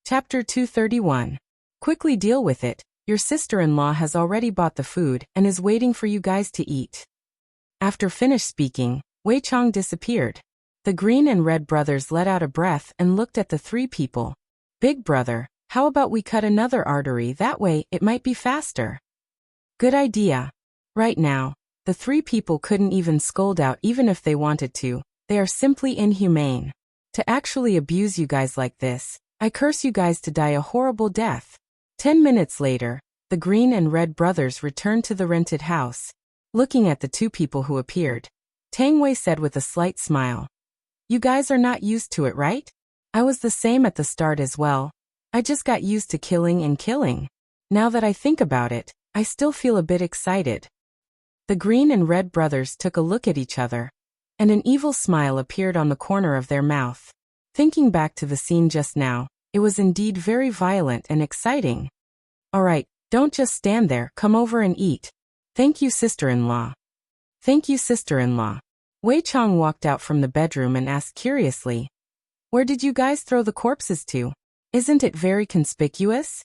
Chapter 231. Quickly deal with it. Your sister-in-law has already bought the food and is waiting for you guys to eat. After finished speaking, Wei Chong disappeared. The green and red brothers let out a breath and looked at the three people. Big brother, how about we cut another artery, that way it might be faster? Good idea. Right now, the three people couldn't even scold out even if they wanted to. They are simply inhumane. To actually abuse you guys like this, I curse you guys to die a horrible death. 10 minutes later, the green and red brothers returned to the rented house. Looking at the two people who appeared, Tang Wei said with a slight smile, "You guys are not used to it, right? I was the same at the start as well. I just got used to killing and killing. Now that I think about it, I still feel a bit excited." The green and red brothers took a look at each other, and an evil smile appeared on the corner of their mouth. Thinking back to the scene just now, it was indeed very violent and exciting. "Alright, don't just stand there, come over and eat." "Thank you, sister-in-law." "Thank you, sister-in-law." Wei Chong walked out from the bedroom and asked curiously, "Where did you guys throw the corpses to? Isn't it very conspicuous?"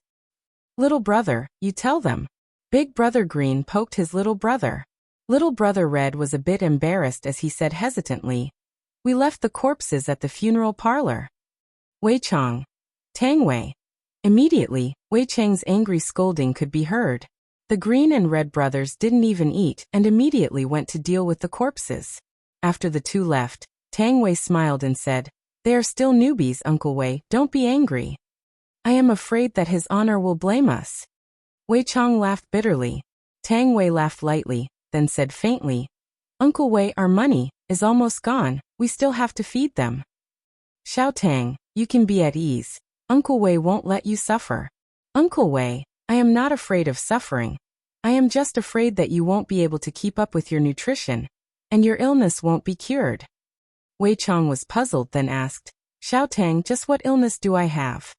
"Little brother, you tell them." Big brother Green poked his little brother. Little brother Red was a bit embarrassed as he said hesitantly, "We left the corpses at the funeral parlor." Wei Chong. Tang Wei. Immediately, Wei Chang's angry scolding could be heard. The green and red brothers didn't even eat and immediately went to deal with the corpses. After the two left, Tang Wei smiled and said, "They are still newbies, Uncle Wei, don't be angry. I am afraid that his honor will blame us." Wei Chong laughed bitterly. Tang Wei laughed lightly, then said faintly, "Uncle Wei, our money is almost gone, we still have to feed them." "Xiao Tang, you can be at ease. Uncle Wei won't let you suffer." "Uncle Wei, I am not afraid of suffering. I am just afraid that you won't be able to keep up with your nutrition, and your illness won't be cured." Wei Chong was puzzled, then asked, "Xiao Tang, just what illness do I have?"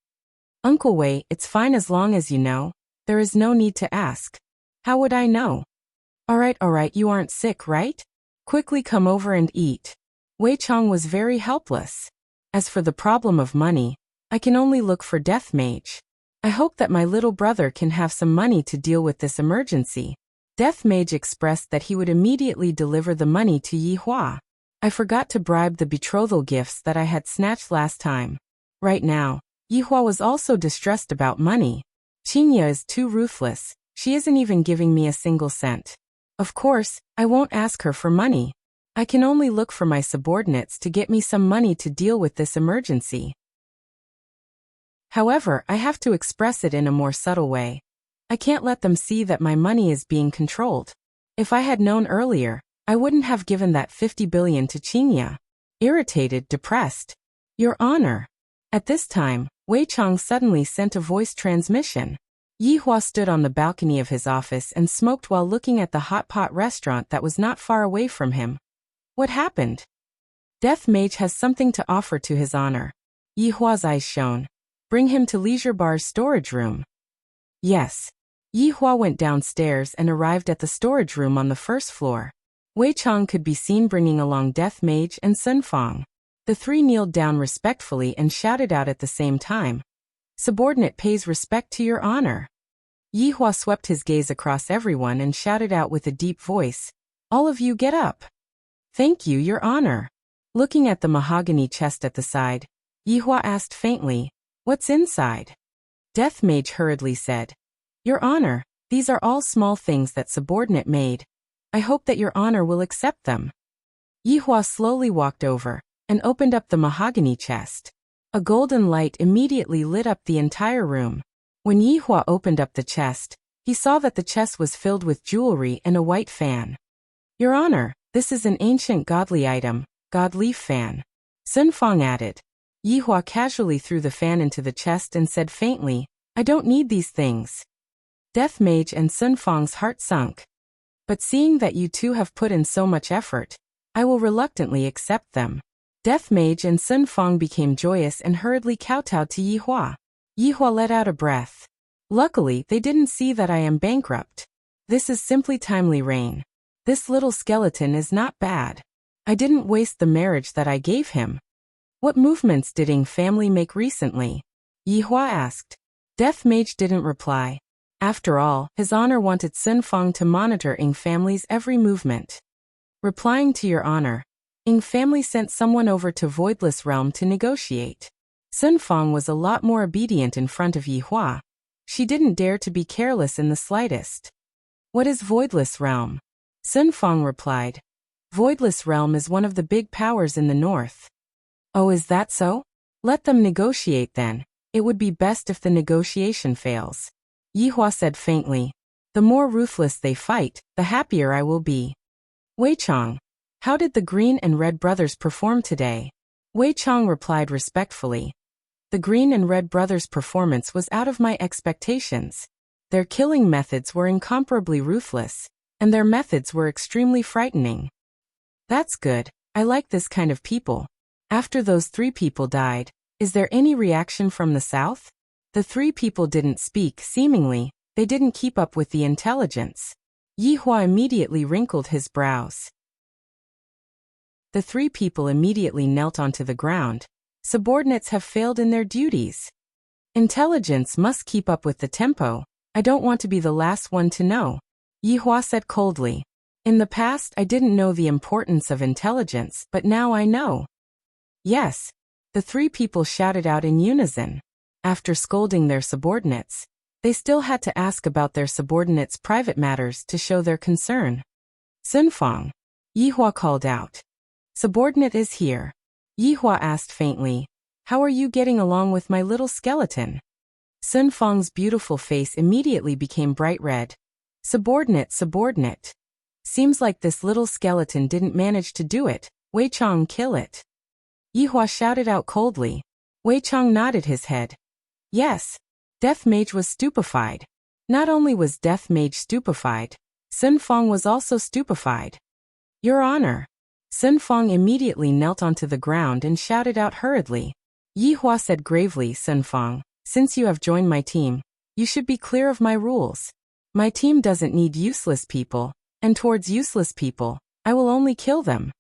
"Uncle Wei, it's fine as long as you know. There is no need to ask." "How would I know?" Alright, you aren't sick, right? Quickly come over and eat." Wei Chong was very helpless. As for the problem of money, I can only look for Death Mage. I hope that my little brother can have some money to deal with this emergency. Death Mage expressed that he would immediately deliver the money to Yi Hua. I forgot to bribe the betrothal gifts that I had snatched last time. Right now, Yi Hua was also distressed about money. Qingya is too ruthless, she isn't even giving me a single cent. Of course, I won't ask her for money. I can only look for my subordinates to get me some money to deal with this emergency. However, I have to express it in a more subtle way. I can't let them see that my money is being controlled. If I had known earlier, I wouldn't have given that 50 billion to Qingya. Irritated, depressed. "Your Honor." At this time, Wei Chong suddenly sent a voice transmission. Yi Hua stood on the balcony of his office and smoked while looking at the hot pot restaurant that was not far away from him. What happened? "Death Mage has something to offer to his honor." Yi Hua's eyes shone. "Bring him to Leisure Bar's storage room." Yes. Yi Hua went downstairs and arrived at the storage room on the first floor. Wei Chong could be seen bringing along Death Mage and Sun Fang. The three kneeled down respectfully and shouted out at the same time, "Subordinate pays respect to your honor." Yi Hua swept his gaze across everyone and shouted out with a deep voice, "All of you get up." "Thank you, your honor." Looking at the mahogany chest at the side, Yi Hua asked faintly, "What's inside?" Death Mage hurriedly said, "Your honor, these are all small things that subordinate made. I hope that your honor will accept them." Yi Hua slowly walked over and opened up the mahogany chest. A golden light immediately lit up the entire room. When Yi Hua opened up the chest, he saw that the chest was filled with jewelry and a white fan. "Your honor, this is an ancient godly item, God Leaf Fan." Sun Fang added. Yi Hua casually threw the fan into the chest and said faintly, "I don't need these things." Death Mage and Sun Fang's heart sunk. "But seeing that you two have put in so much effort, I will reluctantly accept them." Death Mage and Sun Fang became joyous and hurriedly kowtowed to Yi Hua. Yi Hua let out a breath. "Luckily, they didn't see that I am bankrupt. This is simply timely rain. This little skeleton is not bad. I didn't waste the marriage that I gave him." "What movements did Ing family make recently?" Yihua asked. Death Mage didn't reply. After all, his honor wanted Sun Fang to monitor Ying family's every movement. Replying to your honor, Ying family sent someone over to Voidless Realm to negotiate. Sun Fang was a lot more obedient in front of Yihua. She didn't dare to be careless in the slightest. What is Voidless Realm? Sun Fang replied. Voidless Realm is one of the big powers in the north. Oh, is that so? Let them negotiate then. It would be best if the negotiation fails. Yihua said faintly. The more ruthless they fight, the happier I will be. Wei Chang, how did the Green and Red brothers perform today? Wei Chang replied respectfully. The Green and Red brothers' performance was out of my expectations. Their killing methods were incomparably ruthless, and their methods were extremely frightening. That's good. I like this kind of people. After those 3 people died, is there any reaction from the south? The 3 people didn't speak, seemingly, they didn't keep up with the intelligence. Yihua immediately wrinkled his brows. The 3 people immediately knelt onto the ground. Subordinates have failed in their duties. Intelligence must keep up with the tempo. I don't want to be the last one to know. Yihua said coldly. In the past I didn't know the importance of intelligence, but now I know. Yes. The 3 people shouted out in unison. After scolding their subordinates, they still had to ask about their subordinates' private matters to show their concern. Sun Fang. Yihua called out. Subordinate is here. Yihua asked faintly. How are you getting along with my little skeleton? Sun Fang's beautiful face immediately became bright red. Subordinate, subordinate. Seems like this little skeleton didn't manage to do it. Wei Chang, kill it. Yihua shouted out coldly. Wei Chang nodded his head. Yes. Death Mage was stupefied. Not only was Death Mage stupefied, Sun Fang was also stupefied. Your honor. Sun Fang immediately knelt onto the ground and shouted out hurriedly. Yihua said gravely, Sun Fang, since you have joined my team, you should be clear of my rules. My team doesn't need useless people, and towards useless people, I will only kill them.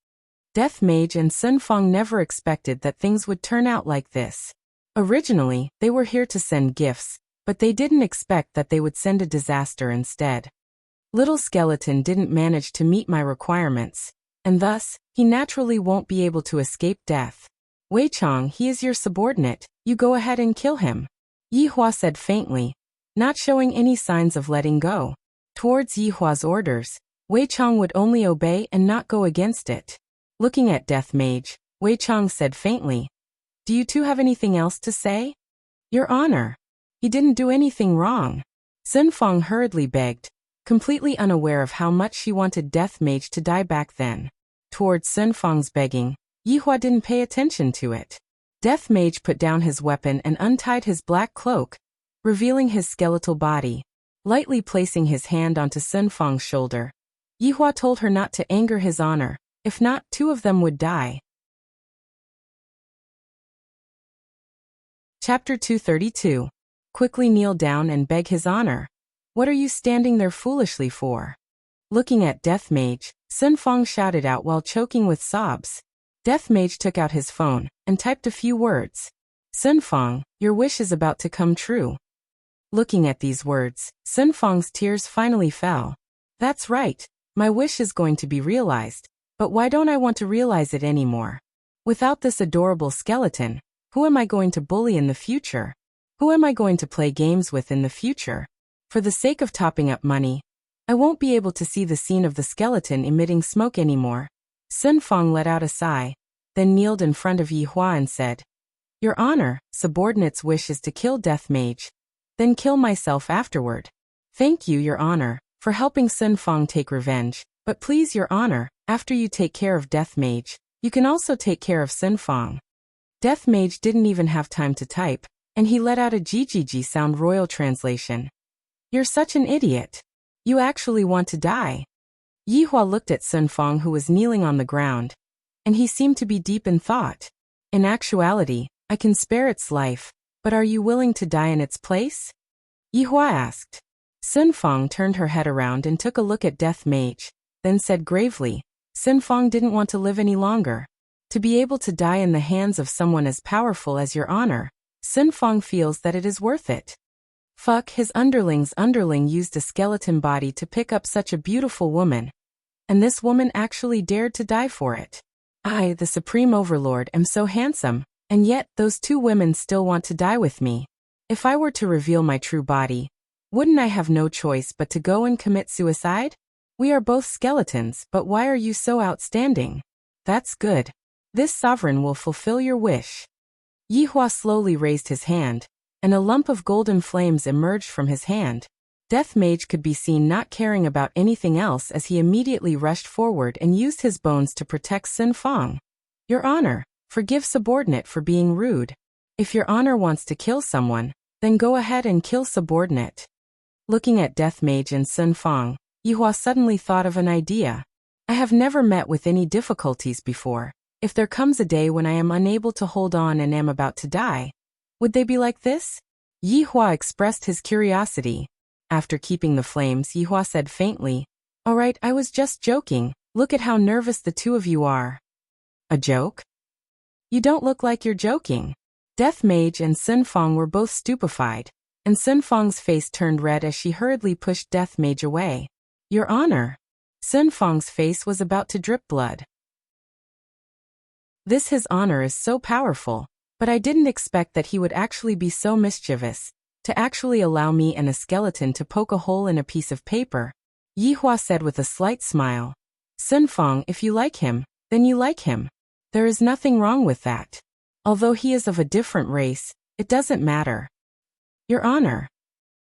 Death Mage and Sun Fang never expected that things would turn out like this. Originally, they were here to send gifts, but they didn't expect that they would send a disaster instead. Little Skeleton didn't manage to meet my requirements, and thus, he naturally won't be able to escape death. Wei Chang, he is your subordinate, you go ahead and kill him. Yihua said faintly, not showing any signs of letting go. Towards Yihua's orders, Wei Chang would only obey and not go against it. Looking at Death Mage, Wei Chang said faintly, do you two have anything else to say? Your honor. He didn't do anything wrong. Sun Fang hurriedly begged, completely unaware of how much she wanted Death Mage to die back then. Towards Sun Fang's begging, Yihua didn't pay attention to it. Death Mage put down his weapon and untied his black cloak, revealing his skeletal body. Lightly placing his hand onto Sun Fang's shoulder, Yihua told her not to anger his honor. If not, 2 of them would die. Chapter 232. Quickly kneel down and beg his honor. What are you standing there foolishly for? Looking at Death Mage, Sun Fang shouted out while choking with sobs. Death Mage took out his phone and typed a few words. Sun Fang, your wish is about to come true. Looking at these words, Sun Fang's tears finally fell. That's right, my wish is going to be realized. But why don't I want to realize it anymore? Without this adorable skeleton, who am I going to bully in the future? Who am I going to play games with in the future? For the sake of topping up money, I won't be able to see the scene of the skeleton emitting smoke anymore. Sun Fang let out a sigh, then kneeled in front of Yihua and said, Your honor, subordinate's wish is to kill Death Mage, then kill myself afterward. Thank you, your honor, for helping Sun Fang take revenge, but please, your honor, after you take care of Death Mage, you can also take care of Sun Fang. Death Mage didn't even have time to type, and he let out a GGG sound royal translation. You're such an idiot. You actually want to die. Yihua looked at Sun Fang, who was kneeling on the ground, and he seemed to be deep in thought. In actuality, I can spare its life, but are you willing to die in its place? Yihua asked. Sun Fang turned her head around and took a look at Death Mage, then said gravely, Sun Fang didn't want to live any longer. To be able to die in the hands of someone as powerful as your honor, Sun Fong feels that it is worth it. Fuck, his underling's underling used a skeleton body to pick up such a beautiful woman. And this woman actually dared to die for it. I, the Supreme Overlord, am so handsome, and yet those two women still want to die with me. If I were to reveal my true body, wouldn't I have no choice but to go and commit suicide? We are both skeletons, but why are you so outstanding? That's good. This sovereign will fulfill your wish. Yi Hua slowly raised his hand, and a lump of golden flames emerged from his hand. Death Mage could be seen not caring about anything else as he immediately rushed forward and used his bones to protect Sun Fong. Your Honor, forgive subordinate for being rude. If your honor wants to kill someone, then go ahead and kill subordinate. Looking at Death Mage and Sun Fong, Yi Hua suddenly thought of an idea. I have never met with any difficulties before. If there comes a day when I am unable to hold on and am about to die, would they be like this? Yi Hua expressed his curiosity. After keeping the flames, Yi Hua said faintly, "All right, I was just joking. Look at how nervous the two of you are." A joke? You don't look like you're joking. Death Mage and Sun Fong were both stupefied, and Sun Fong's face turned red as she hurriedly pushed Death Mage away. Your Honor. Sun Fong's face was about to drip blood. This His Honor is so powerful, but I didn't expect that he would actually be so mischievous, to actually allow me and a skeleton to poke a hole in a piece of paper. Yi Hua said with a slight smile. Sun Fong, if you like him, then you like him. There is nothing wrong with that. Although he is of a different race, it doesn't matter. Your Honor.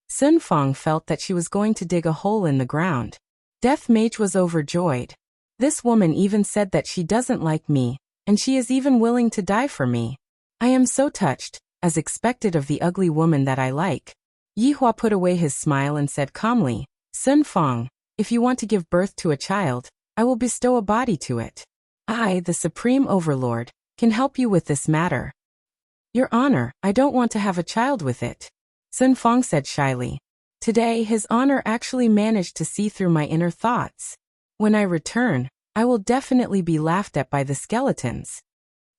Sun Fong felt that she was going to dig a hole in the ground. Death Mage was overjoyed. This woman even said that she doesn't like me, and she is even willing to die for me. I am so touched, as expected of the ugly woman that I like. Yi Hua put away his smile and said calmly, Sun Fong, if you want to give birth to a child, I will bestow a body to it. I, the Supreme Overlord, can help you with this matter. Your Honor, I don't want to have a child with it. Sun Fong said shyly. Today, His Honor actually managed to see through my inner thoughts. When I return, I will definitely be laughed at by the skeletons.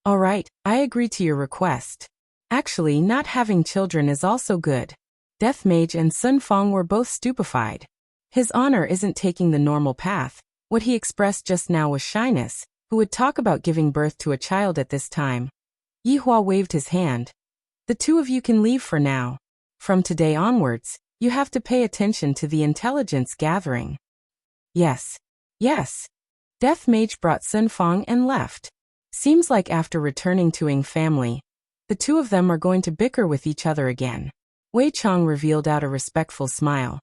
All right, I agree to your request. Actually, not having children is also good. Death Mage and Sun Fong were both stupefied. His Honor isn't taking the normal path. What he expressed just now was shyness. Who would talk about giving birth to a child at this time? Yi Hua waved his hand. The two of you can leave for now. From today onwards, you have to pay attention to the intelligence gathering. Yes. Yes. Death Mage brought Sun Fong and left. Seems like after returning to Ying family, the two of them are going to bicker with each other again. Wei Chong revealed out a respectful smile.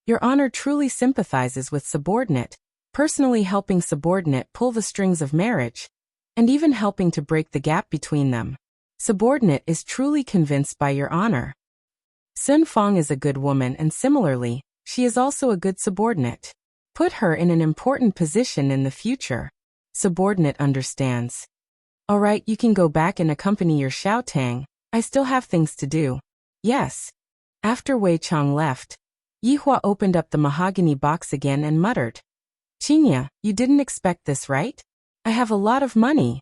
Your Honor truly sympathizes with subordinate, personally helping subordinate pull the strings of marriage, and even helping to break the gap between them. Subordinate is truly convinced by Your Honor. Sun Fong is a good woman and similarly, she is also a good subordinate. Put her in an important position in the future. Subordinate understands. All right, you can go back and accompany your Xiao Tang. I still have things to do. Yes. After Wei Chong left, Yi Hua opened up the mahogany box again and muttered. Qinya, you didn't expect this, right? I have a lot of money.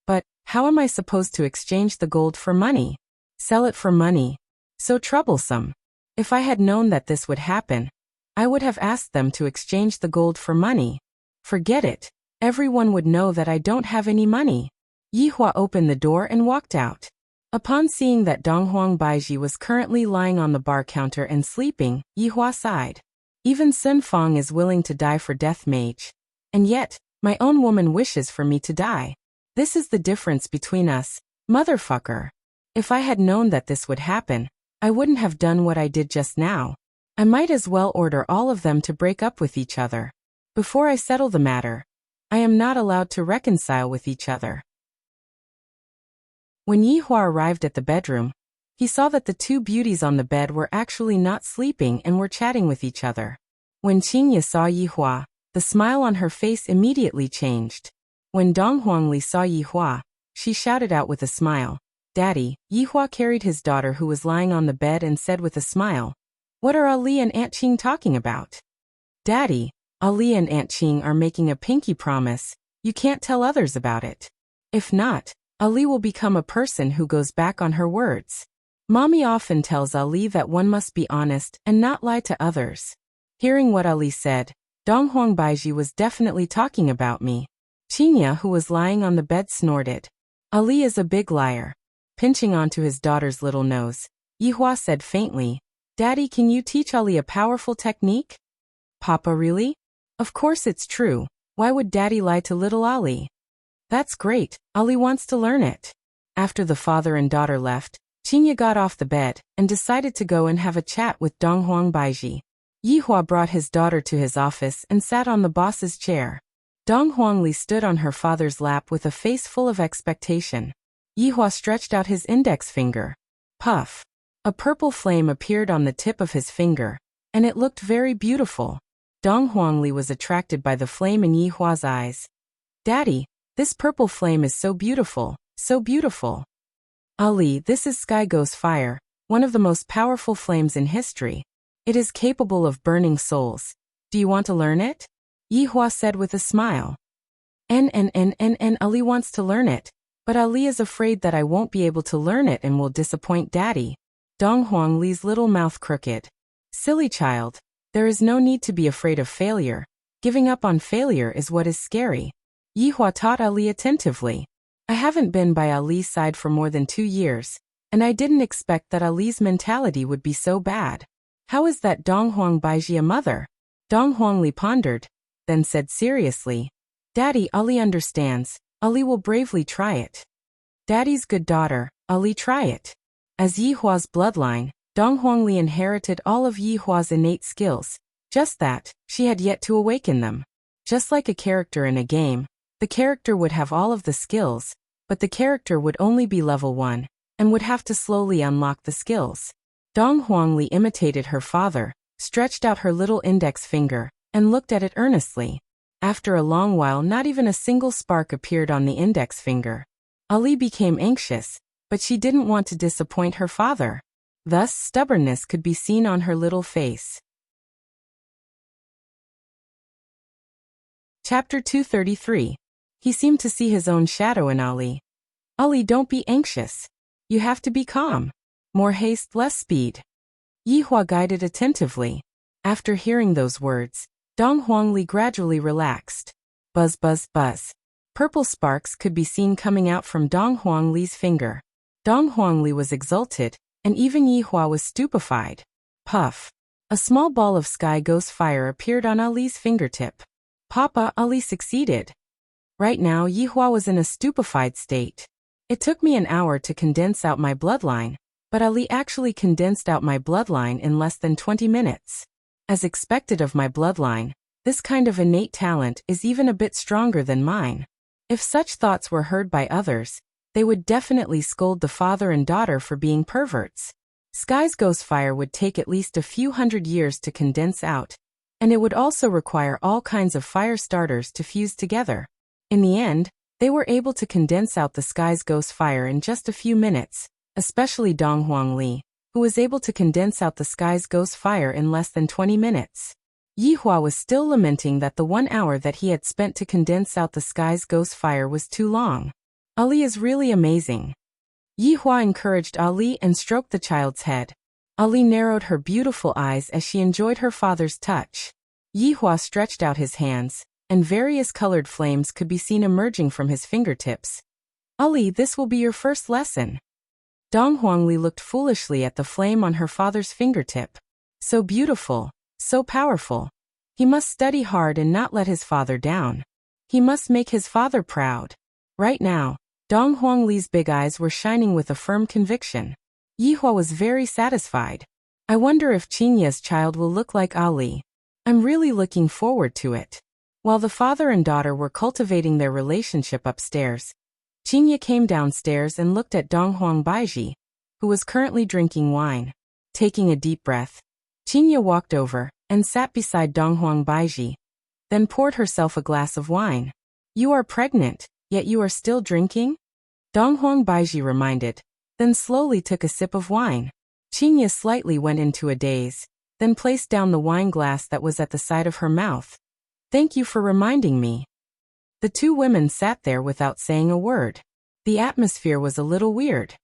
But, how am I supposed to exchange the gold for money? Sell it for money. So troublesome. If I had known that this would happen, I would have asked them to exchange the gold for money. Forget it. Everyone would know that I don't have any money. Yi Hua opened the door and walked out. Upon seeing that Donghuang Baiji was currently lying on the bar counter and sleeping, Yi Hua sighed. Even Sun Fong is willing to die for Death Mage. And yet, my own woman wishes for me to die. This is the difference between us, motherfucker. If I had known that this would happen, I wouldn't have done what I did just now. I might as well order all of them to break up with each other. Before I settle the matter, I am not allowed to reconcile with each other. When Yi Hua arrived at the bedroom, he saw that the two beauties on the bed were actually not sleeping and were chatting with each other. When Qingye saw Yi Hua, the smile on her face immediately changed. When Dong Huangli saw Yi Hua, she shouted out with a smile, Daddy. Yi Hua carried his daughter who was lying on the bed and said with a smile, What are Ali and Aunt Qing talking about? Daddy, Ali and Aunt Qing are making a pinky promise. You can't tell others about it. If not, Ali will become a person who goes back on her words. Mommy often tells Ali that one must be honest and not lie to others. Hearing what Ali said, Dong Huang Baiji was definitely talking about me. Chinya, who was lying on the bed, snorted. Ali is a big liar. Pinching onto his daughter's little nose, Yihua said faintly, Daddy, can you teach Ali a powerful technique? Papa, really? Of course it's true. Why would Daddy lie to little Ali? That's great. Ali wants to learn it. After the father and daughter left, Chinya got off the bed and decided to go and have a chat with Dong Huang Baiji. Yihua brought his daughter to his office and sat on the boss's chair. Dong Huangli stood on her father's lap with a face full of expectation. Yihua stretched out his index finger. Puff. A purple flame appeared on the tip of his finger, and it looked very beautiful. Dong Huangli was attracted by the flame in Yihua's eyes. Daddy, this purple flame is so beautiful, so beautiful. Ali, this is Sky Ghost Fire, one of the most powerful flames in history. It is capable of burning souls. Do you want to learn it? Yihua said with a smile. Ali wants to learn it, but Ali is afraid that I won't be able to learn it and will disappoint Daddy. Dong Huangli's little mouth crooked. Silly child, there is no need to be afraid of failure. Giving up on failure is what is scary. Yihua taught Ali attentively. I haven't been by Ali's side for more than 2 years, and I didn't expect that Ali's mentality would be so bad. How is that Dong Huang Baiji a mother? Dong Huangli pondered, then said seriously, Daddy, Ali understands. Ali will bravely try it. Daddy's good daughter, Ali try it. As Yihua's bloodline, Dong Huangli inherited all of Yihua's innate skills, just that, she had yet to awaken them. Just like a character in a game, the character would have all of the skills, but the character would only be level 1, and would have to slowly unlock the skills. Dong Huangli imitated her father, stretched out her little index finger, and looked at it earnestly. After a long while, not even a single spark appeared on the index finger. Ali became anxious, but she didn't want to disappoint her father. Thus, stubbornness could be seen on her little face. Chapter 233. He seemed to see his own shadow in Ali. Ali, don't be anxious. You have to be calm. More haste, less speed. Yihua guided attentively. After hearing those words, Dong Huangli gradually relaxed. Buzz, buzz, buzz. Purple sparks could be seen coming out from Dong Huangli's finger. Dong Huangli was exulted, and even Yihua was stupefied. Puff. A small ball of sky ghost fire appeared on Ali's fingertip. Papa, Ali succeeded. Right now, Yihua was in a stupefied state. It took me an hour to condense out my bloodline, but Ali actually condensed out my bloodline in less than 20 minutes. As expected of my bloodline, this kind of innate talent is even a bit stronger than mine. If such thoughts were heard by others, they would definitely scold the father and daughter for being perverts. Sky's ghost fire would take at least a few hundred years to condense out, and it would also require all kinds of fire starters to fuse together. In the end, they were able to condense out the Sky's ghost fire in just a few minutes, especially Dong Huangli, who was able to condense out the Sky's ghost fire in less than 20 minutes. Yihua was still lamenting that the 1 hour that he had spent to condense out the Sky's ghost fire was too long. Ali is really amazing. Yihua encouraged Ali and stroked the child's head. Ali narrowed her beautiful eyes as she enjoyed her father's touch. Yihua stretched out his hands, and various colored flames could be seen emerging from his fingertips. Ali, this will be your first lesson. Dong Huangli looked foolishly at the flame on her father's fingertip. So beautiful, so powerful. He must study hard and not let his father down. He must make his father proud. Right now, Dong Huangli's big eyes were shining with a firm conviction. Yihua was very satisfied. I wonder if Chinya's child will look like Ali. I'm really looking forward to it. While the father and daughter were cultivating their relationship upstairs, Chinya came downstairs and looked at Dong Huang Baiji, who was currently drinking wine. Taking a deep breath, Chinya walked over and sat beside Dong Huang Baiji, then poured herself a glass of wine. You are pregnant, yet you are still drinking? Dong Huang Baiji reminded, then slowly took a sip of wine. Chinya slightly went into a daze, then placed down the wine glass that was at the side of her mouth. Thank you for reminding me. The two women sat there without saying a word. The atmosphere was a little weird.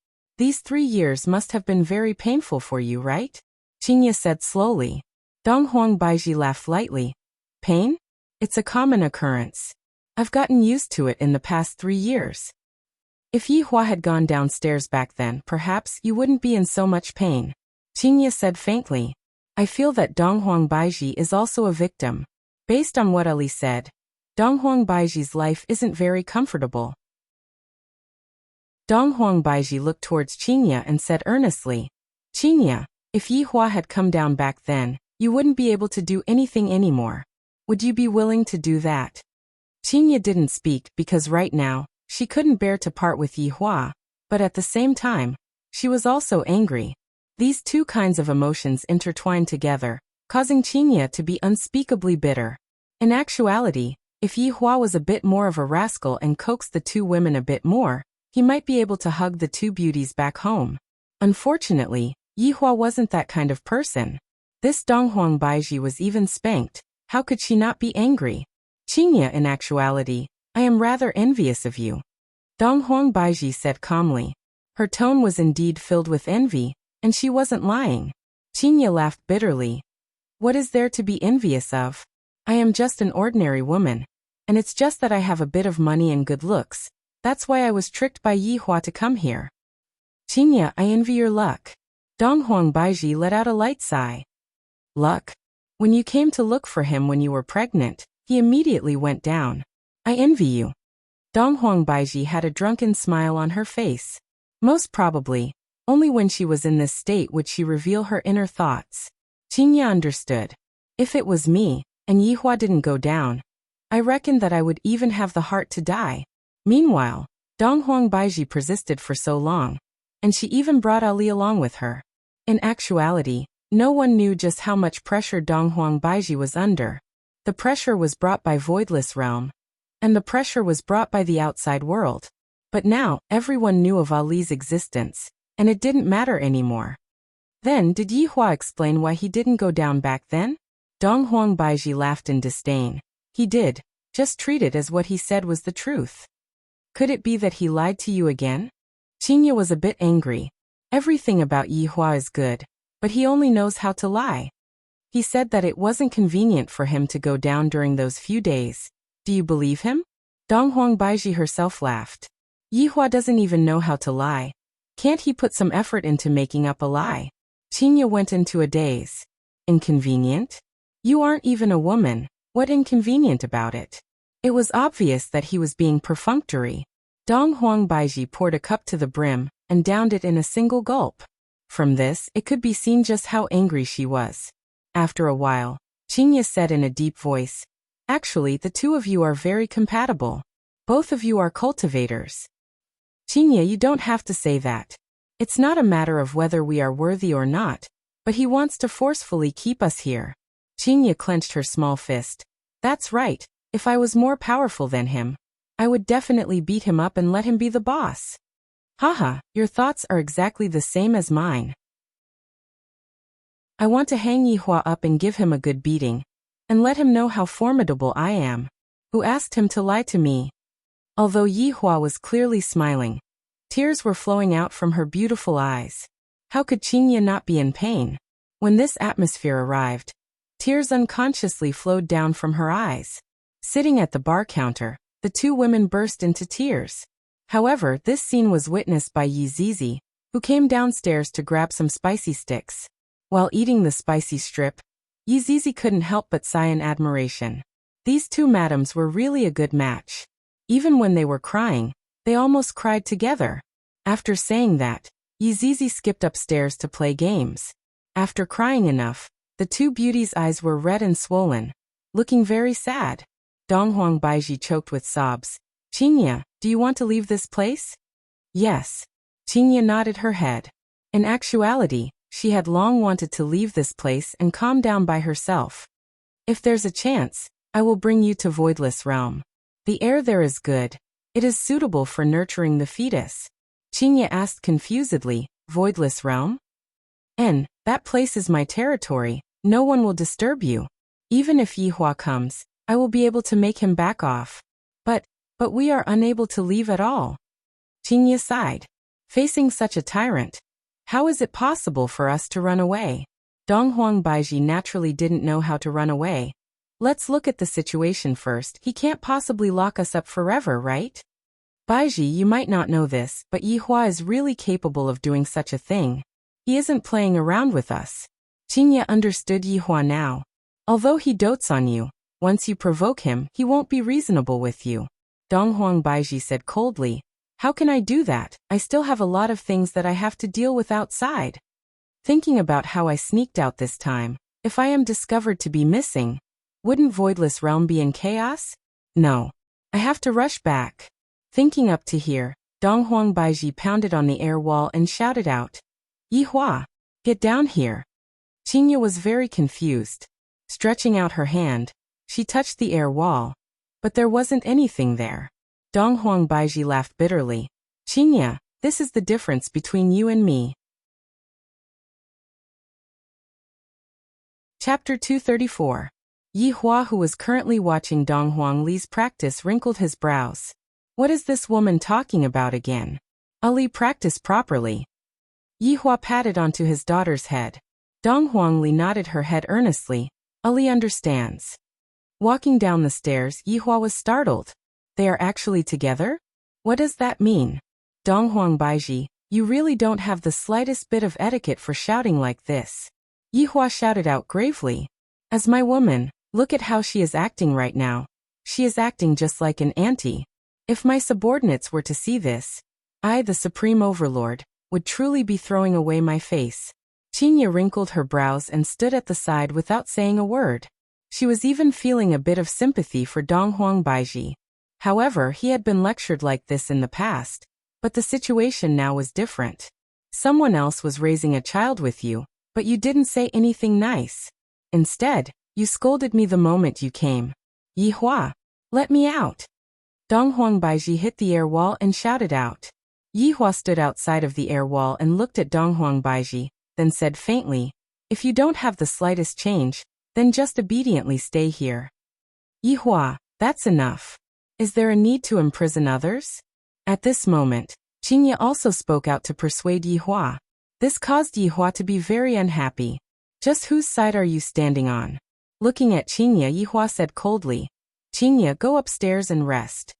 These 3 years must have been very painful for you, right? Qingye said slowly. Dong Huang Baiji laughed lightly. Pain? It's a common occurrence. I've gotten used to it in the past 3 years. If Yi Hua had gone downstairs back then, perhaps you wouldn't be in so much pain. Qingye said faintly. I feel that Dong Huang Baiji is also a victim. Based on what Ali said, Dong Huang Baiji's life isn't very comfortable. Dong Huang Baiji looked towards Qingye and said earnestly, Qingye, if Yi Hua had come down back then, you wouldn't be able to do anything anymore. Would you be willing to do that? Qingye didn't speak because right now, she couldn't bear to part with Yi Hua, but at the same time, she was also angry. These two kinds of emotions intertwined together, causing Qingye to be unspeakably bitter. In actuality, if Yi Hua was a bit more of a rascal and coaxed the two women a bit more, he might be able to hug the two beauties back home. Unfortunately, Yi Hua wasn't that kind of person. This Dong Huang Baiji was even spanked. How could she not be angry? Qingye, in actuality, I am rather envious of you. Dong Huang Baiji said calmly. Her tone was indeed filled with envy, and she wasn't lying. Qingye laughed bitterly. What is there to be envious of? I am just an ordinary woman. And it's just that I have a bit of money and good looks. That's why I was tricked by Yi Hua to come here. Qingye, I envy your luck. Dong Huang Baiji let out a light sigh. Luck? When you came to look for him when you were pregnant, he immediately went down. I envy you. Dong Huang Baiji had a drunken smile on her face. Most probably, only when she was in this state would she reveal her inner thoughts. Qingye understood. If it was me, and Yi Hua didn't go down, I reckoned that I would even have the heart to die. Meanwhile, Dong Huang Baiji persisted for so long, and she even brought Ali along with her. In actuality, no one knew just how much pressure Dong Huang Baiji was under. The pressure was brought by Voidless Realm, and the pressure was brought by the outside world. But now, everyone knew of Ali's existence, and it didn't matter anymore. Then, did Yi Hua explain why he didn't go down back then? Dong Huang Baiji laughed in disdain. He did. Just treat it as what he said was the truth. Could it be that he lied to you again? Qingye was a bit angry. Everything about Yi Hua is good, but he only knows how to lie. He said that it wasn't convenient for him to go down during those few days. Do you believe him? Dong Huang Baiji herself laughed. Yi Hua doesn't even know how to lie. Can't he put some effort into making up a lie? Qingye went into a daze. Inconvenient? You aren't even a woman. What inconvenient about it? It was obvious that he was being perfunctory. Dong Huang Baiji poured a cup to the brim and downed it in a single gulp. From this, it could be seen just how angry she was. After a while, Qingye said in a deep voice, Actually, the two of you are very compatible. Both of you are cultivators. Qingye, you don't have to say that. It's not a matter of whether we are worthy or not, but he wants to forcefully keep us here. Qingye clenched her small fist. That's right. If I was more powerful than him, I would definitely beat him up and let him be the boss. Haha, your thoughts are exactly the same as mine. I want to hang Yi Hua up and give him a good beating, and let him know how formidable I am. Who asked him to lie to me? Although Yi Hua was clearly smiling, tears were flowing out from her beautiful eyes. How could Qingye not be in pain? When this atmosphere arrived, tears unconsciously flowed down from her eyes. Sitting at the bar counter, the two women burst into tears. However, this scene was witnessed by Yi Zizi, who came downstairs to grab some spicy sticks. While eating the spicy strip, Yi Zizi couldn't help but sigh in admiration. These two madams were really a good match. Even when they were crying, they almost cried together. After saying that, Yi Zizi skipped upstairs to play games. After crying enough, the two beauties' eyes were red and swollen, looking very sad. Dong Huang Baiji choked with sobs. Qingye, do you want to leave this place? Yes. Qingye nodded her head. In actuality, she had long wanted to leave this place and calm down by herself. If there's a chance, I will bring you to Voidless Realm. The air there is good. It is suitable for nurturing the fetus. Qingye asked confusedly, Voidless Realm? That place is my territory. No one will disturb you. Even if Yi Hua comes, I will be able to make him back off. But we are unable to leave at all. Qingye sighed. Facing such a tyrant, how is it possible for us to run away? Dong Huang Baiji naturally didn't know how to run away. Let's look at the situation first. He can't possibly lock us up forever, right? Baiji, you might not know this, but Yihua is really capable of doing such a thing. He isn't playing around with us. Qingye understood Yihua now. Although he dotes on you, once you provoke him, he won't be reasonable with you. Dong Huang Baiji said coldly, how can I do that? I still have a lot of things that I have to deal with outside. Thinking about how I sneaked out this time, if I am discovered to be missing, wouldn't Voidless Realm be in chaos? No. I have to rush back. Thinking up to here, Dong Huang Baiji pounded on the air wall and shouted out, Yihua, get down here. Qingye was very confused. Stretching out her hand, she touched the air wall, but there wasn't anything there. Dong Huang Baiji laughed bitterly. Qingye, this is the difference between you and me. Chapter 234. Yihua, who was currently watching Dong Huang Li's practice, wrinkled his brows. What is this woman talking about again? Ali, practice properly. Yihua patted onto his daughter's head. Dong Huang Li nodded her head earnestly. Ali understands. Walking down the stairs, Yihua was startled. They are actually together? What does that mean? Dong Huang Baiji, you really don't have the slightest bit of etiquette for shouting like this. Yihua shouted out gravely. As my woman, look at how she is acting right now. She is acting just like an auntie. If my subordinates were to see this, I, the Supreme Overlord, would truly be throwing away my face. Qingye wrinkled her brows and stood at the side without saying a word. She was even feeling a bit of sympathy for Dong Huang Baiji. However, he had been lectured like this in the past, but the situation now was different. Someone else was raising a child with you, but you didn't say anything nice. Instead, you scolded me the moment you came. Yihua, let me out. Dong Huang Baiji hit the air wall and shouted out. Yihua stood outside of the air wall and looked at Dong Huang Baiji, then said faintly, if you don't have the slightest change, then just obediently stay here. Yihua, that's enough. Is there a need to imprison others? At this moment, Qingye also spoke out to persuade Yihua. This caused Yihua to be very unhappy. Just whose side are you standing on? Looking at Qingye, Yihua said coldly, Qingye, go upstairs and rest.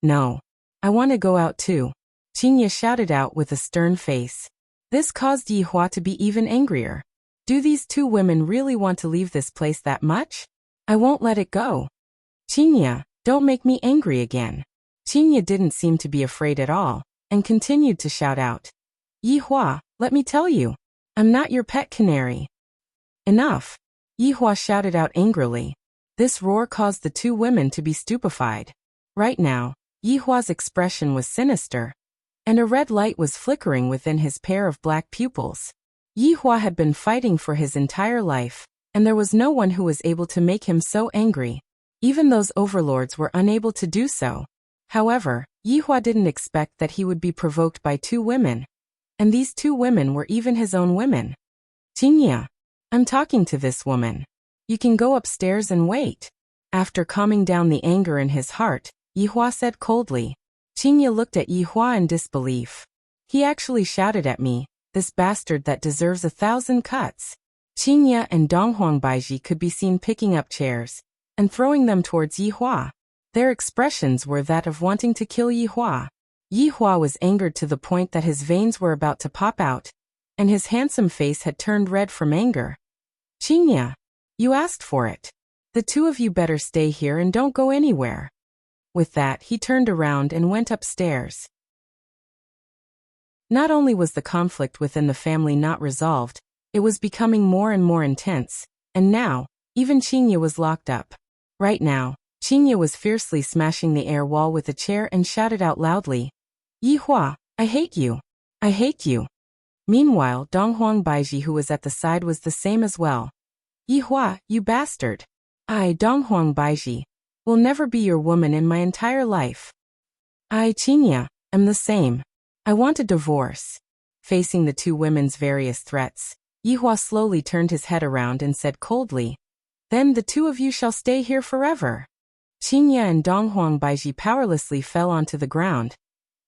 No. I want to go out too. Qingye shouted out with a stern face. This caused Yihua to be even angrier. Do these two women really want to leave this place that much? I won't let it go. Qingye, don't make me angry again. Qingye didn't seem to be afraid at all, and continued to shout out. Yihua, let me tell you, I'm not your pet canary. Enough. Yihua shouted out angrily. This roar caused the two women to be stupefied. Right now, Yihua's expression was sinister, and a red light was flickering within his pair of black pupils. Yihua had been fighting for his entire life, and there was no one who was able to make him so angry. Even those overlords were unable to do so. However, Yihua didn't expect that he would be provoked by two women. And these two women were even his own women. Qingye, I'm talking to this woman. You can go upstairs and wait. After calming down the anger in his heart, Yihua said coldly. Qingye looked at Yihua in disbelief. He actually shouted at me, this bastard that deserves 1,000 cuts. Qingye and Dong Huang Baiji could be seen picking up chairs and throwing them towards Yihua. Their expressions were that of wanting to kill Yihua. Yihua was angered to the point that his veins were about to pop out, and his handsome face had turned red from anger. Qingye, you asked for it. The two of you better stay here and don't go anywhere. With that, he turned around and went upstairs. Not only was the conflict within the family not resolved, it was becoming more and more intense, and now, even Qingye was locked up. Right now, Qingye was fiercely smashing the air wall with a chair and shouted out loudly, Yihua, I hate you. I hate you. Meanwhile, Dong Huang Baiji, who was at the side, was the same as well. Yihua, you bastard. I, Dong Huang Baiji, will never be your woman in my entire life. I, Qingye, am the same. I want a divorce. Facing the two women's various threats, Yihua slowly turned his head around and said coldly, Then the two of you shall stay here forever. Qingye and Dong Huang Baiji powerlessly fell onto the ground.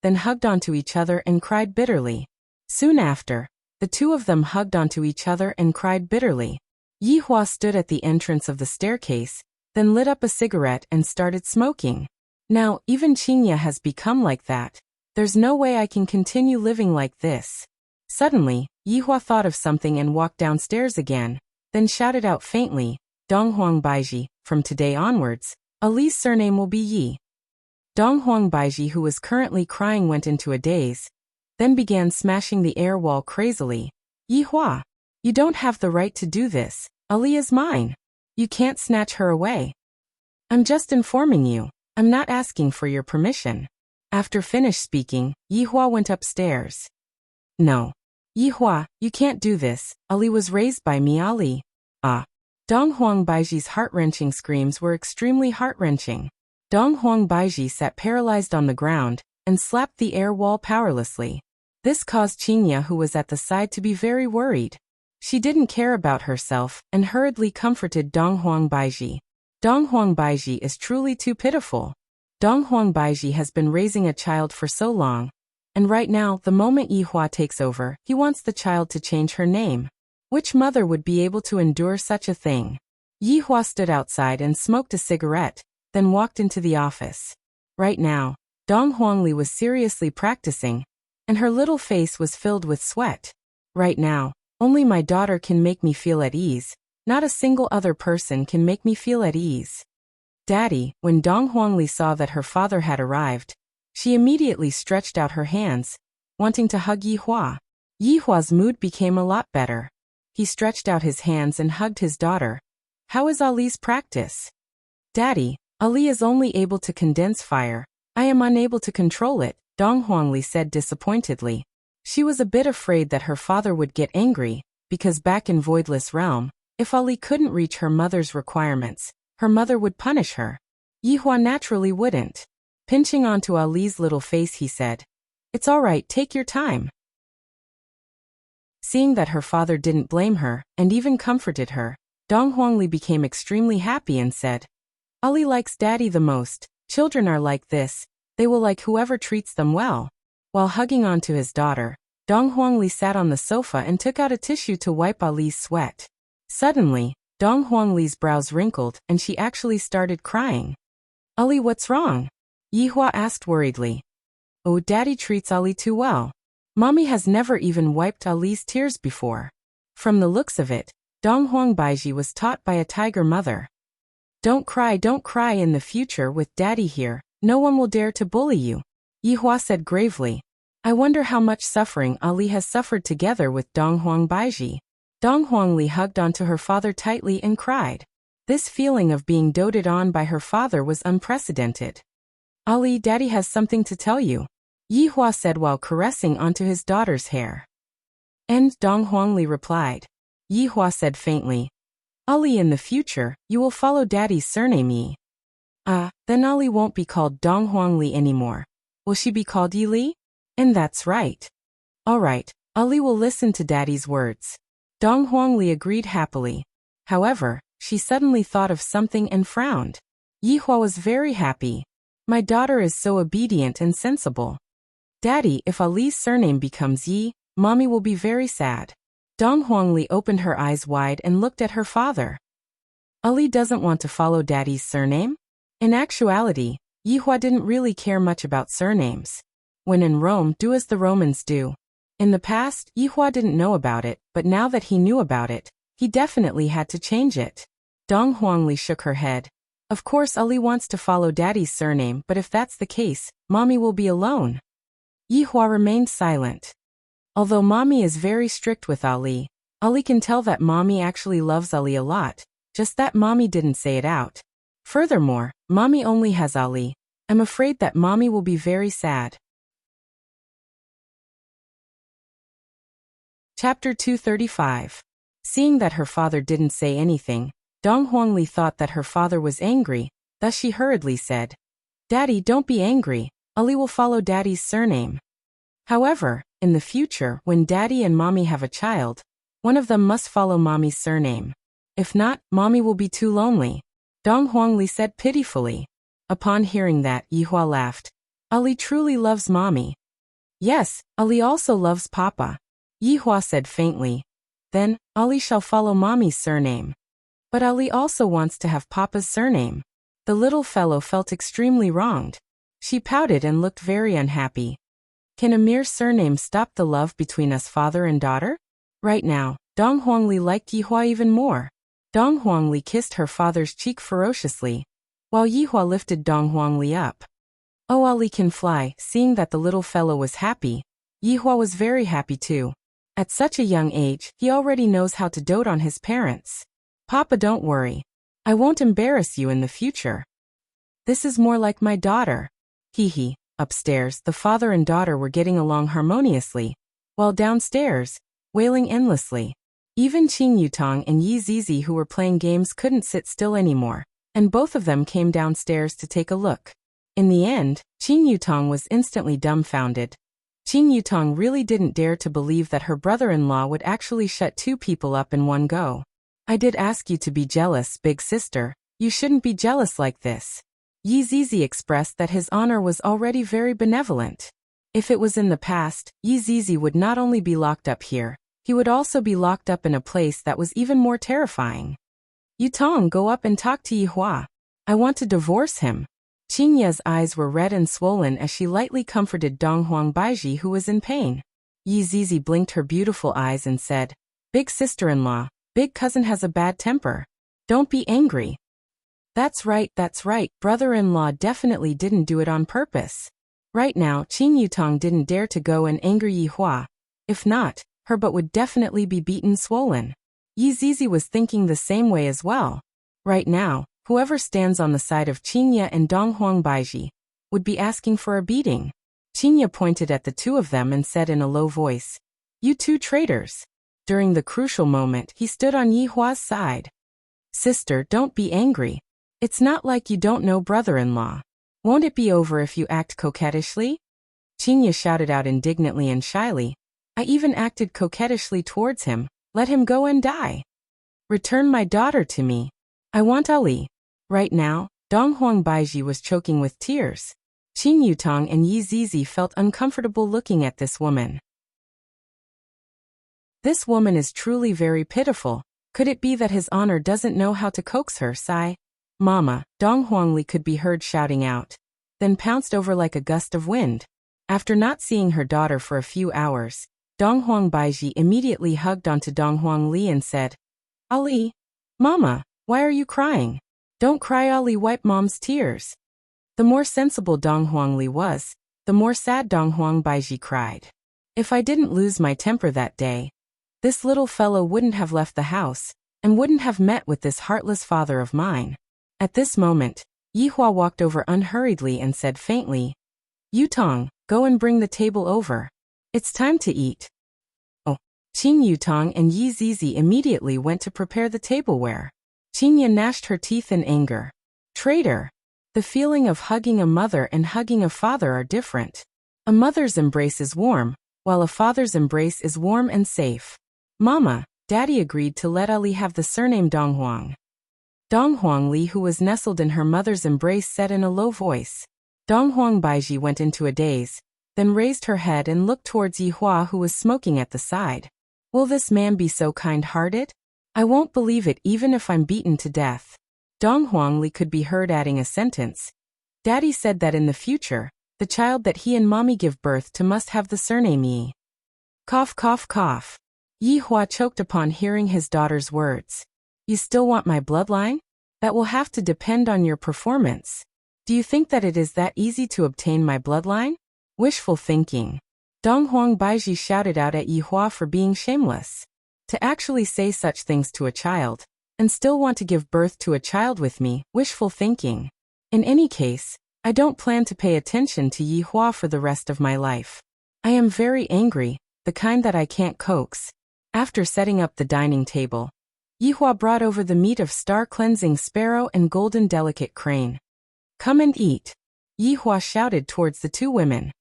then hugged onto each other and cried bitterly. Soon after, the two of them hugged onto each other and cried bitterly. Yihua stood at the entrance of the staircase, then lit up a cigarette and started smoking. Now, even Qingya has become like that. There's no way I can continue living like this. Suddenly, Yihua thought of something and walked downstairs again, then shouted out faintly, Donghuang Baiji, from today onwards, Ali's surname will be Yi. Donghuang Baiji, who was currently crying, went into a daze, then began smashing the air wall crazily. Yihua, you don't have the right to do this. Ali is mine. You can't snatch her away. I'm just informing you. I'm not asking for your permission. After finished speaking, Yihua went upstairs. No. Yihua, you can't do this. Ali was raised by me, Ali. Ah. Donghuang Baiji's heart-wrenching screams were extremely heart-wrenching. Donghuang Baiji sat paralyzed on the ground and slapped the air wall powerlessly. This caused Qingya, who was at the side, to be very worried. She didn't care about herself and hurriedly comforted Donghuang Baiji. Donghuang Baiji is truly too pitiful. Donghuang Baiji has been raising a child for so long, and right now, the moment Yihua takes over, he wants the child to change her name. Which mother would be able to endure such a thing? Yihua stood outside and smoked a cigarette, then walked into the office. Right now, Dong Huangli was seriously practicing, and her little face was filled with sweat. Right now, only my daughter can make me feel at ease. Not a single other person can make me feel at ease. Daddy, when Dong Huangli saw that her father had arrived, she immediately stretched out her hands, wanting to hug Yihua. Yihua's mood became a lot better. He stretched out his hands and hugged his daughter. How is Ali's practice? Daddy, Ali is only able to condense fire. I am unable to control it, Dong Huangli said disappointedly. She was a bit afraid that her father would get angry, because back in Voidless Realm, if Ali couldn't reach her mother's requirements, her mother would punish her. Yihua naturally wouldn't. Pinching onto Ali's little face, he said, "It's all right, take your time." Seeing that her father didn't blame her, and even comforted her, Dong Huangli became extremely happy and said, Ali likes Daddy the most. Children are like this. They will like whoever treats them well. While hugging onto his daughter, Dong Huangli sat on the sofa and took out a tissue to wipe Ali's sweat. Suddenly, Dong Huangli's brows wrinkled and she actually started crying. Ali, what's wrong? Yihua asked worriedly. Oh, Daddy treats Ali too well. Mommy has never even wiped Ali's tears before. From the looks of it, Dong Huang Baiji was taught by a tiger mother. Don't cry in the future with Daddy here. No one will dare to bully you. Yihua said gravely. I wonder how much suffering Ali has suffered together with Dong Huang Baiji. Dong Huangli hugged onto her father tightly and cried. This feeling of being doted on by her father was unprecedented. Ali, Daddy has something to tell you, Yihua said while caressing onto his daughter's hair. And Dong Huangli replied. Yihua said faintly. Ali, in the future, you will follow Daddy's surname Yi. Then Ali won't be called Dong Huangli anymore. Will she be called Yili? And that's right. Alright, Ali will listen to Daddy's words. Dong Huangli agreed happily. However, she suddenly thought of something and frowned. Yihua was very happy. My daughter is so obedient and sensible. Daddy, if Ali's surname becomes Yi, Mommy will be very sad. Dong Huangli opened her eyes wide and looked at her father. Ali doesn't want to follow Daddy's surname? In actuality, Yihua didn't really care much about surnames. When in Rome, do as the Romans do. In the past, Yihua didn't know about it, but now that he knew about it, he definitely had to change it. Dong Huangli shook her head. Of course Ali wants to follow Daddy's surname, but if that's the case, Mommy will be alone. Yihua remained silent. Although Mommy is very strict with Ali, Ali can tell that Mommy actually loves Ali a lot, just that Mommy didn't say it out. Furthermore, Mommy only has Ali. I'm afraid that Mommy will be very sad. Chapter 235. Seeing that her father didn't say anything, Dong Huangli thought that her father was angry, thus she hurriedly said, Daddy, don't be angry. Ali will follow Daddy's surname. However, in the future, when Daddy and Mommy have a child, one of them must follow Mommy's surname. If not, Mommy will be too lonely. Dong Huangli said pitifully. Upon hearing that, Yihua laughed. Ali truly loves mommy. Yes, Ali also loves papa, Yihua said faintly. Then, Ali shall follow mommy's surname. But Ali also wants to have papa's surname. The little fellow felt extremely wronged. She pouted and looked very unhappy. Can a mere surname stop the love between us father and daughter? Right now, Dong Huangli liked Yihua even more. Dong Huangli kissed her father's cheek ferociously, while Yihua lifted Dong Huangli up. Oh, Ali can fly. Seeing that the little fellow was happy, Yihua was very happy too. At such a young age, he already knows how to dote on his parents. Papa, don't worry. I won't embarrass you in the future. This is more like my daughter. Hee. Upstairs, the father and daughter were getting along harmoniously, while downstairs, wailing endlessly. Even Qing Yutong and Yi Zizi, who were playing games, couldn't sit still anymore, and both of them came downstairs to take a look. In the end, Qing Yutong was instantly dumbfounded. Qing Yutong really didn't dare to believe that her brother-in-law would actually shut two people up in one go. I did ask you to be jealous, big sister. You shouldn't be jealous like this. Yi Zizi expressed that his honor was already very benevolent. If it was in the past, Yi Zizi would not only be locked up here, he would also be locked up in a place that was even more terrifying. Yutong, go up and talk to Yihua. I want to divorce him. Qing Ye's eyes were red and swollen as she lightly comforted Dong Huang Baiji, who was in pain. Yi Zizi blinked her beautiful eyes and said, Big sister-in-law, big cousin has a bad temper. Don't be angry. That's right, brother-in-law definitely didn't do it on purpose. Right now, Qing Yutong didn't dare to go and anger Yihua. If not, her butt would definitely be beaten swollen. Yi Zizi was thinking the same way as well. Right now, whoever stands on the side of Qing Ye and Dong Huang Baiji would be asking for a beating. Qing Ye pointed at the two of them and said in a low voice, You two traitors. During the crucial moment, he stood on Yihua's side. Sister, don't be angry. It's not like you don't know brother-in-law. Won't it be over if you act coquettishly? Qing Ye shouted out indignantly and shyly. I even acted coquettishly towards him. Let him go and die. Return my daughter to me. I want Ali. Right now, Dong Huang Baiji was choking with tears. Qing Yutong and Yi Zizi felt uncomfortable looking at this woman. This woman is truly very pitiful. Could it be that his honor doesn't know how to coax her? Sigh. Mama, Dong Huangli could be heard shouting out, then pounced over like a gust of wind. After not seeing her daughter for a few hours, Dong Huang Baiji immediately hugged onto Dong Huangli and said, Ali. Mama, why are you crying? Don't cry. Ali wiped mom's tears. The more sensible Dong Huangli was, the more sad Dong Huang Baiji cried. If I didn't lose my temper that day, this little fellow wouldn't have left the house, and wouldn't have met with this heartless father of mine. At this moment, Yihua walked over unhurriedly and said faintly, Yutong, go and bring the table over. It's time to eat. Oh. Qing Yutong and Yi Zizi immediately went to prepare the tableware. Qing Ye gnashed her teeth in anger. Traitor! The feeling of hugging a mother and hugging a father are different. A mother's embrace is warm, while a father's embrace is warm and safe. Mama, Daddy agreed to let Ali have the surname Dong Huang. Dong Huangli, who was nestled in her mother's embrace, said in a low voice. Dong Huang Baiji went into a daze, then raised her head and looked towards Yihua, who was smoking at the side. Will this man be so kind-hearted? I won't believe it even if I'm beaten to death. Dong Huangli could be heard adding a sentence. Daddy said that in the future, the child that he and mommy give birth to must have the surname Yi. Cough, cough, cough. Yihua choked upon hearing his daughter's words. You still want my bloodline? That will have to depend on your performance. Do you think that it is that easy to obtain my bloodline? Wishful thinking. Dong Huang Baiji shouted out at Yihua for being shameless. To actually say such things to a child, and still want to give birth to a child with me, wishful thinking. In any case, I don't plan to pay attention to Yihua for the rest of my life. I am very angry, the kind that I can't coax. After setting up the dining table, Yihua brought over the meat of star-cleansing sparrow and golden delicate crane. Come and eat. Yihua shouted towards the two women.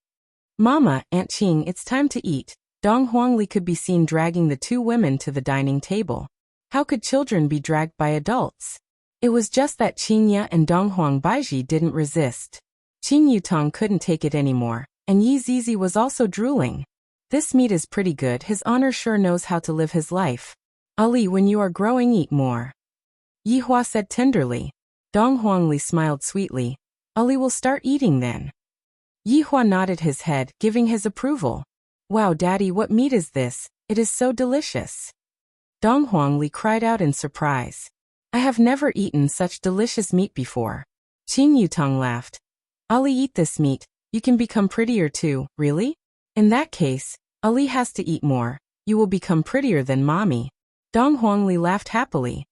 Mama, Aunt Qing, it's time to eat. Dong Huangli could be seen dragging the two women to the dining table. How could children be dragged by adults? It was just that Qing Ye and Dong Huang Baiji didn't resist. Qing Yutong couldn't take it anymore, and Yi Zizi was also drooling. This meat is pretty good. His honor sure knows how to live his life. Ali, when you are growing, eat more. Yi Hua said tenderly. Dong Huangli smiled sweetly. Ali will start eating then. Yi Hua nodded his head, giving his approval. Wow, Daddy, what meat is this? It is so delicious. Dong Huangli cried out in surprise. I have never eaten such delicious meat before. Qing Yutong laughed. Ali, eat this meat. You can become prettier too, really? In that case, Ali has to eat more. You will become prettier than Mommy. Dong Huangli laughed happily.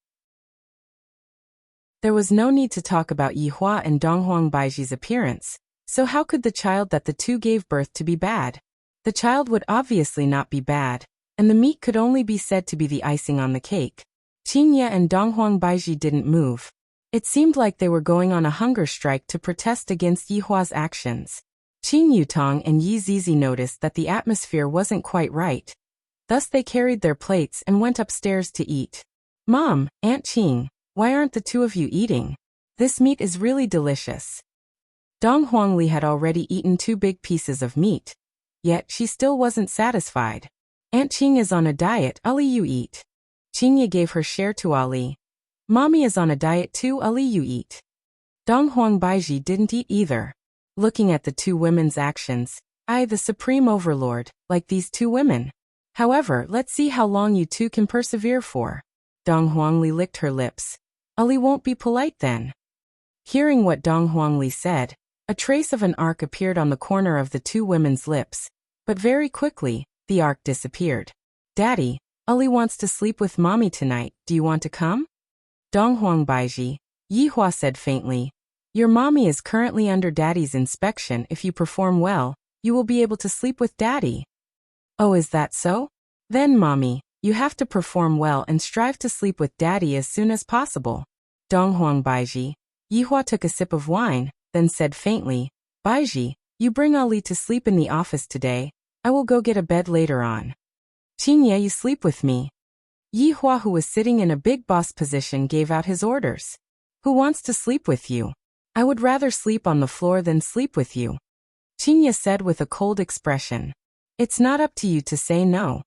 There was no need to talk about Yi Hua and Dong Huangbaiji's appearance, so how could the child that the two gave birth to be bad? The child would obviously not be bad, and the meat could only be said to be the icing on the cake. Qing Ye and Dong Huangbaiji didn't move. It seemed like they were going on a hunger strike to protest against Yi Hua's actions. Qing Yutong and Yi Zizi noticed that the atmosphere wasn't quite right. Thus they carried their plates and went upstairs to eat. Mom, Aunt Qing, why aren't the two of you eating? This meat is really delicious. Dong Huangli had already eaten 2 big pieces of meat. Yet she still wasn't satisfied. Aunt Qing is on a diet, Ali, you eat. Qing Ye gave her share to Ali. Mommy is on a diet too, Ali, you eat. Dong Huangbaiji didn't eat either. Looking at the 2 women's actions, I, the supreme overlord, like these 2 women. However, let's see how long you 2 can persevere for. Dong Huangli licked her lips. Ali won't be polite then. Hearing what Dong Huangli said, a trace of an arc appeared on the corner of the 2 women's lips, but very quickly, the arc disappeared. Daddy, Ali wants to sleep with Mommy tonight, do you want to come? Dong Huangbaiji, Yi Hua said faintly. Your Mommy is currently under Daddy's inspection. If you perform well, you will be able to sleep with Daddy. Oh, is that so? Then Mommy, you have to perform well and strive to sleep with Daddy as soon as possible. Dong Huangbaiji, Yi Hua took a sip of wine, then said faintly, Baiji, you bring Ali to sleep in the office today. I will go get a bed later on. Qing Ye, you sleep with me. Yi Hua, who was sitting in a big boss position, gave out his orders. Who wants to sleep with you? I would rather sleep on the floor than sleep with you. Qing Ye said with a cold expression. It's not up to you to say no.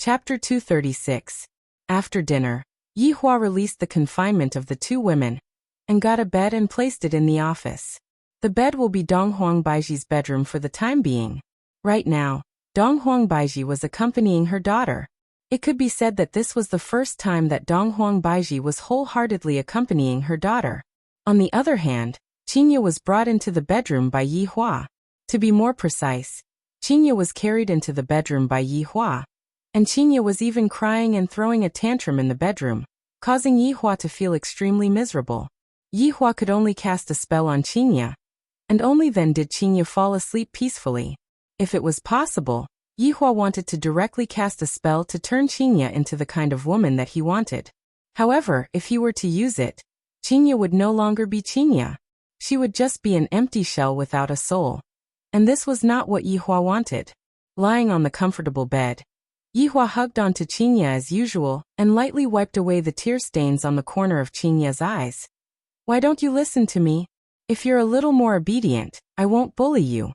Chapter 236. After dinner, Yi Hua released the confinement of the 2 women, and got a bed and placed it in the office. The bed will be Dong Huangbaiji's bedroom for the time being. Right now, Dong Huangbaiji was accompanying her daughter. It could be said that this was the first time that Dong Huangbaiji was wholeheartedly accompanying her daughter. On the other hand, Qing Ye was brought into the bedroom by Yi Hua. To be more precise, Qing Ye was carried into the bedroom by Yi Hua. And Qing Ye was even crying and throwing a tantrum in the bedroom, causing Yi Hua to feel extremely miserable. Yi Hua could only cast a spell on Qing Ye, and only then did Qing Ye fall asleep peacefully. If it was possible, Yi Hua wanted to directly cast a spell to turn Qing Ye into the kind of woman that he wanted. However, if he were to use it, Qing Ye would no longer be Qing Ye. She would just be an empty shell without a soul. And this was not what Yi Hua wanted. Lying on the comfortable bed, Yi Hua hugged onto Qing Ye as usual and lightly wiped away the tear stains on the corner of Qing Ye's eyes. Why don't you listen to me? If you're a little more obedient, I won't bully you.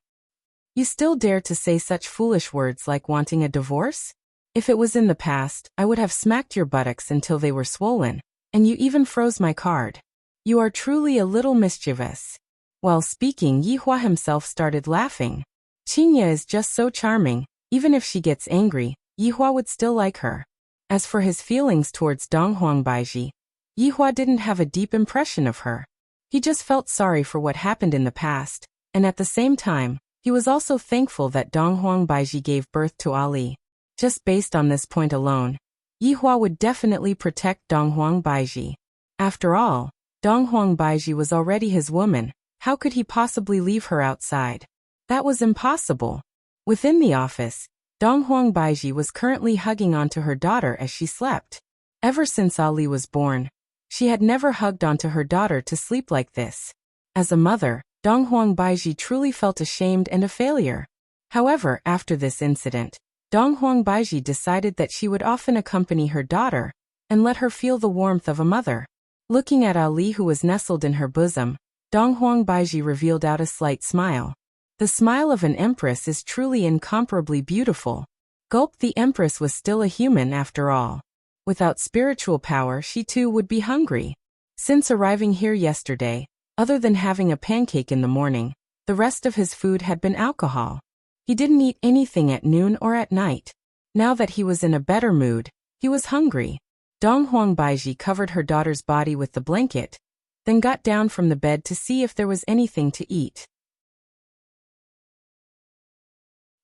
You still dare to say such foolish words like wanting a divorce? If it was in the past, I would have smacked your buttocks until they were swollen, and you even froze my card. You are truly a little mischievous. While speaking, Yi Hua himself started laughing. Qing Ye is just so charming. Even if she gets angry, Yi Hua would still like her. As for his feelings towards Dong Huangbaiji, Yi Hua didn't have a deep impression of her. He just felt sorry for what happened in the past, and at the same time, he was also thankful that Dong Huangbaiji gave birth to Ali. Just based on this point alone, Yi Hua would definitely protect Dong Huangbaiji. After all, Dong Huangbaiji was already his woman. How could he possibly leave her outside? That was impossible. Within the office, Dong Huangbaiji was currently hugging onto her daughter as she slept. Ever since Ali was born, she had never hugged onto her daughter to sleep like this. As a mother, Dong Huangbaiji truly felt ashamed and a failure. However, after this incident, Dong Huangbaiji decided that she would often accompany her daughter, and let her feel the warmth of a mother. Looking at Ali, who was nestled in her bosom, Donghuang Baiji revealed out a slight smile. The smile of an empress is truly incomparably beautiful. Gulp, the empress was still a human after all. Without spiritual power, she too would be hungry. Since arriving here yesterday, other than having a pancake in the morning, the rest of his food had been alcohol. He didn't eat anything at noon or at night. Now that he was in a better mood, he was hungry. Donghuang Baiji covered her daughter's body with the blanket, then got down from the bed to see if there was anything to eat.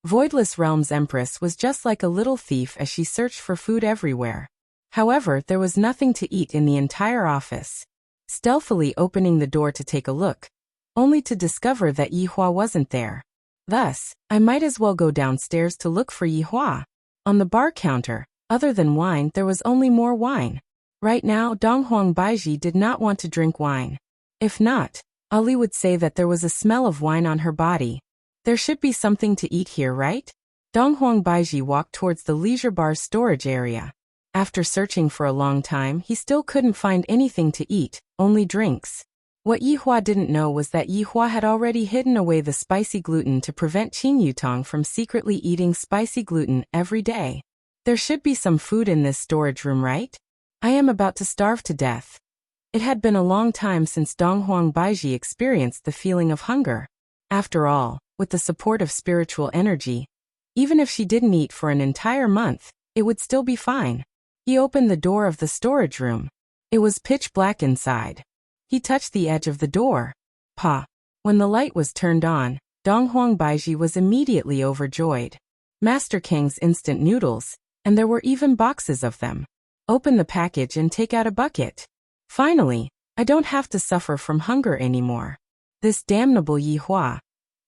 Voidless Realm's Empress was just like a little thief as she searched for food everywhere. However, there was nothing to eat in the entire office. Stealthily opening the door to take a look, only to discover that Yihua wasn't there. Thus, I might as well go downstairs to look for Yihua. On the bar counter, other than wine, there was only more wine. Right now, Donghuang Baiji did not want to drink wine. If not, Ali would say that there was a smell of wine on her body. There should be something to eat here, right? Donghuang Baiji walked towards the leisure bar's storage area. After searching for a long time, he still couldn't find anything to eat, only drinks. What Yihua didn't know was that Yihua had already hidden away the spicy gluten to prevent Qing Yutong from secretly eating spicy gluten every day. There should be some food in this storage room, right? I am about to starve to death. It had been a long time since Donghuang Baiji experienced the feeling of hunger. After all, with the support of spiritual energy, even if she didn't eat for an entire month, it would still be fine. He opened the door of the storage room. It was pitch black inside. He touched the edge of the door. Pa! When the light was turned on, Donghuang Baiji was immediately overjoyed. Master Kang's instant noodles, and there were even boxes of them. Open the package and take out a bucket. Finally, I don't have to suffer from hunger anymore. This damnable Yihua.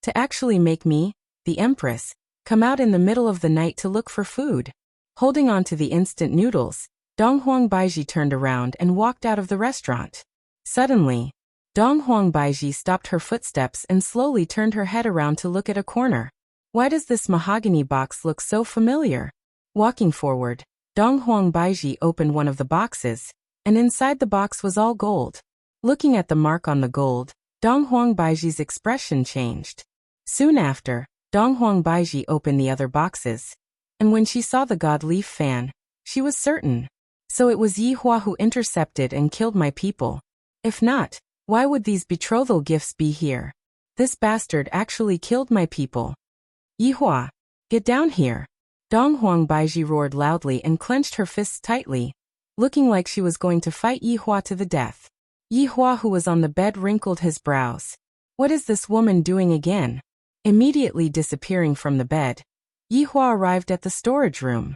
To actually make me, the Empress, come out in the middle of the night to look for food. Holding on to the instant noodles, Donghuang Baiji turned around and walked out of the restaurant. Suddenly, Donghuang Baiji stopped her footsteps and slowly turned her head around to look at a corner. Why does this mahogany box look so familiar? Walking forward, Donghuang Baiji opened one of the boxes, and inside the box was all gold. Looking at the mark on the gold, Donghuang Baiji's expression changed. Soon after, Donghuang Baiji opened the other boxes, and when she saw the god leaf fan, she was certain. So it was Yihua who intercepted and killed my people. If not, why would these betrothal gifts be here? This bastard actually killed my people. Yihua, get down here. Donghuang Baiji roared loudly and clenched her fists tightly, looking like she was going to fight Yihua to the death. Yihua, who was on the bed, wrinkled his brows. What is this woman doing again? Immediately disappearing from the bed, Yihua arrived at the storage room.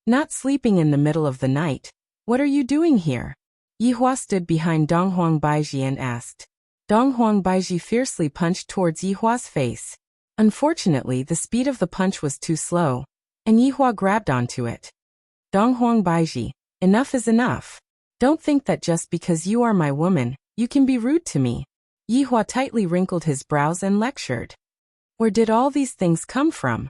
Not sleeping in the middle of the night. What are you doing here? Yihua stood behind Donghuang Baiji and asked. Donghuang Baiji fiercely punched towards Yihua's face. Unfortunately, the speed of the punch was too slow, and Yihua grabbed onto it. Donghuang Baiji, enough is enough. Don't think that just because you are my woman, you can be rude to me. Yihua tightly wrinkled his brows and lectured. Where did all these things come from?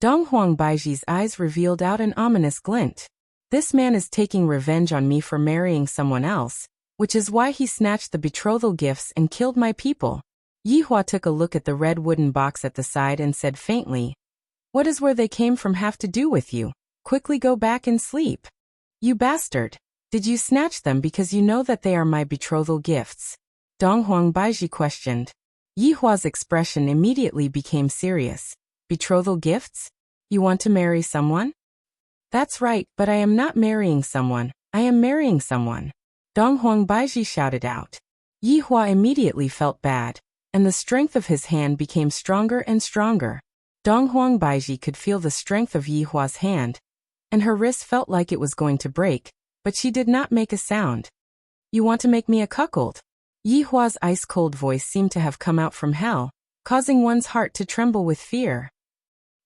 Donghuang Baiji's eyes revealed out an ominous glint. This man is taking revenge on me for marrying someone else, which is why he snatched the betrothal gifts and killed my people. Yihua took a look at the red wooden box at the side and said faintly, What does where they came from have to do with you? Quickly go back and sleep. You bastard! Did you snatch them because you know that they are my betrothal gifts? Donghuang Baiji questioned. Yihua's expression immediately became serious. Betrothal gifts? You want to marry someone? That's right, but I am not marrying someone, I am marrying someone. Donghuang Baiji shouted out. Yihua immediately felt bad, and the strength of his hand became stronger and stronger. Donghuang Baiji could feel the strength of Yihua's hand, and her wrist felt like it was going to break, but she did not make a sound. You want to make me a cuckold? Yihua's ice-cold voice seemed to have come out from hell, causing one's heart to tremble with fear.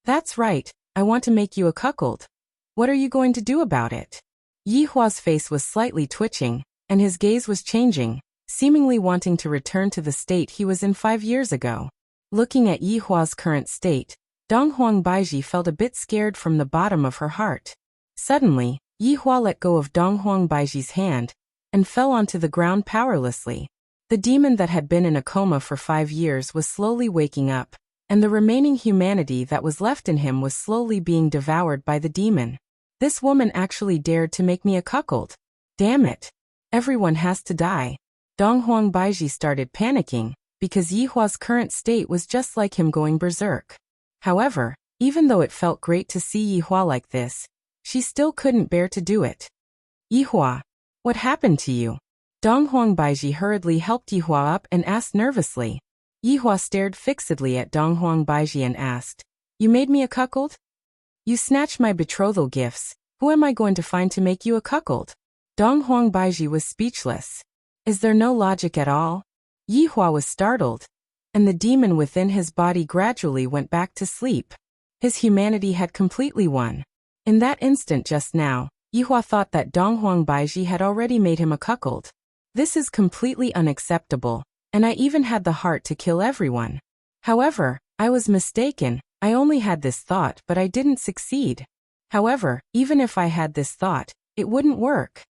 That's right, I want to make you a cuckold. What are you going to do about it? Yihua's face was slightly twitching, and his gaze was changing, seemingly wanting to return to the state he was in 5 years ago. Looking at Yihua's current state, Donghuang Baiji felt a bit scared from the bottom of her heart. Suddenly, Yihua let go of Dong Huangbaiji's hand and fell onto the ground powerlessly. The demon that had been in a coma for 5 years was slowly waking up, and the remaining humanity that was left in him was slowly being devoured by the demon. This woman actually dared to make me a cuckold. Damn it. Everyone has to die. Dong Huangbaiji started panicking, because Yihua's current state was just like him going berserk. However, even though it felt great to see Yihua like this, she still couldn't bear to do it. Yihua, what happened to you? Dong Huangbaiji hurriedly helped Yihua up and asked nervously. Yihua stared fixedly at Dong Huangbaiji and asked, You made me a cuckold? You snatched my betrothal gifts. Who am I going to find to make you a cuckold? Dong Huangbaiji was speechless. Is there no logic at all? Yihua was startled, and the demon within his body gradually went back to sleep. His humanity had completely won. In that instant just now, Yihua thought that Dong Huangbaiji had already made him a cuckold. This is completely unacceptable, and I even had the heart to kill everyone. However, I was mistaken. I only had this thought, but I didn't succeed. However, even if I had this thought, it wouldn't work.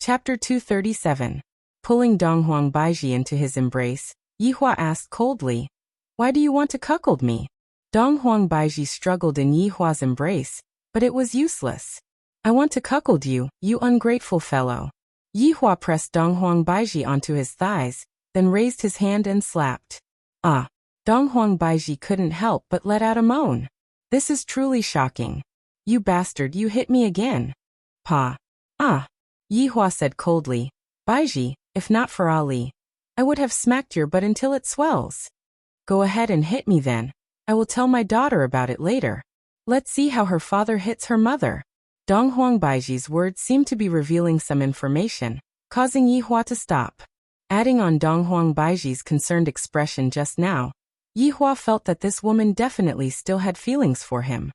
Chapter 237. Pulling Dong Huangbaiji into his embrace, Yihua asked coldly, Why do you want to cuckold me? Dong Huangbaiji struggled in Yihua's embrace, but it was useless. I want to cuckold you, you ungrateful fellow. Yihua pressed Dong Huangbaiji onto his thighs, then raised his hand and slapped. Ah! Dong Huangbaiji couldn't help but let out a moan. This is truly shocking. You bastard, you hit me again. Pa. Ah! Yihua said coldly, Baiji, if not for Ali, I would have smacked your butt until it swells. Go ahead and hit me then. I will tell my daughter about it later. Let's see how her father hits her mother. Dong Huangbaiji's words seemed to be revealing some information, causing Yihua to stop. Adding on Dong Huangbaiji's concerned expression just now, Yihua felt that this woman definitely still had feelings for him.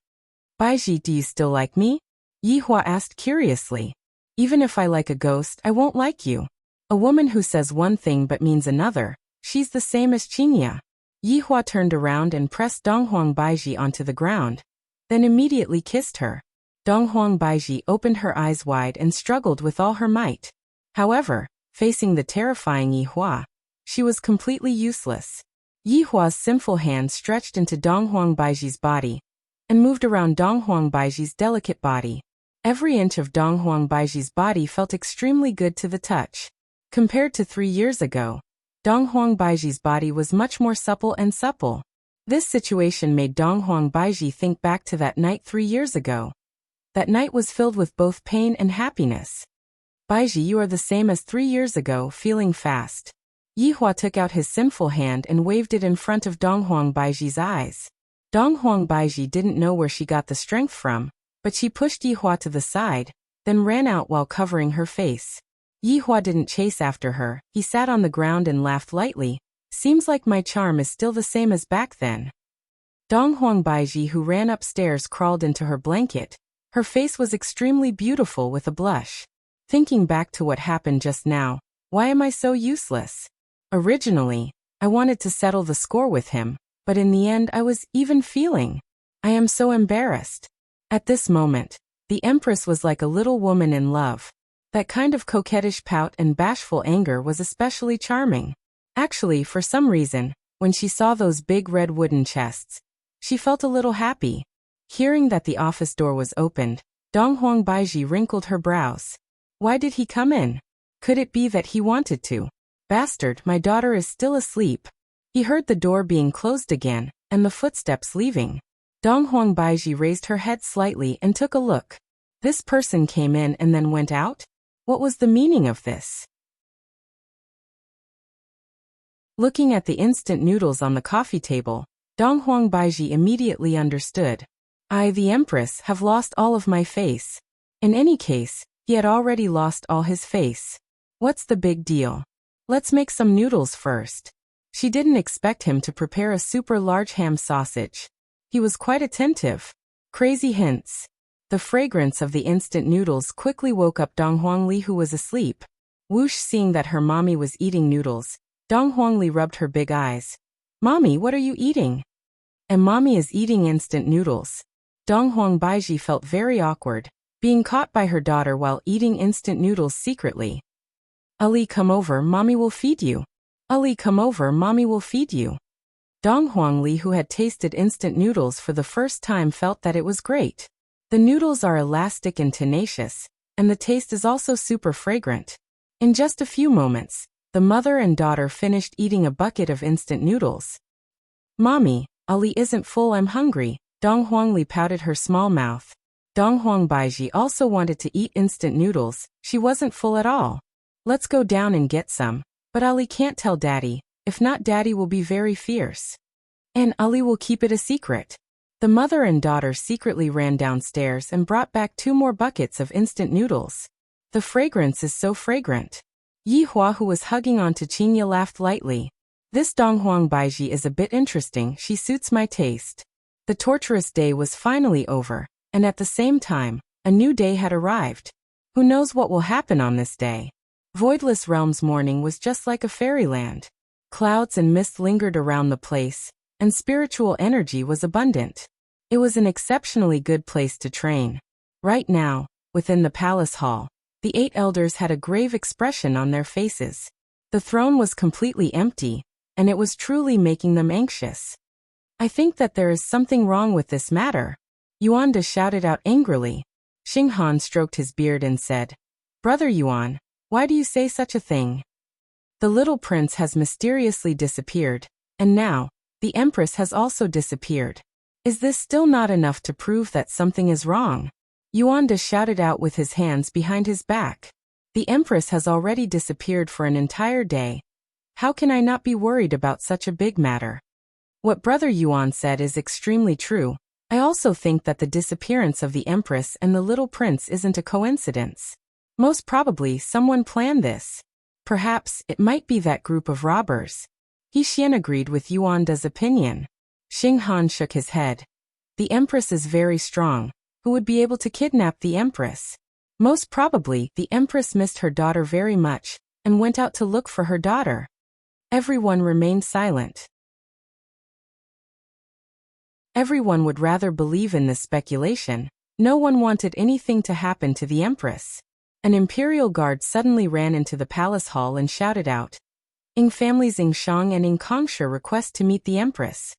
Baiji, do you still like me? Yihua asked curiously. Even if I like a ghost, I won't like you. A woman who says one thing but means another, she's the same as Qingya. Yihua turned around and pressed Dong Huangbaiji onto the ground, then immediately kissed her. Dong Huangbaiji opened her eyes wide and struggled with all her might. However, facing the terrifying Yihua, she was completely useless. Yihua's sinful hand stretched into Dong Huangbaiji's body and moved around Dong Huangbaiji's delicate body. Every inch of Dong Huangbaiji's body felt extremely good to the touch. Compared to 3 years ago, Dong Huangbaiji's body was much more supple and supple. This situation made Dong Huangbaiji think back to that night 3 years ago. That night was filled with both pain and happiness. Baiji, you are the same as 3 years ago, feeling fast. Yihua took out his sinful hand and waved it in front of Dong Huangbaiji's eyes. Dong Huangbaiji didn't know where she got the strength from, but she pushed Yihua to the side, then ran out while covering her face. Yihua didn't chase after her, he sat on the ground and laughed lightly. Seems like my charm is still the same as back then. Dong Huangbaiji, who ran upstairs, crawled into her blanket. Her face was extremely beautiful with a blush. Thinking back to what happened just now, why am I so useless? Originally, I wanted to settle the score with him, but in the end I was even feeling. I am so embarrassed. At this moment, the Empress was like a little woman in love. That kind of coquettish pout and bashful anger was especially charming. Actually, for some reason, when she saw those big red wooden chests, she felt a little happy. Hearing that the office door was opened, Dong Huangbaiji wrinkled her brows. Why did he come in? Could it be that he wanted to? Bastard, my daughter is still asleep. He heard the door being closed again, and the footsteps leaving. Dong Huangbaiji raised her head slightly and took a look. This person came in and then went out? What was the meaning of this? Looking at the instant noodles on the coffee table, Dong Huangbaiji immediately understood. I, the Empress, have lost all of my face. In any case, he had already lost all his face. What's the big deal? Let's make some noodles first. She didn't expect him to prepare a super large ham sausage. He was quite attentive. Crazy hints. The fragrance of the instant noodles quickly woke up Dong Huangli, who was asleep. Whoosh, seeing that her mommy was eating noodles, Dong Huangli rubbed her big eyes. Mommy, what are you eating? and mommy is eating instant noodles. Donghuang Baiji felt very awkward, being caught by her daughter while eating instant noodles secretly. Ali, come over, mommy will feed you. Ali, come over, mommy will feed you. Donghuang Li, who had tasted instant noodles for the first time, felt that it was great. The noodles are elastic and tenacious, and the taste is also super fragrant. In just a few moments, the mother and daughter finished eating a bucket of instant noodles. Mommy, Ali isn't full, I'm hungry. Donghuang Li pouted her small mouth. Donghuang Baiji also wanted to eat instant noodles, she wasn't full at all. Let's go down and get some. But Ali can't tell Daddy, if not Daddy will be very fierce. And Ali will keep it a secret. The mother and daughter secretly ran downstairs and brought back 2 more buckets of instant noodles. The fragrance is so fragrant. Yi Hua, who was hugging onto Qingya, laughed lightly. This Donghuang Baiji is a bit interesting, she suits my taste. The torturous day was finally over, and at the same time, a new day had arrived. Who knows what will happen on this day? Voidless Realm's morning was just like a fairyland. Clouds and mist lingered around the place, and spiritual energy was abundant. It was an exceptionally good place to train. Right now, within the palace hall, the 8 elders had a grave expression on their faces. The throne was completely empty, and it was truly making them anxious. I think that there is something wrong with this matter. Yuanda shouted out angrily. Xinghan stroked his beard and said, Brother Yuan, why do you say such a thing? The little prince has mysteriously disappeared, and now, the empress has also disappeared. Is this still not enough to prove that something is wrong? Yuanda shouted out with his hands behind his back. The empress has already disappeared for an entire day. How can I not be worried about such a big matter? What Brother Yuan said is extremely true. I also think that the disappearance of the empress and the little prince isn't a coincidence. Most probably someone planned this. Perhaps it might be that group of robbers. He Xian agreed with Yuanda's opinion. Xinghan shook his head. The empress is very strong. Who would be able to kidnap the empress? Most probably the empress missed her daughter very much, and went out to look for her daughter. Everyone remained silent. Everyone would rather believe in this speculation. No one wanted anything to happen to the empress. An imperial guard suddenly ran into the palace hall and shouted out, Ying families Ying Shang and Ying Kongsha request to meet the empress.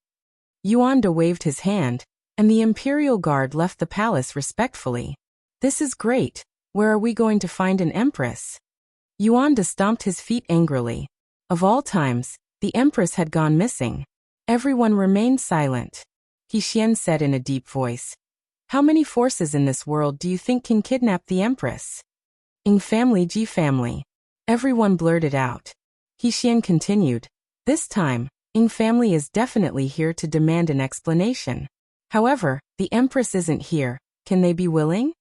Yuanda waved his hand, and the imperial guard left the palace respectfully. This is great. Where are we going to find an empress? Yuanda stomped his feet angrily. Of all times, the empress had gone missing. Everyone remained silent. He Xian said in a deep voice, How many forces in this world do you think can kidnap the empress? Ying family, Ji family. Everyone blurted out. He Xian continued, This time, Ying family is definitely here to demand an explanation. However, the empress isn't here. Can they be willing?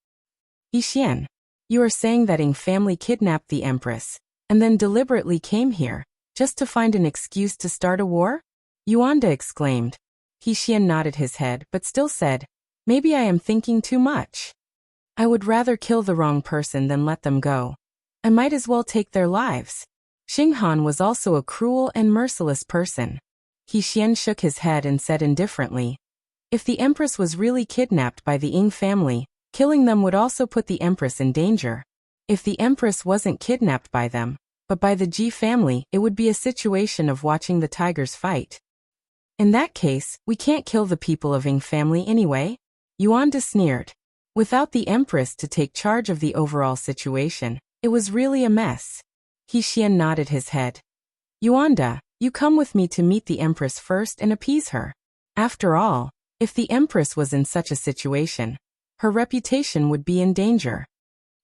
He Xian, you are saying that Ying family kidnapped the empress, and then deliberately came here, just to find an excuse to start a war? Yuanda exclaimed. He Xian nodded his head but still said, Maybe I am thinking too much. I would rather kill the wrong person than let them go. I might as well take their lives. Xinghan was also a cruel and merciless person. He Xian shook his head and said indifferently, If the empress was really kidnapped by the Ying family, killing them would also put the empress in danger. If the empress wasn't kidnapped by them, but by the Ji family, it would be a situation of watching the tigers fight. In that case, we can't kill the people of Ying family anyway. Yuanda sneered. Without the empress to take charge of the overall situation, it was really a mess. He Xian nodded his head. Yuanda, you come with me to meet the empress first and appease her. After all, if the empress was in such a situation, her reputation would be in danger.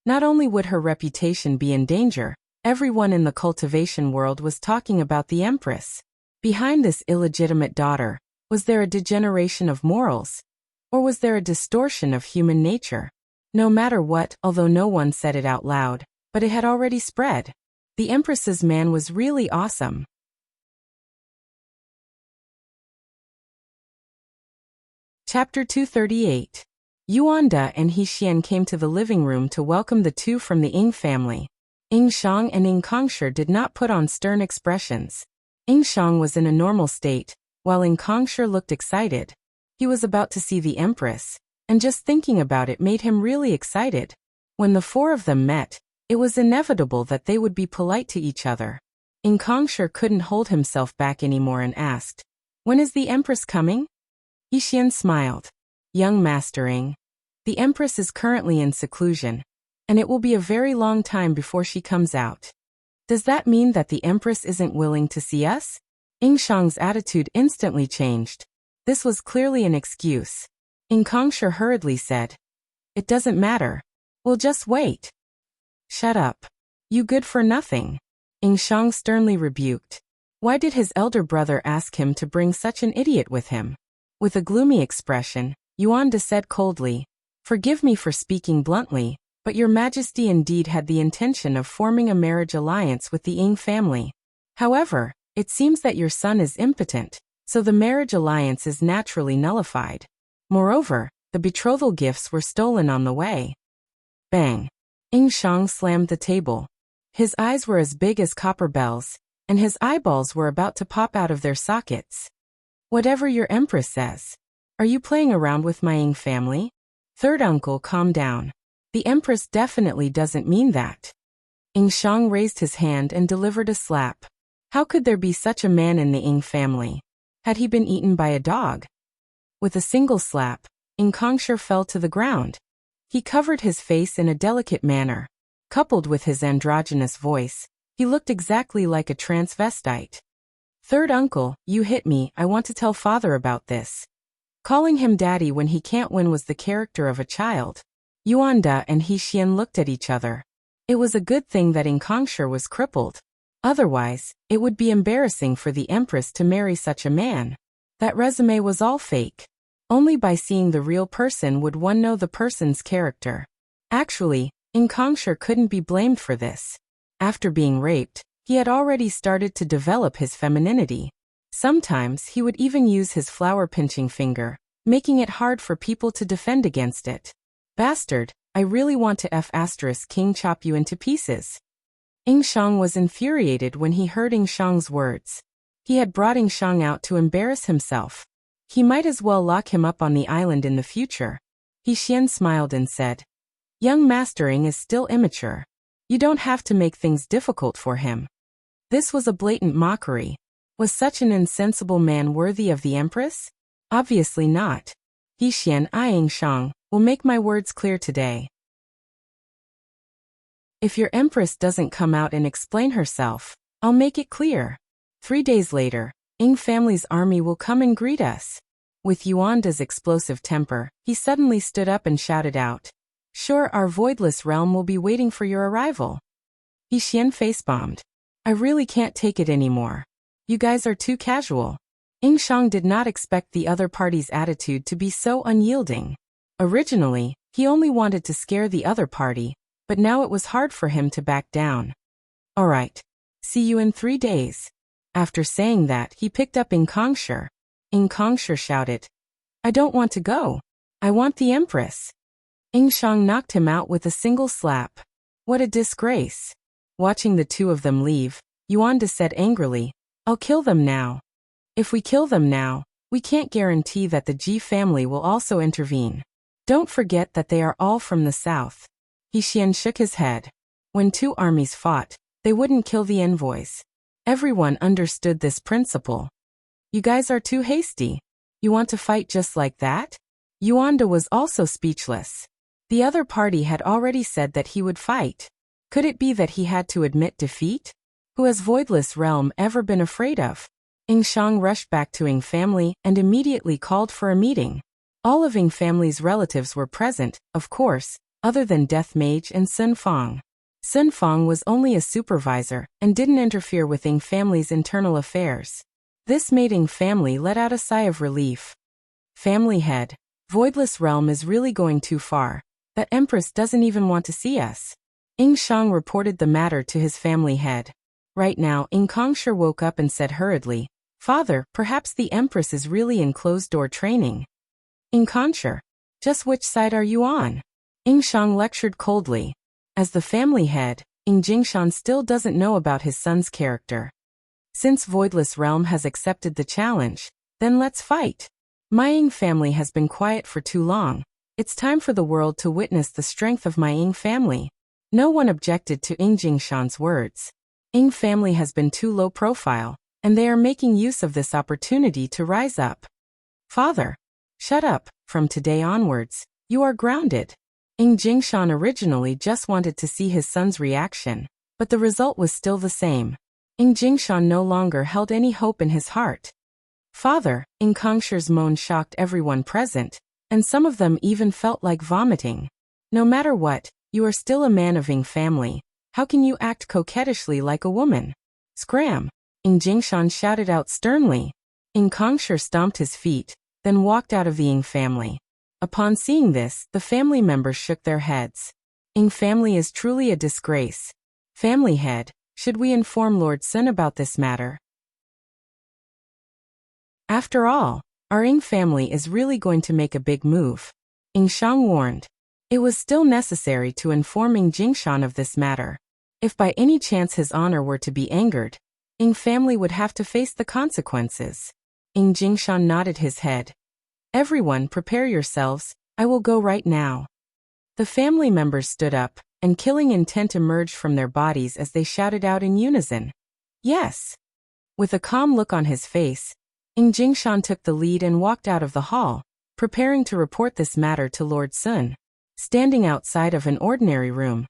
Not only would her reputation be in danger, everyone in the cultivation world was talking about the empress. Behind this illegitimate daughter, was there a degeneration of morals? Or was there a distortion of human nature? No matter what, although no one said it out loud, but it had already spread. The empress's man was really awesome. Chapter 238. Yuanda and He Xian came to the living room to welcome the two from the Ying family. Ying Shang and Ying Kongsha did not put on stern expressions. Ying Shang was in a normal state, while Ing Kongsher looked excited. He was about to see the Empress, and just thinking about it made him really excited. When the four of them met, it was inevitable that they would be polite to each other. Ing Kongsher couldn't hold himself back anymore and asked, "When is the Empress coming?" Yi Xian smiled. "Young Master Ing, the Empress is currently in seclusion, and it will be a very long time before she comes out." "Does that mean that the Empress isn't willing to see us?" Ing Shang's attitude instantly changed. This was clearly an excuse. Ing Kongsher hurriedly said, "It doesn't matter. We'll just wait." "Shut up. You good for nothing," Ing Shang sternly rebuked. Why did his elder brother ask him to bring such an idiot with him? With a gloomy expression, Yuan De said coldly, "Forgive me for speaking bluntly, but your majesty indeed had the intention of forming a marriage alliance with the Ing family. However, it seems that your son is impotent, so the marriage alliance is naturally nullified. Moreover, the betrothal gifts were stolen on the way." Bang! Ing Shang slammed the table. His eyes were as big as copper bells, and his eyeballs were about to pop out of their sockets. "Whatever your Empress says. Are you playing around with my Ing family?" "Third uncle, calm down. The Empress definitely doesn't mean that." Ing Shang raised his hand and delivered a slap. How could there be such a man in the Ing family? Had he been eaten by a dog? With a single slap, Ing Kongsher fell to the ground. He covered his face in a delicate manner. Coupled with his androgynous voice, he looked exactly like a transvestite. "Third uncle, you hit me. I want to tell father about this." Calling him daddy when he can't win was the character of a child. Yuan De and Yi Xian looked at each other. It was a good thing that Ing Kongsher was crippled. Otherwise, it would be embarrassing for the Empress to marry such a man. That resume was all fake. Only by seeing the real person would one know the person's character. Actually, Ing Kongsher couldn't be blamed for this. After being raped, he had already started to develop his femininity. Sometimes he would even use his flower-pinching finger, making it hard for people to defend against it. "Bastard, I really want to King chop you into pieces." Ing Shang was infuriated when he heard Ing Shang's words. He had brought Ing Shang out to embarrass himself. He might as well lock him up on the island in the future. Yi Xian smiled and said, "Young Master Ing is still immature. You don't have to make things difficult for him." This was a blatant mockery. Was such an insensible man worthy of the Empress? Obviously not. Yi Xian, Ing Shang, will make my words clear today. If your Empress doesn't come out and explain herself, I'll make it clear. 3 days later, Ing family's army will come and greet us. With Yuan De's explosive temper, he suddenly stood up and shouted out, "Sure, our voidless realm will be waiting for your arrival." Yi Xian face-bombed. "I really can't take it anymore. You guys are too casual." Ing Shang did not expect the other party's attitude to be so unyielding. Originally, he only wanted to scare the other party, but now it was hard for him to back down. "All right. See you in 3 days. After saying that, he picked up Ing Kongsher. Ing Kongsher shouted, "I don't want to go. I want the Empress." Ing Shang knocked him out with a single slap. What a disgrace. Watching the two of them leave, Yuan De said angrily, "I'll kill them now." "If we kill them now, we can't guarantee that the Ji family will also intervene. Don't forget that they are all from the south." Yi Xian shook his head. When two armies fought, they wouldn't kill the envoys. Everyone understood this principle. "You guys are too hasty. You want to fight just like that?" Yuan De was also speechless. The other party had already said that he would fight. Could it be that he had to admit defeat? Who has Voidless Realm ever been afraid of? Ing Shang rushed back to Ing family and immediately called for a meeting. All of Ing family's relatives were present, of course, other than Death Mage and Sun Fang. Sun Fang was only a supervisor and didn't interfere with Ing family's internal affairs. This made Ing family let out a sigh of relief. "Family head, Voidless Realm is really going too far. That Empress doesn't even want to see us." Ing Shang reported the matter to his family head. Right now, Ing Kongsher woke up and said hurriedly, "Father, perhaps the Empress is really in closed-door training." "Ing Kongsher, just which side are you on?" Ing Shang lectured coldly. As the family head, Ing Jingshan still doesn't know about his son's character. Since Voidless Realm has accepted the challenge, Then let's fight. My Ying family has been quiet for too long. It's time for the world to witness the strength of my Ying family. No one objected to Ying Jingshan's words. Ying family has been too low profile, and they are making use of this opportunity to rise up. Father, shut up. From today onwards, you are grounded. Ying Jingshan originally just wanted to see his son's reaction, but the result was still the same. Ying Jingshan no longer held any hope in his heart. Father, Ying Kongshi's moan shocked everyone present, and some of them even felt like vomiting. No matter what, you are still a man of Ying family. How can you act coquettishly like a woman? Scram! Ying Jingshan shouted out sternly. Ying Kongshi stomped his feet, then walked out of the Ying family. Upon seeing this, the family members shook their heads. Ying family is truly a disgrace. Family head, should we inform Lord Sun about this matter? After all, our Ying family is really going to make a big move. Ying Shang warned. It was still necessary to inform Ying Jingshan of this matter. If by any chance his honor were to be angered, Ying family would have to face the consequences. Ying Jingshan nodded his head. Everyone prepare yourselves, I will go right now. The family members stood up, and killing intent emerged from their bodies as they shouted out in unison. Yes. With a calm look on his face, Ying Jingshan took the lead and walked out of the hall, preparing to report this matter to Lord Sun. Standing outside of an ordinary room,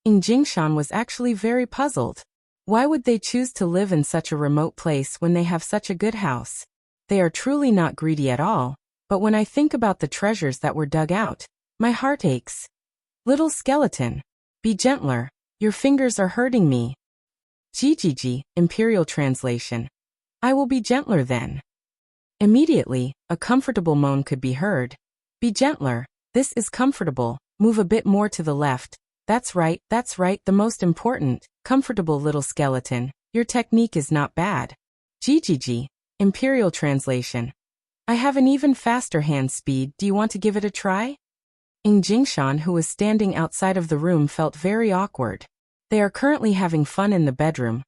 Ying Jingshan was actually very puzzled. Why would they choose to live in such a remote place when they have such a good house? They are truly not greedy at all, but when I think about the treasures that were dug out, my heart aches. Little skeleton, be gentler, your fingers are hurting me. GGG, Imperial Translation. I will be gentler then. Immediately, a comfortable moan could be heard. Be gentler, this is comfortable, move a bit more to the left. That's right, the most important, comfortable little skeleton, your technique is not bad. GGG, Imperial Translation. I have an even faster hand speed, do you want to give it a try? Ying Jingshan, who was standing outside of the room, felt very awkward. They are currently having fun in the bedroom.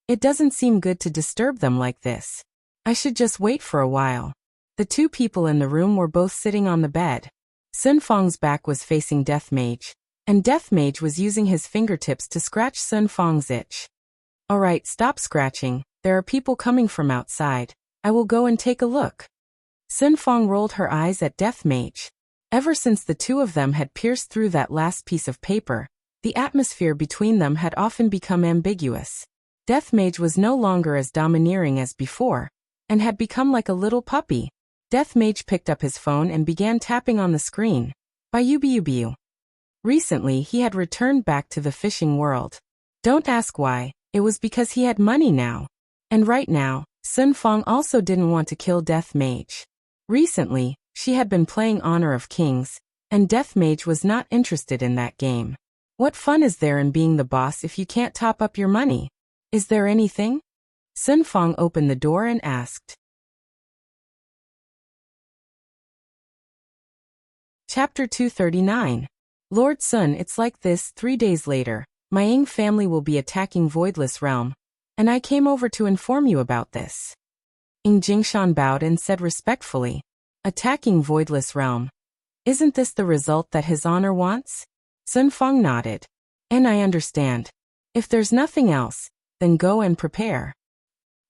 It doesn't seem good to disturb them like this. I should just wait for a while. The two people in the room were both sitting on the bed. Sun Fang's back was facing Death Mage, and Death Mage was using his fingertips to scratch Sun Fang's itch. Alright, stop scratching, there are people coming from outside. I will go and take a look. Sun Fang rolled her eyes at Death Mage. Ever since the two of them had pierced through that last piece of paper, the atmosphere between them had often become ambiguous. Death Mage was no longer as domineering as before, and had become like a little puppy. Death Mage picked up his phone and began tapping on the screen. Bayubiubiu. Recently he had returned back to the fishing world. Don't ask why, it was because he had money now. And right now, Sun Fang also didn't want to kill Death Mage. Recently, she had been playing Honor of Kings, and Death Mage was not interested in that game. What fun is there in being the boss if you can't top up your money? Is there anything? Sun Fang opened the door and asked. Chapter 239. Lord Sun, it's like this, 3 days later, my Ying family will be attacking Voidless Realm, and I came over to inform you about this. Ying Jingshan bowed and said respectfully, attacking Voidless Realm. Isn't this the result that his honor wants? Sun Fang nodded. And I understand. If there's nothing else, then go and prepare.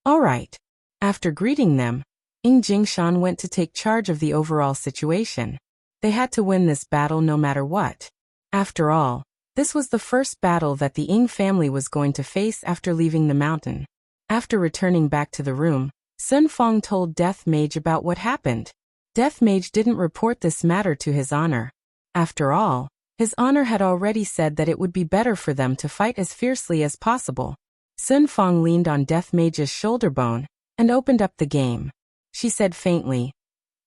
All right. After greeting them, Ying Jingshan went to take charge of the overall situation. They had to win this battle no matter what. After all, this was the first battle that the Ying family was going to face after leaving the mountain. After returning back to the room, Sun Fang told Death Mage about what happened. Death Mage didn't report this matter to his honor. After all, his honor had already said that it would be better for them to fight as fiercely as possible. Sun Fang leaned on Death Mage's shoulder bone and opened up the game. She said faintly,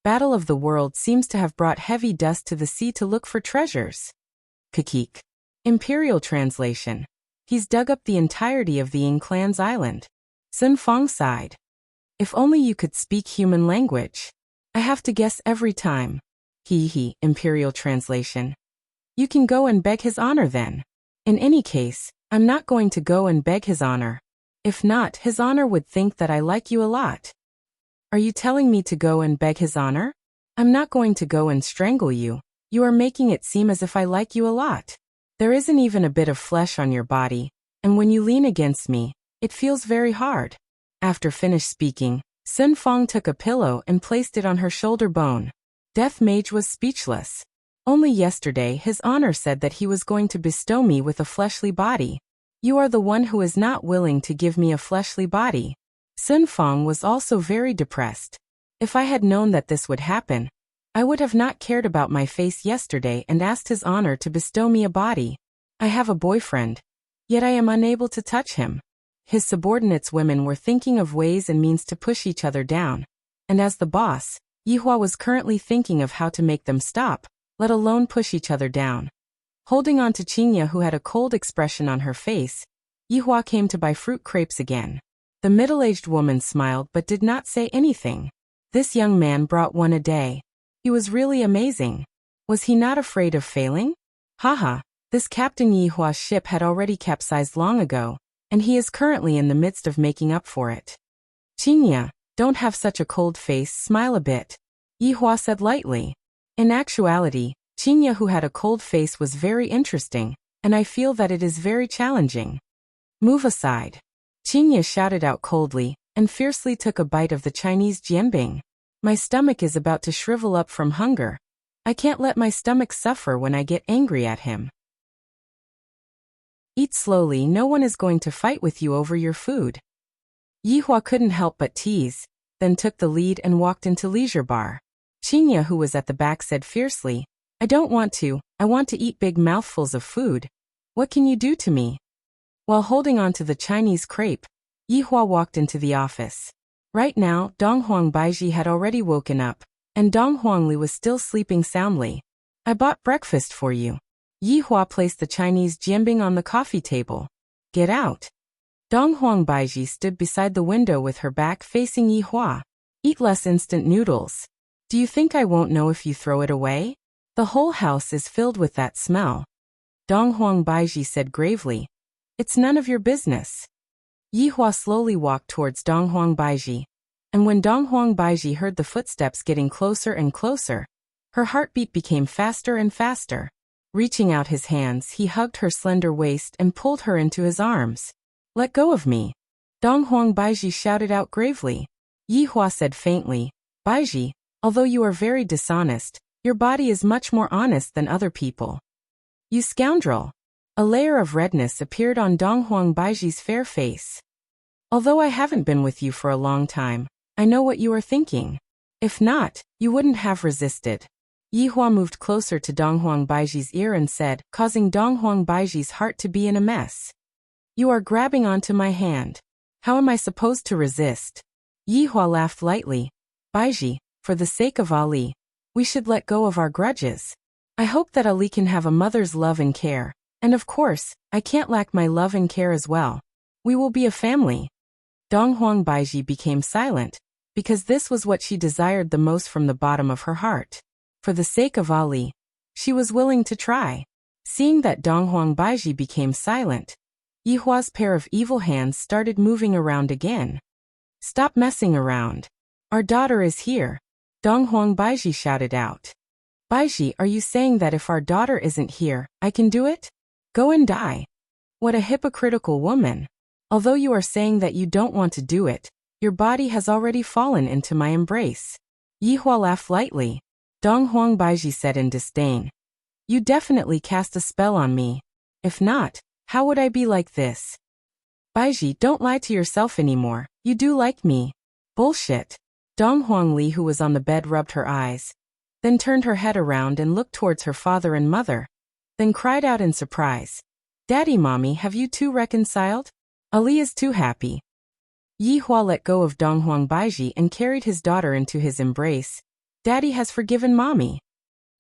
Battle of the World seems to have brought heavy dust to the sea to look for treasures. Kakik. Imperial Translation. He's dug up the entirety of the Ying clan's island. Sun Fang sighed. If only you could speak human language. I have to guess every time. Hee. Imperial Translation. You can go and beg his honor then. In any case, I'm not going to go and beg his honor. If not, his honor would think that I like you a lot. Are you telling me to go and beg his honor? I'm not going to go and strangle you. You are making it seem as if I like you a lot. There isn't even a bit of flesh on your body, and when you lean against me, it feels very hard. After finished speaking, Sun Fong took a pillow and placed it on her shoulder bone. Death Mage was speechless. Only yesterday his honor said that he was going to bestow me with a fleshly body. You are the one who is not willing to give me a fleshly body. Sun Fong was also very depressed. If I had known that this would happen, I would have not cared about my face yesterday and asked his honor to bestow me a body. I have a boyfriend, yet I am unable to touch him. His subordinates women were thinking of ways and means to push each other down, and as the boss, Yihua was currently thinking of how to make them stop, let alone push each other down. Holding on to Qingya, who had a cold expression on her face, Yihua came to buy fruit crepes again. The middle-aged woman smiled but did not say anything. This young man brought one a day. He was really amazing. Was he not afraid of failing? Haha, this Captain Yihua's ship had already capsized long ago, and he is currently in the midst of making up for it. Qingya, don't have such a cold face, smile a bit, Yihua said lightly. In actuality, Qingya, who had a cold face, was very interesting, and I feel that it is very challenging. Move aside. Qingya shouted out coldly, and fiercely took a bite of the Chinese jianbing. My stomach is about to shrivel up from hunger. I can't let my stomach suffer when I get angry at him. Eat slowly, no one is going to fight with you over your food. Yihua couldn't help but tease, then took the lead and walked into leisure bar. Qingya, who was at the back, said fiercely, I don't want to, I want to eat big mouthfuls of food. What can you do to me? While holding on to the Chinese crepe, Yihua walked into the office. Right now, Donghuang Baiji had already woken up, and Dong Huangli was still sleeping soundly. I bought breakfast for you. Yihua placed the Chinese jianbing on the coffee table. Get out. Donghuang Baiji stood beside the window with her back facing Yihua. Eat less instant noodles. Do you think I won't know if you throw it away? The whole house is filled with that smell. Donghuang Baiji said gravely. It's none of your business. Yihua slowly walked towards Donghuang Baiji, and when Donghuang Baiji heard the footsteps getting closer and closer, her heartbeat became faster and faster. Reaching out his hands, he hugged her slender waist and pulled her into his arms. Let go of me. Donghuang Baiji shouted out gravely. Yihua said faintly, Baiji, although you are very dishonest, your body is much more honest than other people. You scoundrel. A layer of redness appeared on Donghuang Baiji's fair face. Although I haven't been with you for a long time, I know what you are thinking. If not, you wouldn't have resisted. Yihua moved closer to Donghuang Baiji's ear and said, causing Donghuang Baiji's heart to be in a mess. You are grabbing onto my hand. How am I supposed to resist? Yihua laughed lightly. Baiji, for the sake of Ali, we should let go of our grudges. I hope that Ali can have a mother's love and care. And of course, I can't lack my love and care as well. We will be a family. Donghuang Baiji became silent, because this was what she desired the most from the bottom of her heart. For the sake of Ali, she was willing to try. Seeing that Donghuang Baiji became silent, Yihua's pair of evil hands started moving around again. Stop messing around. Our daughter is here. Donghuang Baiji shouted out. Baiji, are you saying that if our daughter isn't here, I can do it? Go and die. What a hypocritical woman. Although you are saying that you don't want to do it, your body has already fallen into my embrace. Yihua laughed lightly. Donghuang Baiji said in disdain. You definitely cast a spell on me. If not, how would I be like this? Baiji, don't lie to yourself anymore. You do like me. Bullshit. Donghuang Li, who was on the bed, rubbed her eyes, then turned her head around and looked towards her father and mother, then cried out in surprise. Daddy, Mommy, have you two reconciled? Ali is too happy. Yihua let go of Donghuang Baiji and carried his daughter into his embrace. Daddy has forgiven Mommy.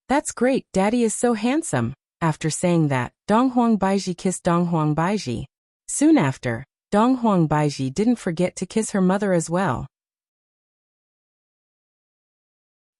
That's great, Daddy is so handsome. After saying that, Donghuang Baiji kissed Donghuang Baiji. Soon after, Donghuang Baiji didn't forget to kiss her mother as well.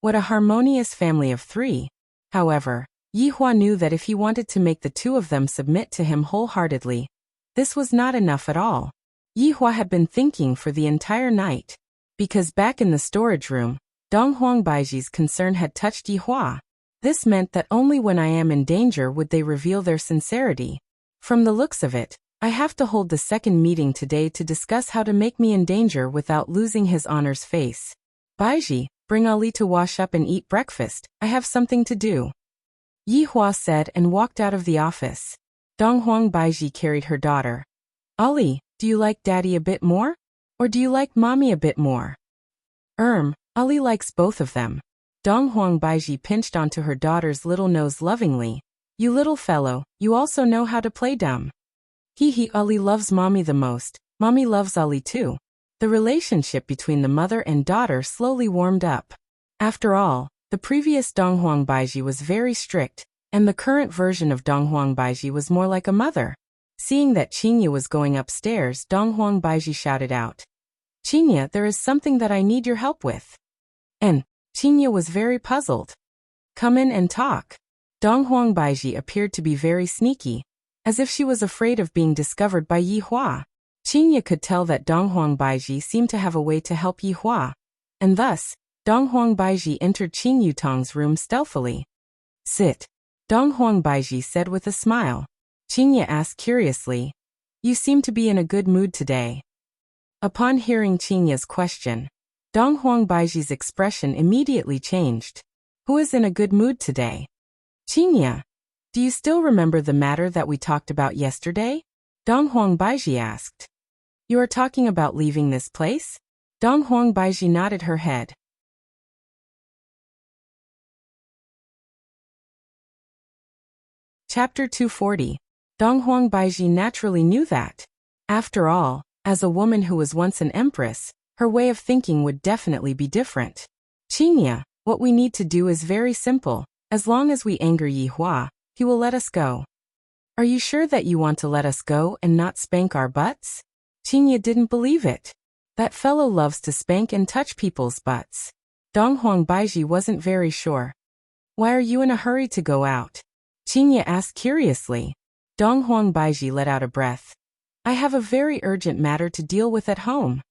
What a harmonious family of three. However, Yihua knew that if he wanted to make the two of them submit to him wholeheartedly, this was not enough at all. Yihua had been thinking for the entire night. Because back in the storage room, Dong Huangbaiji's concern had touched Yihua. This meant that only when I am in danger would they reveal their sincerity. From the looks of it, I have to hold the second meeting today to discuss how to make me in danger without losing his honor's face. Baiji, bring Ali to wash up and eat breakfast, I have something to do. Yihua said and walked out of the office. Dong Huangbaiji carried her daughter. Ali, do you like daddy a bit more? Or do you like mommy a bit more? Ali likes both of them. Dong Huangbaiji pinched onto her daughter's little nose lovingly. You little fellow, you also know how to play dumb. Hee, Ali loves mommy the most, mommy loves Ali too. The relationship between the mother and daughter slowly warmed up. After all, the previous Dong Huangbaiji was very strict, and the current version of Dong Huangbaiji was more like a mother. Seeing that Qinya was going upstairs, Dong Huangbaiji shouted out, Qinya, there is something that I need your help with. And Qinya was very puzzled. Come in and talk. Dong Huangbaiji appeared to be very sneaky, as if she was afraid of being discovered by Yihua. Qinya could tell that Dong Huangbaiji seemed to have a way to help Yihua, and thus, Dong Huangbaiji entered Qin Yutong's room stealthily. Sit. Dong Huangbaiji said with a smile. Qinya asked curiously, You seem to be in a good mood today. Upon hearing Qinya's question, Dong Huangbaiji's expression immediately changed. Who is in a good mood today? Qinya, do you still remember the matter that we talked about yesterday? Dong Huangbaiji asked. You are talking about leaving this place? Dong Huangbaiji nodded her head. Chapter 240. Dong Huangbaiji naturally knew that. After all, as a woman who was once an empress, her way of thinking would definitely be different. Qinya, what we need to do is very simple. As long as we anger Yihua, he will let us go. Are you sure that you want to let us go and not spank our butts? Qinya didn't believe it. That fellow loves to spank and touch people's butts. Dong Huangbaiji wasn't very sure. Why are you in a hurry to go out? Qinya asked curiously. Dong Huangbaiji let out a breath. I have a very urgent matter to deal with at home.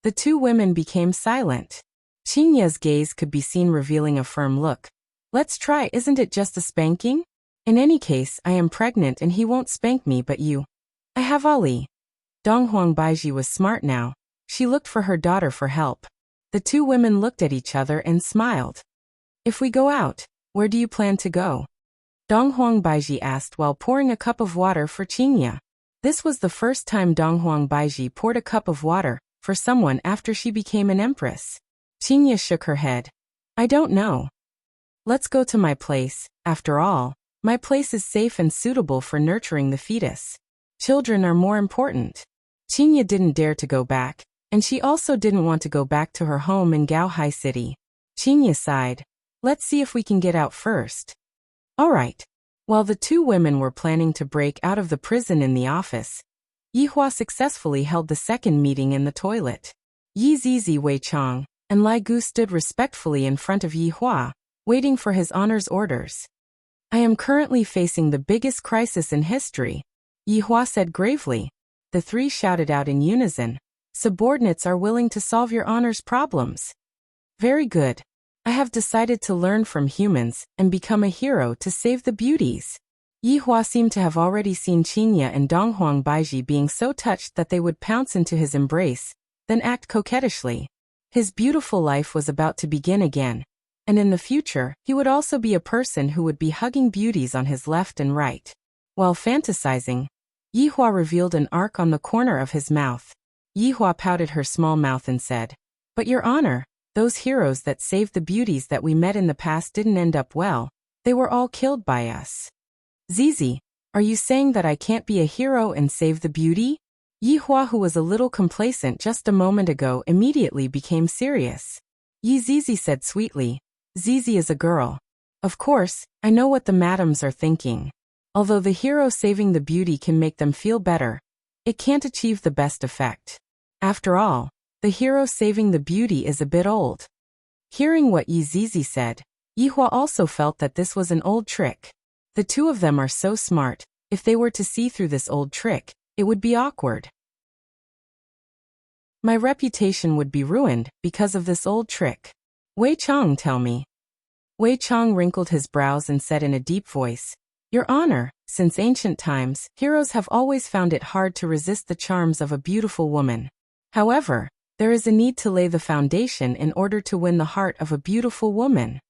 The two women became silent. Qinya's gaze could be seen revealing a firm look. Let's try, isn't it just a spanking? In any case, I am pregnant and he won't spank me but you. I have Ali. Dong Huangbaiji was smart now. She looked for her daughter for help. The two women looked at each other and smiled. If we go out, where do you plan to go? Dong Huangbaiji asked while pouring a cup of water for Qinya. This was the first time Dong Huangbaiji poured a cup of water for someone after she became an empress. Qinya shook her head. I don't know. Let's go to my place. After all, my place is safe and suitable for nurturing the fetus. Children are more important. Qinya didn't dare to go back, and she also didn't want to go back to her home in Gaohai City. Qinya sighed. Let's see if we can get out first. All right. While the two women were planning to break out of the prison in the office, Yihua successfully held the second meeting in the toilet. Yi Zizi Wei Chang and Lai Gu stood respectfully in front of Yihua, waiting for his honor's orders. I am currently facing the biggest crisis in history, Yihua said gravely. The three shouted out in unison. Subordinates are willing to solve your honor's problems. Very good. I have decided to learn from humans and become a hero to save the beauties. Yihua seemed to have already seen Qinya and Dong Huangbaiji being so touched that they would pounce into his embrace, then act coquettishly. His beautiful life was about to begin again, and in the future, he would also be a person who would be hugging beauties on his left and right. While fantasizing, Yihua revealed an arc on the corner of his mouth. Yihua pouted her small mouth and said, But your honor, those heroes that saved the beauties that we met in the past didn't end up well. They were all killed by us. Zizi, are you saying that I can't be a hero and save the beauty? Yihua, who was a little complacent just a moment ago, immediately became serious. Yi Zizi said sweetly, Zizi is a girl. Of course, I know what the madams are thinking. Although the hero saving the beauty can make them feel better, it can't achieve the best effect. After all, the hero saving the beauty is a bit old. Hearing what Yi Zizi said, Yihua also felt that this was an old trick. The two of them are so smart, if they were to see through this old trick, it would be awkward. My reputation would be ruined because of this old trick. Wei Chong, tell me. Wei Chong wrinkled his brows and said in a deep voice, Your Honor, since ancient times, heroes have always found it hard to resist the charms of a beautiful woman. However, there is a need to lay the foundation in order to win the heart of a beautiful woman.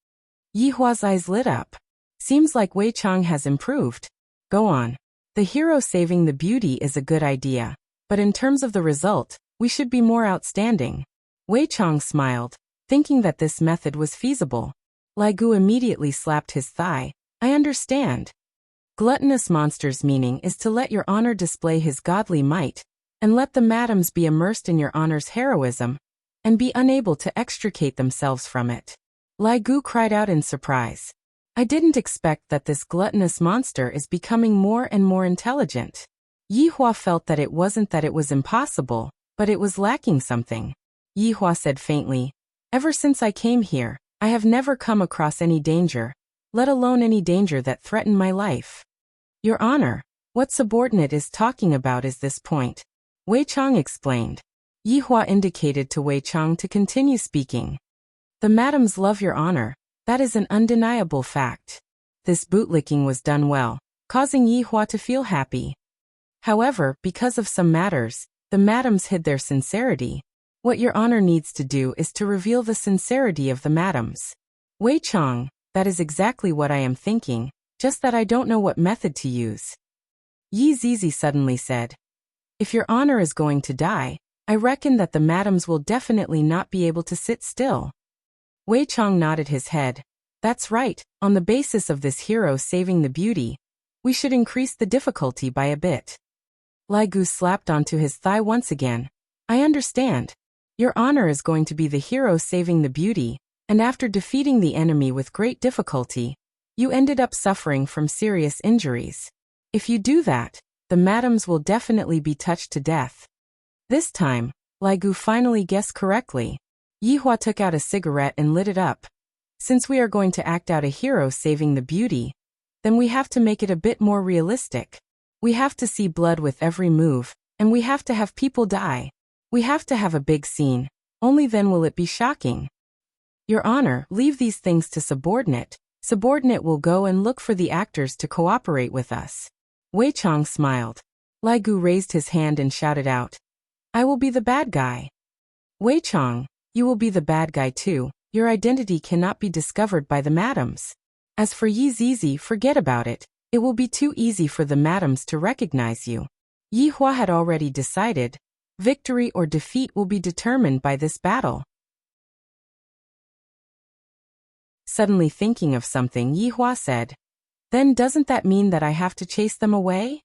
Yi Hua's eyes lit up. Seems like Wei Chong has improved. Go on. The hero saving the beauty is a good idea, but in terms of the result, we should be more outstanding. Wei Chong smiled, thinking that this method was feasible. Lai Gu immediately slapped his thigh. I understand. Gluttonous monster's meaning is to let your honor display his godly might, and let the madams be immersed in your honor's heroism, and be unable to extricate themselves from it. Lai Gu cried out in surprise. I didn't expect that this gluttonous monster is becoming more and more intelligent. Yi Hua felt that it wasn't that it was impossible, but it was lacking something. Yi Hua said faintly, Ever since I came here, I have never come across any danger, let alone any danger that threatened my life. Your Honor, what subordinate is talking about is this point? Wei Chong explained. Yi Hua indicated to Wei Chong to continue speaking. The madams love your honor, that is an undeniable fact. This bootlicking was done well, causing Yi Hua to feel happy. However, because of some matters, the madams hid their sincerity. What your honor needs to do is to reveal the sincerity of the madams. Wei Chong, that is exactly what I am thinking, just that I don't know what method to use. Yi Zizi suddenly said. If your honor is going to die, I reckon that the madams will definitely not be able to sit still. Wei Chong nodded his head. That's right, on the basis of this hero saving the beauty, we should increase the difficulty by a bit. Lai Gu slapped onto his thigh once again. I understand. Your honor is going to be the hero saving the beauty, and after defeating the enemy with great difficulty, you ended up suffering from serious injuries. If you do that, the madams will definitely be touched to death. This time, Lai Gu finally guessed correctly. Yi Hua took out a cigarette and lit it up. Since we are going to act out a hero saving the beauty, then we have to make it a bit more realistic. We have to see blood with every move, and we have to have people die. We have to have a big scene, only then will it be shocking. Your Honor, leave these things to subordinate. Subordinate will go and look for the actors to cooperate with us. Wei Chong smiled. Lai Gu raised his hand and shouted out. I will be the bad guy. Wei Chong, you will be the bad guy too. Your identity cannot be discovered by the madams. As for Yi Zizi, forget about it. It will be too easy for the madams to recognize you. Yi Hua had already decided. Victory or defeat will be determined by this battle. Suddenly thinking of something, Yi Hua said, Then doesn't that mean that I have to chase them away?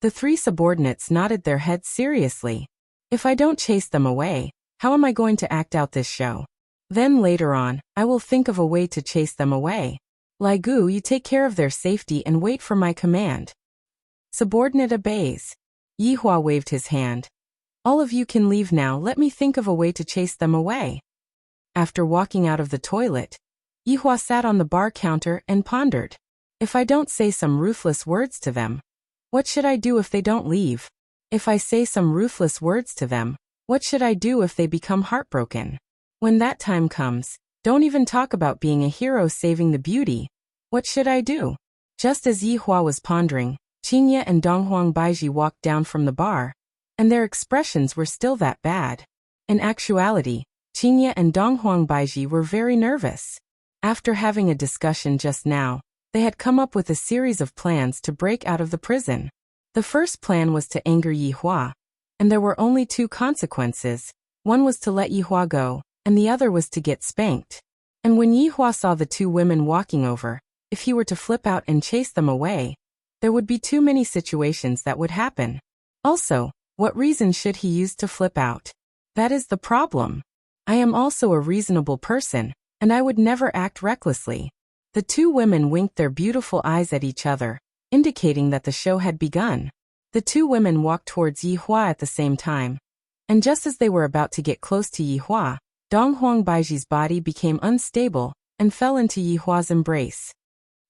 The three subordinates nodded their heads seriously. If I don't chase them away, how am I going to act out this show? Then later on, I will think of a way to chase them away. Lai Gu, you take care of their safety and wait for my command. Subordinate obeys. Yi Hua waved his hand. All of you can leave now, let me think of a way to chase them away. After walking out of the toilet, Yi Hua sat on the bar counter and pondered. If I don't say some ruthless words to them, what should I do if they don't leave? If I say some ruthless words to them, what should I do if they become heartbroken? When that time comes, don't even talk about being a hero saving the beauty. What should I do? Just as Yi Hua was pondering, Qingye and Donghuang Baiji walked down from the bar, and their expressions were still that bad. In actuality, Qingye and Donghuang Baiji were very nervous. After having a discussion just now, they had come up with a series of plans to break out of the prison. The first plan was to anger Yi Hua, and there were only two consequences. One was to let Yi Hua go, and the other was to get spanked. And when Yi Hua saw the two women walking over, if he were to flip out and chase them away, there would be too many situations that would happen. Also, what reason should he use to flip out? That is the problem. I am also a reasonable person, and I would never act recklessly. The two women winked their beautiful eyes at each other, indicating that the show had begun. The two women walked towards Yi Hua at the same time. And just as they were about to get close to Yi Hua, Donghuang Baiji's body became unstable and fell into Yi Hua's embrace.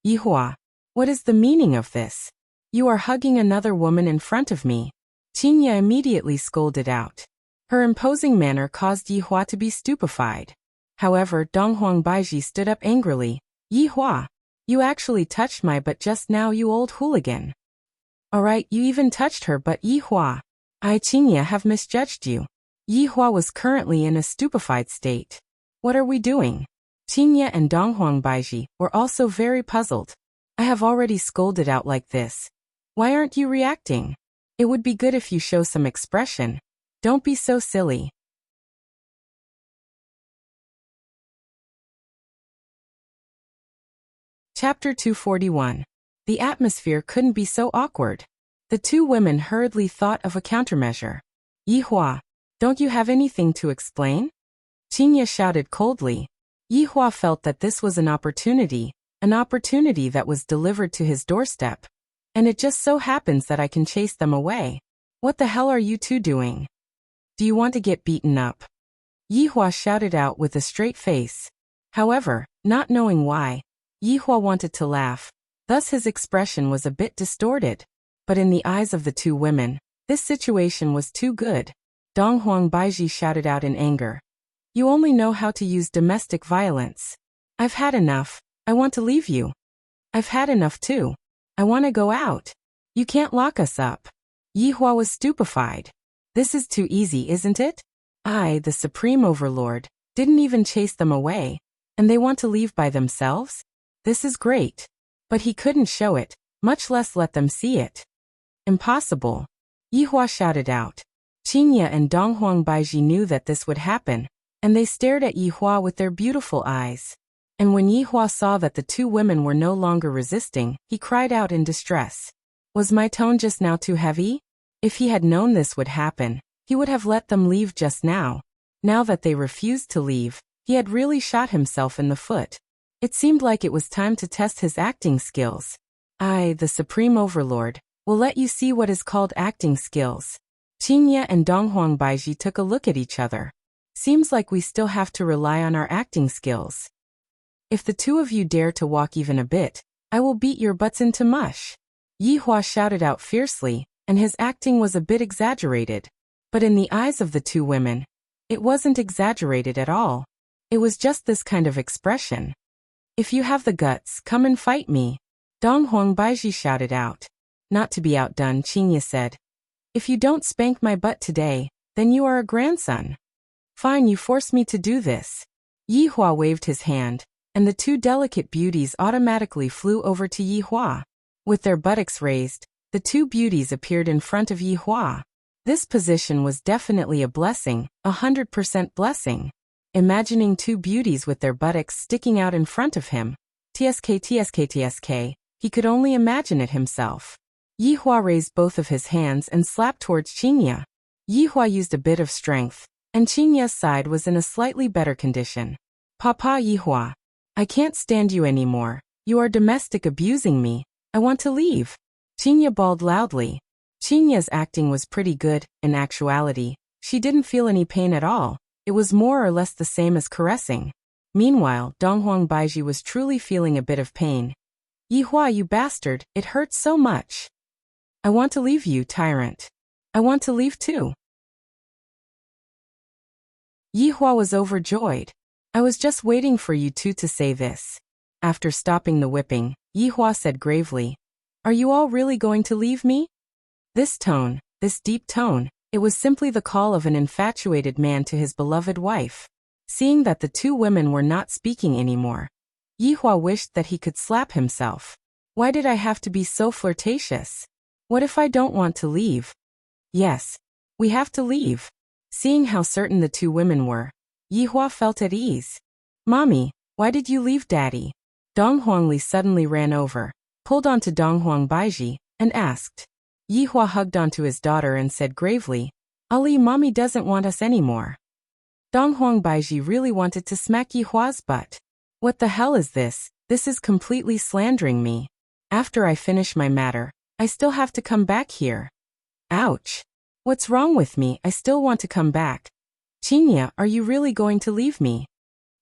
Yi Hua, what is the meaning of this? You are hugging another woman in front of me. Qingye immediately scolded out. Her imposing manner caused Yi Hua to be stupefied. However, Donghuang Baiji stood up angrily. Yi Hua, you actually touched my butt just now, you old hooligan. Alright, you even touched her butt, Yi Hua. I, Qingye, have misjudged you. Yi Hua was currently in a stupefied state. What are we doing? Qingye and Donghuang Baiji were also very puzzled. I have already scolded out like this. Why aren't you reacting? It would be good if you show some expression. Don't be so silly. Chapter 241. The atmosphere couldn't be so awkward. The two women hurriedly thought of a countermeasure. Yi Hua, don't you have anything to explain? Qingye shouted coldly. Yi Hua felt that this was an opportunity that was delivered to his doorstep. And it just so happens that I can chase them away. What the hell are you two doing? Do you want to get beaten up? Yi Hua shouted out with a straight face. However, not knowing why, Yi Hua wanted to laugh, thus his expression was a bit distorted. But in the eyes of the two women, this situation was too good. Donghuang Baiji shouted out in anger. You only know how to use domestic violence. I've had enough. I want to leave you. I've had enough too. I want to go out. You can't lock us up. Yi Hua was stupefied. This is too easy, isn't it? I, the Supreme Overlord, didn't even chase them away, and they want to leave by themselves? This is great. But he couldn't show it, much less let them see it. Impossible. Yi Hua shouted out. Qingye and Donghuang Baiji knew that this would happen, and they stared at Yi Hua with their beautiful eyes. And when Yi Hua saw that the two women were no longer resisting, he cried out in distress. Was my tone just now too heavy? If he had known this would happen, he would have let them leave just now. Now that they refused to leave, he had really shot himself in the foot. It seemed like it was time to test his acting skills. I, the Supreme Overlord, will let you see what is called acting skills. Qingye and Donghuang Baiji took a look at each other. Seems like we still have to rely on our acting skills. If the two of you dare to walk even a bit, I will beat your butts into mush. Yi Hua shouted out fiercely, and his acting was a bit exaggerated. But in the eyes of the two women, it wasn't exaggerated at all. It was just this kind of expression. If you have the guts, come and fight me. Donghuang Baiji shouted out. Not to be outdone, Qingye said. If you don't spank my butt today, then you are a grandson. Fine, you force me to do this. Yi Hua waved his hand, and the two delicate beauties automatically flew over to Yi Hua. With their buttocks raised, the two beauties appeared in front of Yi Hua. This position was definitely a blessing, 100% blessing. Imagining two beauties with their buttocks sticking out in front of him. TSK, he could only imagine it himself. Yi Hua raised both of his hands and slapped towards Qingye. Yi Hua used a bit of strength, and Qingye's side was in a slightly better condition. Papa Yi Hua, I can't stand you anymore. You are domestic abusing me. I want to leave. Qingye bawled loudly. Qingye's acting was pretty good. In actuality, she didn't feel any pain at all. It was more or less the same as caressing. Meanwhile, Donghuang Baiji was truly feeling a bit of pain. Yi Hua, you bastard, it hurts so much. I want to leave you, tyrant. I want to leave too. Yi Hua was overjoyed. I was just waiting for you two to say this. After stopping the whipping, Yi Hua said gravely, Are you all really going to leave me? This tone, this deep tone, it was simply the call of an infatuated man to his beloved wife. Seeing that the two women were not speaking anymore, Yi Hua wished that he could slap himself. Why did I have to be so flirtatious? What if I don't want to leave? Yes, we have to leave. Seeing how certain the two women were, Yi Hua felt at ease. Mommy, why did you leave Daddy? Donghuang Li suddenly ran over, pulled onto Donghuang Baiji, and asked. Yi Hua hugged onto his daughter and said gravely, Ali, Mommy doesn't want us anymore. Donghuang Baiji really wanted to smack Yi Hua's butt. What the hell is this? This is completely slandering me. After I finish my matter, I still have to come back here. Ouch. What's wrong with me? I still want to come back. Qingye, are you really going to leave me?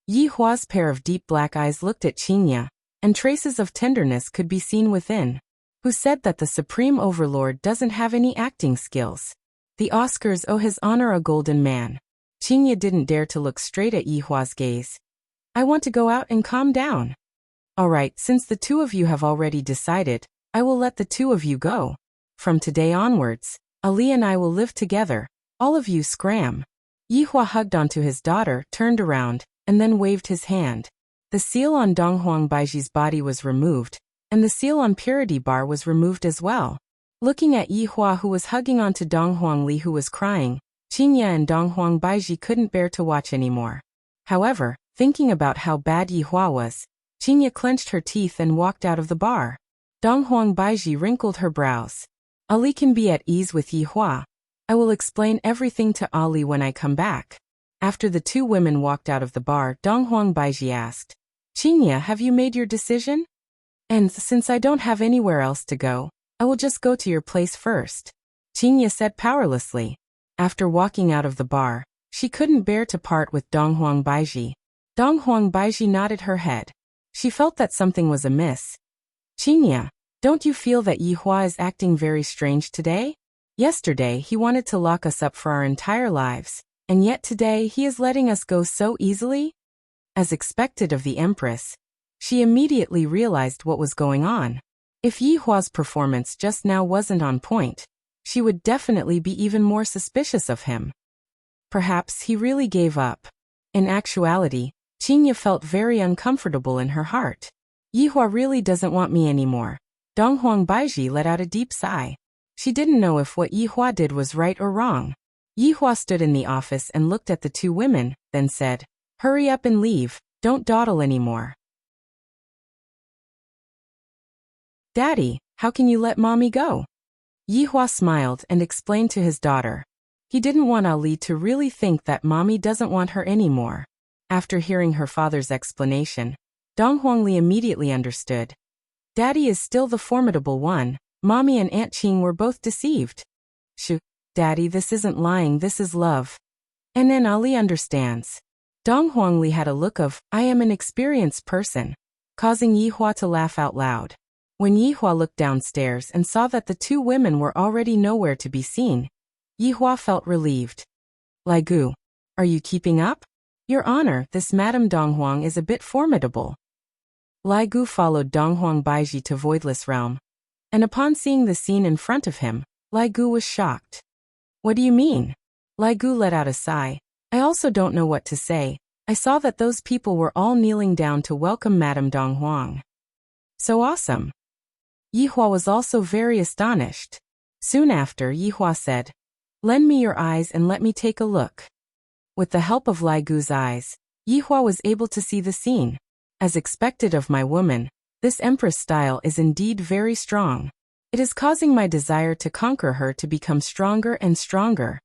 Yi Hua's pair of deep black eyes looked at Qingye, and traces of tenderness could be seen within. Who said that the Supreme Overlord doesn't have any acting skills? The Oscars owe his honor a golden man. Qingye didn't dare to look straight at Yihua's gaze. I want to go out and calm down. Alright, since the two of you have already decided, I will let the two of you go. From today onwards, Ali and I will live together. All of you scram. Yihua hugged onto his daughter, turned around, and then waved his hand. The seal on Donghuang Baiji's body was removed, and the seal on Purity Bar was removed as well. Looking at Yihua, who was hugging onto Donghuang Li, who was crying, Qingye and Donghuang Baiji couldn't bear to watch anymore. However, thinking about how bad Yihua was, Qingye clenched her teeth and walked out of the bar. Donghuang Baiji wrinkled her brows. Ali can be at ease with Yihua. I will explain everything to Ali when I come back. After the two women walked out of the bar, Donghuang Baiji asked, Qingye, have you made your decision? And since I don't have anywhere else to go, I will just go to your place first. Qingye said powerlessly. After walking out of the bar, she couldn't bear to part with Donghuang Baiji. Donghuang Baiji nodded her head. She felt that something was amiss. Qingye, don't you feel that Yihua is acting very strange today? Yesterday he wanted to lock us up for our entire lives, and yet today he is letting us go so easily? As expected of the Empress, she immediately realized what was going on. If Yihua's performance just now wasn't on point, she would definitely be even more suspicious of him. Perhaps he really gave up. In actuality, Qingye felt very uncomfortable in her heart. Yihua really doesn't want me anymore. Donghuang Baiji let out a deep sigh. She didn't know if what Yihua did was right or wrong. Yihua stood in the office and looked at the two women, then said, Hurry up and leave, don't dawdle anymore. Daddy, how can you let mommy go? Yihua smiled and explained to his daughter. He didn't want Ali to really think that mommy doesn't want her anymore. After hearing her father's explanation, Donghuang Li immediately understood. Daddy is still the formidable one. Mommy and Aunt Qing were both deceived. Shoo, Daddy, this isn't lying, this is love. And then Ali understands. Donghuang Li had a look of, I am an experienced person, causing Yihua to laugh out loud. When Yihua looked downstairs and saw that the two women were already nowhere to be seen, Yihua felt relieved. Lai Gu, are you keeping up? Your Honor, this Madame Donghuang is a bit formidable. Lai Gu followed Donghuang Baiji to Voidless Realm, and upon seeing the scene in front of him, Lai Gu was shocked. What do you mean? Lai Gu let out a sigh. I also don't know what to say. I saw that those people were all kneeling down to welcome Madame Donghuang. So awesome. Yihua was also very astonished. Soon after, Yihua said, Lend me your eyes and let me take a look. With the help of Lai Gu's eyes, Yihua was able to see the scene. As expected of my woman, this Empress style is indeed very strong. It is causing my desire to conquer her to become stronger and stronger.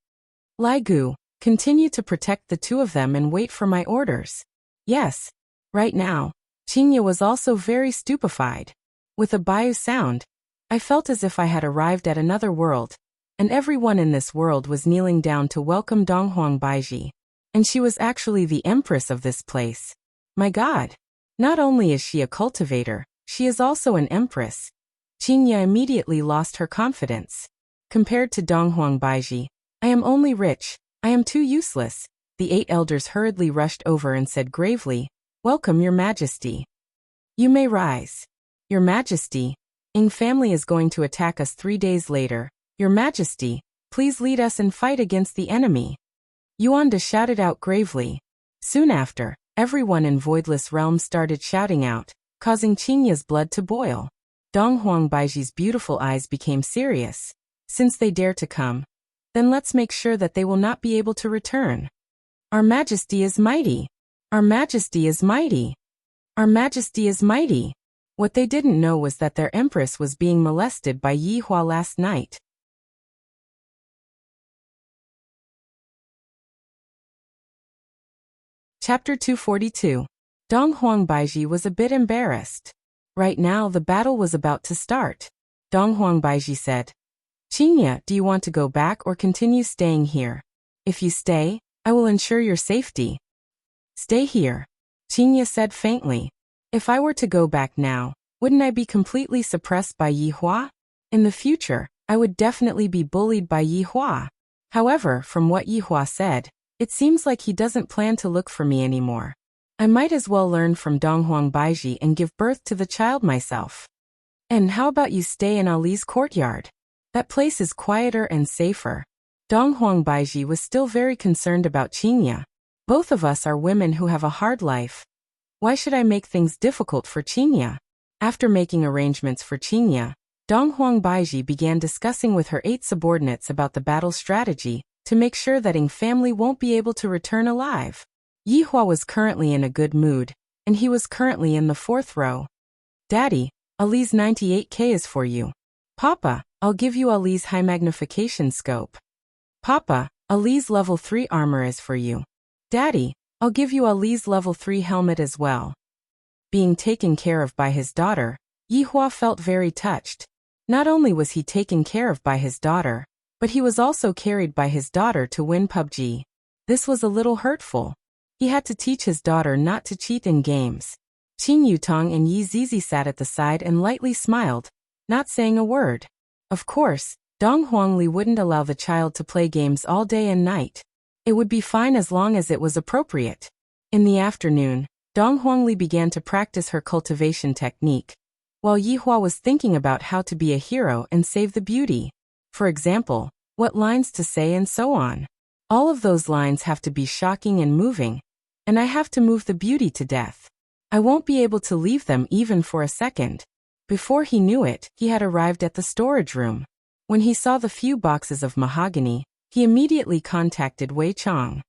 Lai Gu, continue to protect the two of them and wait for my orders. Yes. Right now, Qingye was also very stupefied. With a Bayu sound, I felt as if I had arrived at another world, and everyone in this world was kneeling down to welcome Donghuang Baiji. And she was actually the Empress of this place. My God! Not only is she a cultivator, she is also an Empress. Qingye immediately lost her confidence. Compared to Donghuang Baiji, I am only rich, I am too useless. The 8 elders hurriedly rushed over and said gravely, Welcome, Your Majesty. You may rise. Your Majesty, Ing family is going to attack us 3 days later. Your Majesty, please lead us and fight against the enemy. Yuanda shouted out gravely. Soon after, everyone in Voidless Realm started shouting out, causing Qingye's blood to boil. Donghuang Baiji's beautiful eyes became serious. Since they dare to come, then let's make sure that they will not be able to return. Our Majesty is mighty. Our Majesty is mighty. Our Majesty is mighty. What they didn't know was that their Empress was being molested by Yihua last night. Chapter 242. Donghuang Baiji was a bit embarrassed. Right now the battle was about to start. Donghuang Baiji said, Qingye, do you want to go back or continue staying here? If you stay, I will ensure your safety. Stay here, Qingye said faintly. If I were to go back now, wouldn't I be completely suppressed by Yihua? In the future, I would definitely be bullied by Yihua. However, from what Yihua said, it seems like he doesn't plan to look for me anymore. I might as well learn from Donghuang Baiji and give birth to the child myself. And how about you stay in Ali's courtyard? That place is quieter and safer. Donghuang Baiji was still very concerned about Qingya. Both of us are women who have a hard life. Why should I make things difficult for Qingya? After making arrangements for Qingya, Donghuang Baiji began discussing with her 8 subordinates about the battle strategy to make sure that Ying family won't be able to return alive. Yihua was currently in a good mood, and he was currently in the 4th row. Daddy, Ali's 98k is for you. Papa, I'll give you Ali's high magnification scope. Papa, Ali's level 3 armor is for you. Daddy, I'll give you Ali's level 3 helmet as well. Being taken care of by his daughter, Yihua felt very touched. Not only was he taken care of by his daughter, but he was also carried by his daughter to win PUBG. This was a little hurtful. He had to teach his daughter not to cheat in games. Qing Yutong and Yi Zizi sat at the side and lightly smiled, not saying a word. Of course, Dong Huangli wouldn't allow the child to play games all day and night. It would be fine as long as it was appropriate. In the afternoon, Dong Huangli began to practice her cultivation technique, while Yihua was thinking about how to be a hero and save the beauty. For example, what lines to say and so on. All of those lines have to be shocking and moving, and I have to move the beauty to death. I won't be able to leave them even for a second. Before he knew it, he had arrived at the storage room. When he saw the few boxes of mahogany, he immediately contacted Wei Chong.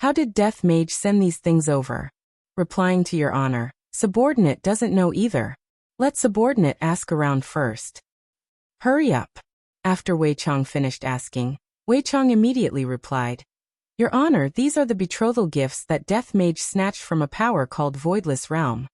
How did Death Mage send these things over? Replying to your honor, subordinate doesn't know either. Let subordinate ask around first. Hurry up. After Wei Chong finished asking, Wei Chong immediately replied, Your honor, these are the betrothal gifts that Death Mage snatched from a power called Voidless Realm.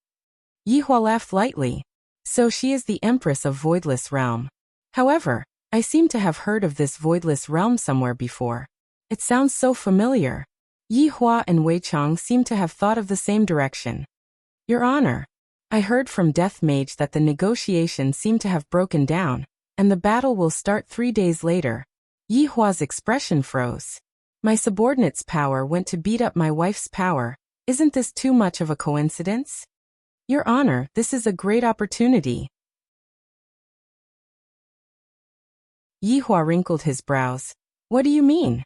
Yihua laughed lightly. So she is the Empress of Voidless Realm. However, I seem to have heard of this Voidless Realm somewhere before. It sounds so familiar. Yihua and Wei Chong seem to have thought of the same direction. Your honor, I heard from Death Mage that the negotiations seem to have broken down, and the battle will start 3 days later. Yihua's expression froze. My subordinate's power went to beat up my wife's power. Isn't this too much of a coincidence? Your honor, this is a great opportunity. Yihua wrinkled his brows. What do you mean?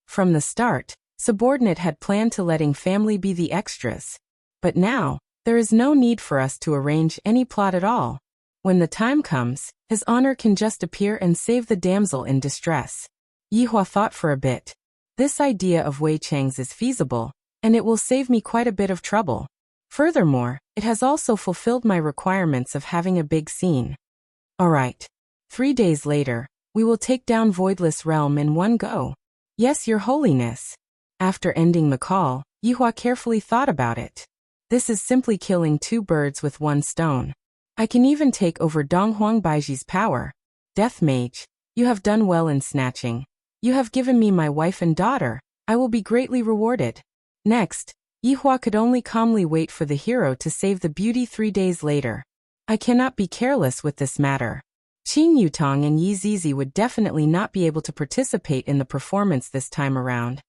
From the start, subordinate had planned to letting family be the extras. But now, there is no need for us to arrange any plot at all. When the time comes, his honor can just appear and save the damsel in distress. Yihua thought for a bit. This idea of Wei Chang's is feasible, and it will save me quite a bit of trouble. Furthermore, it has also fulfilled my requirements of having a big scene. Alright. 3 days later, we will take down Voidless Realm in one go. Yes, your holiness. After ending the call, Yihua carefully thought about it. This is simply killing 2 birds with 1 stone. I can even take over Donghuang Baiji's power. Death Mage, you have done well in snatching. You have given me my wife and daughter. I will be greatly rewarded. Next, Yihua could only calmly wait for the hero to save the beauty 3 days later. I cannot be careless with this matter. Qing Yutong and Yi Zizi would definitely not be able to participate in the performance this time around.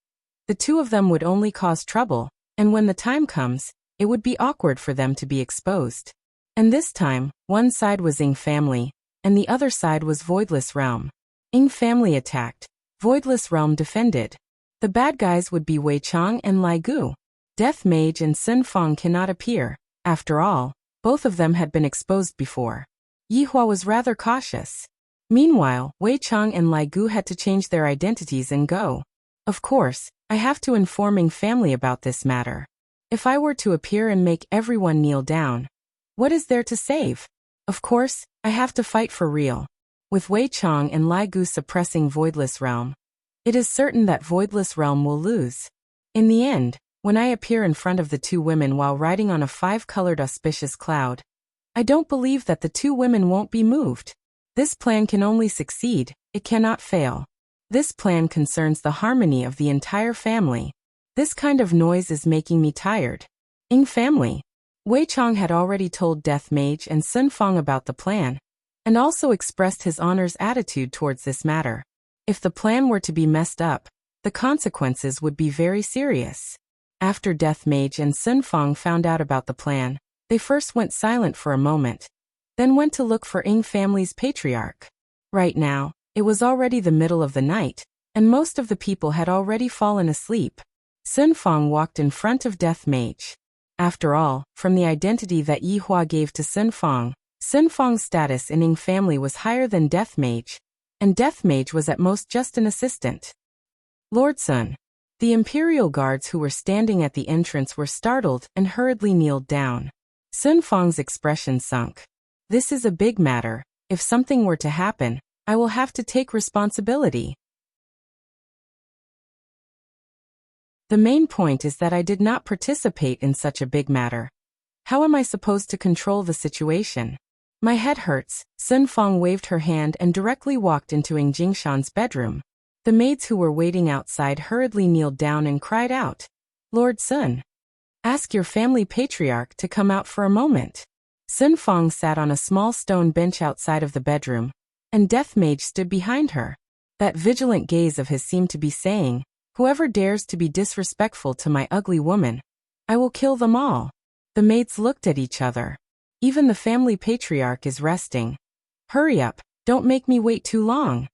The 2 of them would only cause trouble, and when the time comes, it would be awkward for them to be exposed. And this time, one side was Ying family, and the other side was Voidless Realm. Ying family attacked. Voidless Realm defended. The bad guys would be Wei Chong and Lai Gu. Death Mage and Sun Fong cannot appear. After all, both of them had been exposed before. Yihua was rather cautious. Meanwhile, Wei Chong and Lai Gu had to change their identities and go. Of course, I have to inform Ying family about this matter. If I were to appear and make everyone kneel down, what is there to save? Of course, I have to fight for real. With Wei Chong and Lai Gu suppressing Voidless Realm, it is certain that Voidless Realm will lose. In the end, when I appear in front of the 2 women while riding on a 5-colored auspicious cloud, I don't believe that the 2 women won't be moved. This plan can only succeed, it cannot fail. This plan concerns the harmony of the entire family. This kind of noise is making me tired. Ying family. Wei Chong had already told Death Mage and Sun Fong about the plan, and also expressed his honor's attitude towards this matter. If the plan were to be messed up, the consequences would be very serious. After Death Mage and Sun Fang found out about the plan, they first went silent for a moment, then went to look for Ying family's patriarch. Right now, it was already the middle of the night, and most of the people had already fallen asleep. Sun Fang walked in front of Death Mage. After all, from the identity that Yi Hua gave to Sun Fang's status in Ying family was higher than Death Mage, and Death Mage was at most just an assistant. Lord Sun. The Imperial guards who were standing at the entrance were startled and hurriedly kneeled down. Sun Fang's expression sunk. This is a big matter. If something were to happen, I will have to take responsibility. The main point is that I did not participate in such a big matter. How am I supposed to control the situation? My head hurts. Sun Fang waved her hand and directly walked into Ying Jingshan's bedroom. The maids who were waiting outside hurriedly kneeled down and cried out, Lord Sun, ask your family patriarch to come out for a moment. Sun Fang sat on a small stone bench outside of the bedroom, and Death Mage stood behind her. That vigilant gaze of his seemed to be saying, whoever dares to be disrespectful to my ugly woman, I will kill them all. The maids looked at each other. Even the family patriarch is resting. Hurry up, don't make me wait too long.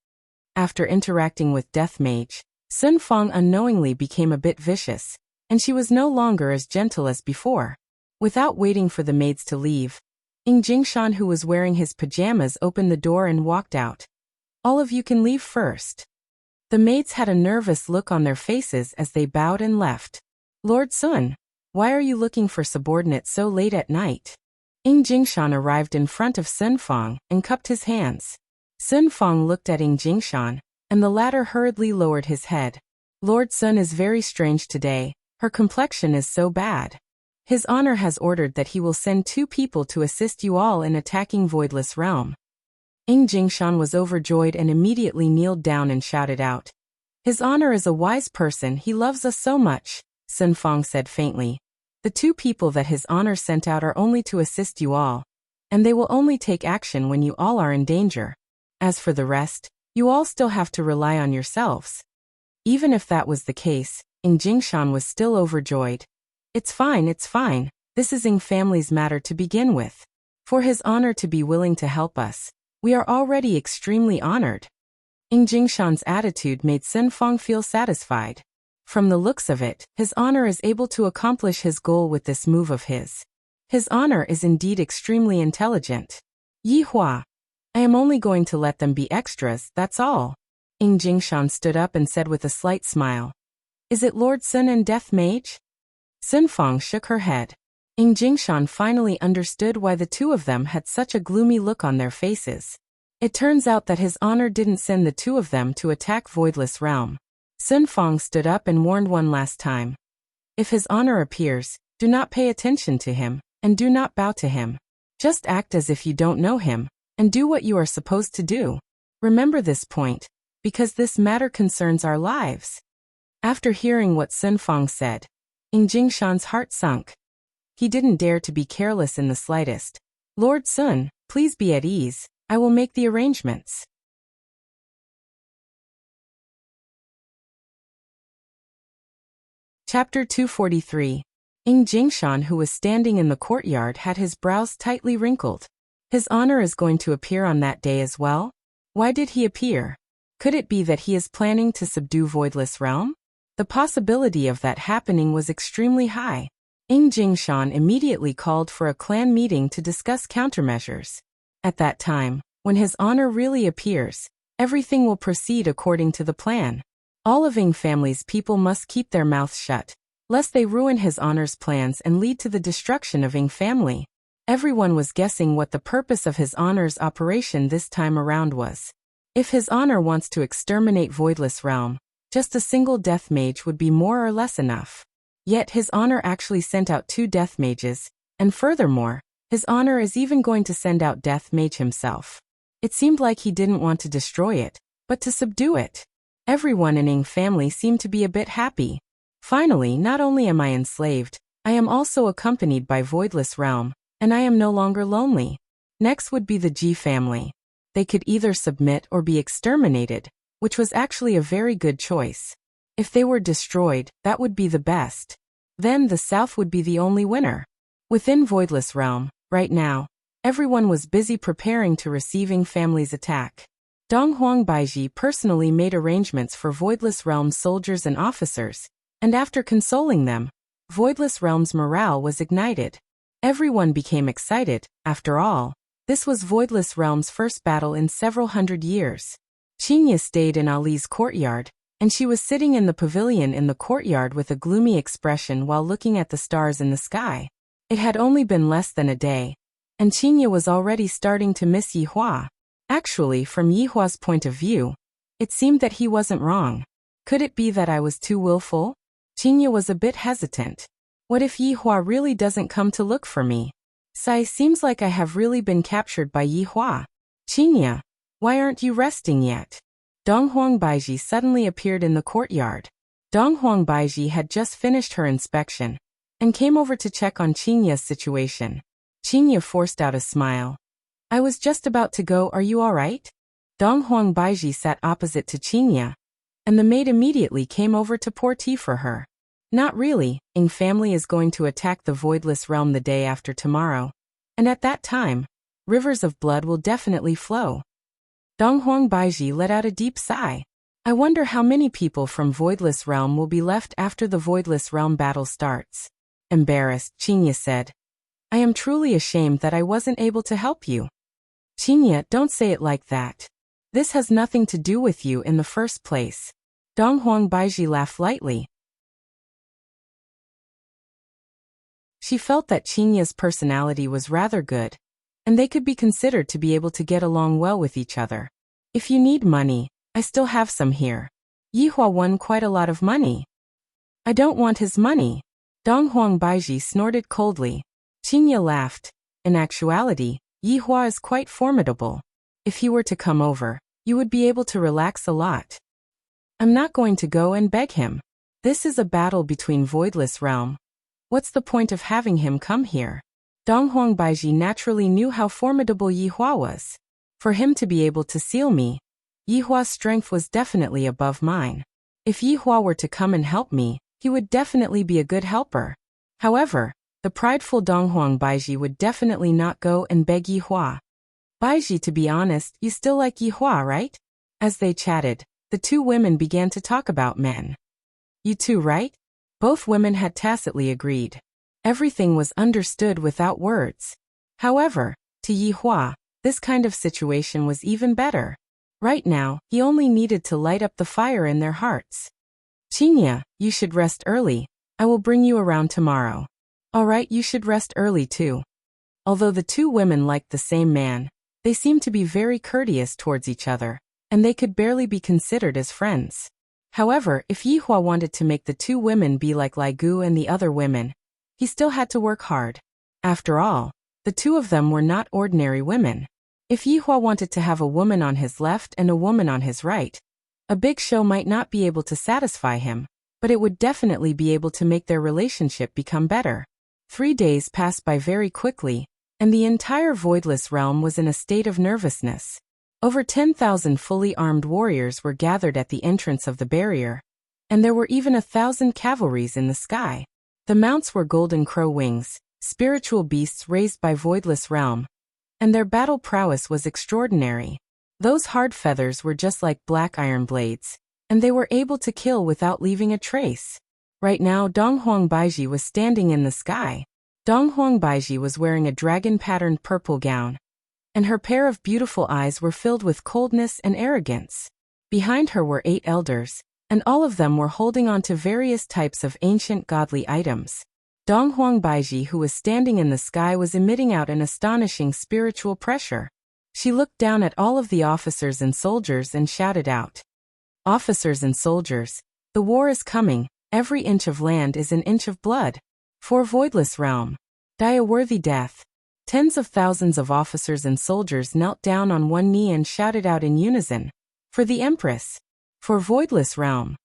After interacting with Death Mage, Sun Fang unknowingly became a bit vicious, and she was no longer as gentle as before. Without waiting for the maids to leave, Ying Jingshan, who was wearing his pajamas, opened the door and walked out. All of you can leave first. The maids had a nervous look on their faces as they bowed and left. Lord Sun, why are you looking for subordinates so late at night? Ying Jingshan arrived in front of Sun Fang and cupped his hands. Sun Fang looked at Ying Jingshan, and the latter hurriedly lowered his head. Lord Sun is very strange today. Her complexion is so bad. His honor has ordered that he will send 2 people to assist you all in attacking Voidless Realm. Ying Jingshan was overjoyed and immediately kneeled down and shouted out. His honor is a wise person, he loves us so much, Sun Fang said faintly. The 2 people that his honor sent out are only to assist you all, and they will only take action when you all are in danger. As for the rest, you all still have to rely on yourselves. Even if that was the case, Ying Jingshan was still overjoyed. It's fine, this is Ying family's matter to begin with. For his honor to be willing to help us, we are already extremely honored. Ying Jingshan's attitude made Sun Fang feel satisfied. From the looks of it, his honor is able to accomplish his goal with this move of his. His honor is indeed extremely intelligent. Yi Hua, I am only going to let them be extras, that's all. Ying Jingshan stood up and said with a slight smile. Is it Lord Sun and Death Mage? Sun Fang shook her head. Ying Jingshan finally understood why the 2 of them had such a gloomy look on their faces. It turns out that his honor didn't send the 2 of them to attack Voidless Realm. Sun Fang stood up and warned one last time. If his honor appears, do not pay attention to him, and do not bow to him. Just act as if you don't know him, and do what you are supposed to do. Remember this point, because this matter concerns our lives. After hearing what Sun Fang said, Ying Jingshan's heart sunk. He didn't dare to be careless in the slightest. Lord Sun, please be at ease, I will make the arrangements. Chapter 243. Ying Jingshan, who was standing in the courtyard, had his brows tightly wrinkled. His honor is going to appear on that day as well? Why did he appear? Could it be that he is planning to subdue Voidless Realm? The possibility of that happening was extremely high. Ying Jingshan immediately called for a clan meeting to discuss countermeasures. At that time, when his honor really appears, everything will proceed according to the plan. All of Ying family's people must keep their mouths shut, lest they ruin his honor's plans and lead to the destruction of Ying family. Everyone was guessing what the purpose of his honor's operation this time around was. If his honor wants to exterminate Voidless Realm, just a single Death Mage would be more or less enough. Yet his honor actually sent out 2 Death Mages, and furthermore, his honor is even going to send out Death Mage himself. It seemed like he didn't want to destroy it, but to subdue it. Everyone in Ying family seemed to be a bit happy. Finally, not only am I enslaved, I am also accompanied by Voidless Realm, and I am no longer lonely. Next would be the Ji family. They could either submit or be exterminated, which was actually a very good choice. If they were destroyed, that would be the best. Then the south would be the only winner. Within Voidless Realm, right now, everyone was busy preparing to receiving family's attack. Donghuang Baiji personally made arrangements for Voidless Realm's soldiers and officers, and after consoling them, Voidless Realm's morale was ignited. Everyone became excited. After all, this was Voidless Realm's first battle in several hundred years. Qinya stayed in Ali's courtyard, and she was sitting in the pavilion in the courtyard with a gloomy expression while looking at the stars in the sky. It had only been less than a day, and Qinya was already starting to miss Yihua. Actually, from Yihua's point of view, it seemed that he wasn't wrong. Could it be that I was too willful? Qinya was a bit hesitant. What if Yihua really doesn't come to look for me? Sai, seems like I have really been captured by Yihua. Qinya, why aren't you resting yet? Donghuang Baiji suddenly appeared in the courtyard. Donghuang Baiji had just finished her inspection and came over to check on Qinya's situation. Qinya forced out a smile. I was just about to go, are you alright? Donghuang Baiji sat opposite to Qinya, and the maid immediately came over to pour tea for her. Not really, Ying family is going to attack the Voidless Realm the day after tomorrow, and at that time, rivers of blood will definitely flow. Donghuang Baiji let out a deep sigh. I wonder how many people from Voidless Realm will be left after the Voidless Realm battle starts. Embarrassed, Qinya said. I am truly ashamed that I wasn't able to help you. Qinya, don't say it like that. This has nothing to do with you in the first place. Donghuang Baiji laughed lightly. She felt that Qinya's personality was rather good, and they could be considered to be able to get along well with each other. If you need money, I still have some here. Yihua won quite a lot of money. I don't want his money. Donghuang Baiji snorted coldly. Qinya laughed. In actuality, Yihua is quite formidable. If he were to come over, you would be able to relax a lot. I'm not going to go and beg him. This is a battle between Voidless Realm. What's the point of having him come here? Donghuang Baiji naturally knew how formidable Yihua was. For him to be able to seal me, Yihua's strength was definitely above mine. If Yihua were to come and help me, he would definitely be a good helper. However, the prideful Donghuang Baiji would definitely not go and beg Yihua. Baiji, to be honest, you still like Yihua, right? As they chatted, the two women began to talk about men. You too, right? Both women had tacitly agreed. Everything was understood without words. However, to Yihua, this kind of situation was even better. Right now, he only needed to light up the fire in their hearts. Qinya, you should rest early. I will bring you around tomorrow. Alright, you should rest early too. Although the two women liked the same man, they seemed to be very courteous towards each other, and they could barely be considered as friends. However, if Yihua wanted to make the two women be like Lai Gu and the other women, he still had to work hard. After all, the two of them were not ordinary women. If Yihua wanted to have a woman on his left and a woman on his right, a big show might not be able to satisfy him, but it would definitely be able to make their relationship become better. 3 days passed by very quickly, and the entire Voidless Realm was in a state of nervousness. Over 10,000 fully armed warriors were gathered at the entrance of the barrier, and there were even 1,000 cavalries in the sky. The mounts were golden crow wings, spiritual beasts raised by Voidless Realm, and their battle prowess was extraordinary. Those hard feathers were just like black iron blades, and they were able to kill without leaving a trace. Right now, Donghuang Baiji was standing in the sky. Donghuang Baiji was wearing a dragon-patterned purple gown, and her pair of beautiful eyes were filled with coldness and arrogance. Behind her were 8 elders, and all of them were holding on to various types of ancient godly items. Donghuang Baiji, who was standing in the sky, was emitting out an astonishing spiritual pressure. She looked down at all of the officers and soldiers and shouted out, "Officers and soldiers, the war is coming. Every inch of land is an inch of blood. For Voidless Realm, die a worthy death." Tens of thousands of officers and soldiers knelt down on one knee and shouted out in unison, "For the Empress! For Voidless Realm!"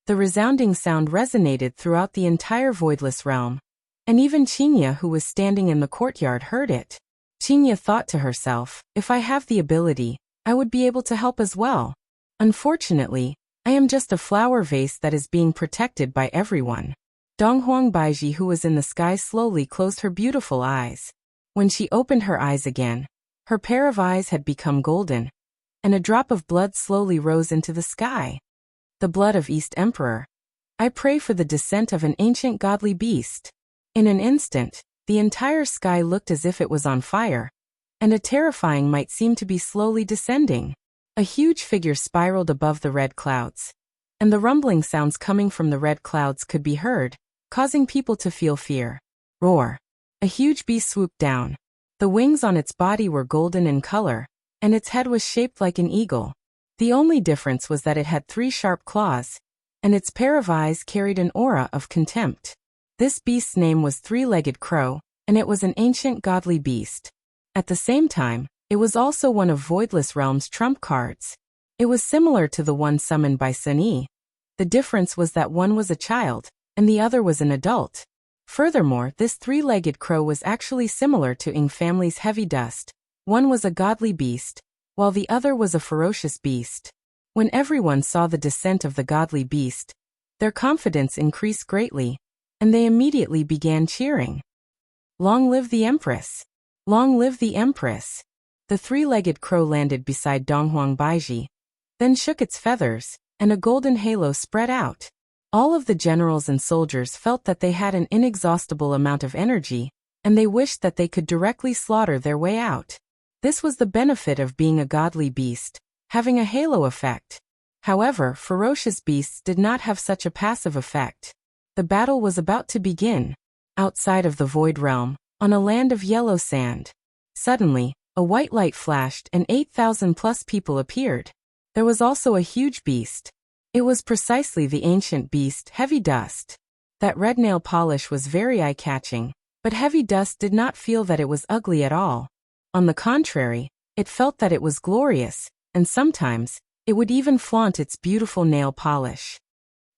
The resounding sound resonated throughout the entire Voidless Realm, and even Qinya, who was standing in the courtyard, heard it. Qinya thought to herself, if I have the ability, I would be able to help as well. Unfortunately, I am just a flower vase that is being protected by everyone. Donghuang Baiji, who was in the sky, slowly closed her beautiful eyes. When she opened her eyes again, her pair of eyes had become golden, and a drop of blood slowly rose into the sky. The blood of East Emperor. I pray for the descent of an ancient godly beast. In an instant, the entire sky looked as if it was on fire, and a terrifying might seemed to be slowly descending. A huge figure spiraled above the red clouds, and the rumbling sounds coming from the red clouds could be heard, causing people to feel fear. Roar! A huge beast swooped down. The wings on its body were golden in color, and its head was shaped like an eagle. The only difference was that it had 3 sharp claws, and its pair of eyes carried an aura of contempt. This beast's name was Three-Legged Crow, and it was an ancient godly beast. At the same time, it was also one of Voidless Realm's trump cards. It was similar to the one summoned by Sun Yi. The difference was that one was a child, and the other was an adult. Furthermore, this three-legged crow was actually similar to Ying family's Heavy Dust. One was a godly beast, while the other was a ferocious beast. When everyone saw the descent of the godly beast, their confidence increased greatly, and they immediately began cheering. Long live the Empress! Long live the Empress! The three-legged crow landed beside Donghuang Baiji, then shook its feathers, and a golden halo spread out. All of the generals and soldiers felt that they had an inexhaustible amount of energy, and they wished that they could directly slaughter their way out. This was the benefit of being a godly beast, having a halo effect. However, ferocious beasts did not have such a passive effect. The battle was about to begin. Outside of the Void Realm, on a land of yellow sand. Suddenly, a white light flashed and 8,000 plus people appeared. There was also a huge beast. It was precisely the ancient beast, Heavy Dust. That red nail polish was very eye-catching, but Heavy Dust did not feel that it was ugly at all. On the contrary, it felt that it was glorious, and sometimes, it would even flaunt its beautiful nail polish.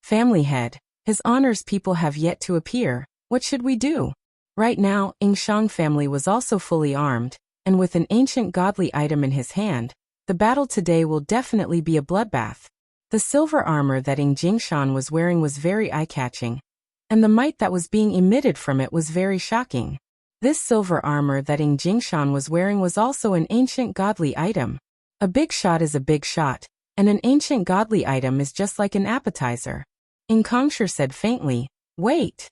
Family head, His Honor's people have yet to appear. What should we do? Right now, Ying Shang family was also fully armed, and with an ancient godly item in his hand, the battle today will definitely be a bloodbath. The silver armor that Ying Jingshan was wearing was very eye-catching, and the might that was being emitted from it was very shocking. This silver armor that Ying Jingshan was wearing was also an ancient godly item. A big shot is a big shot, and an ancient godly item is just like an appetizer. Ying Kongsher said faintly, "Wait."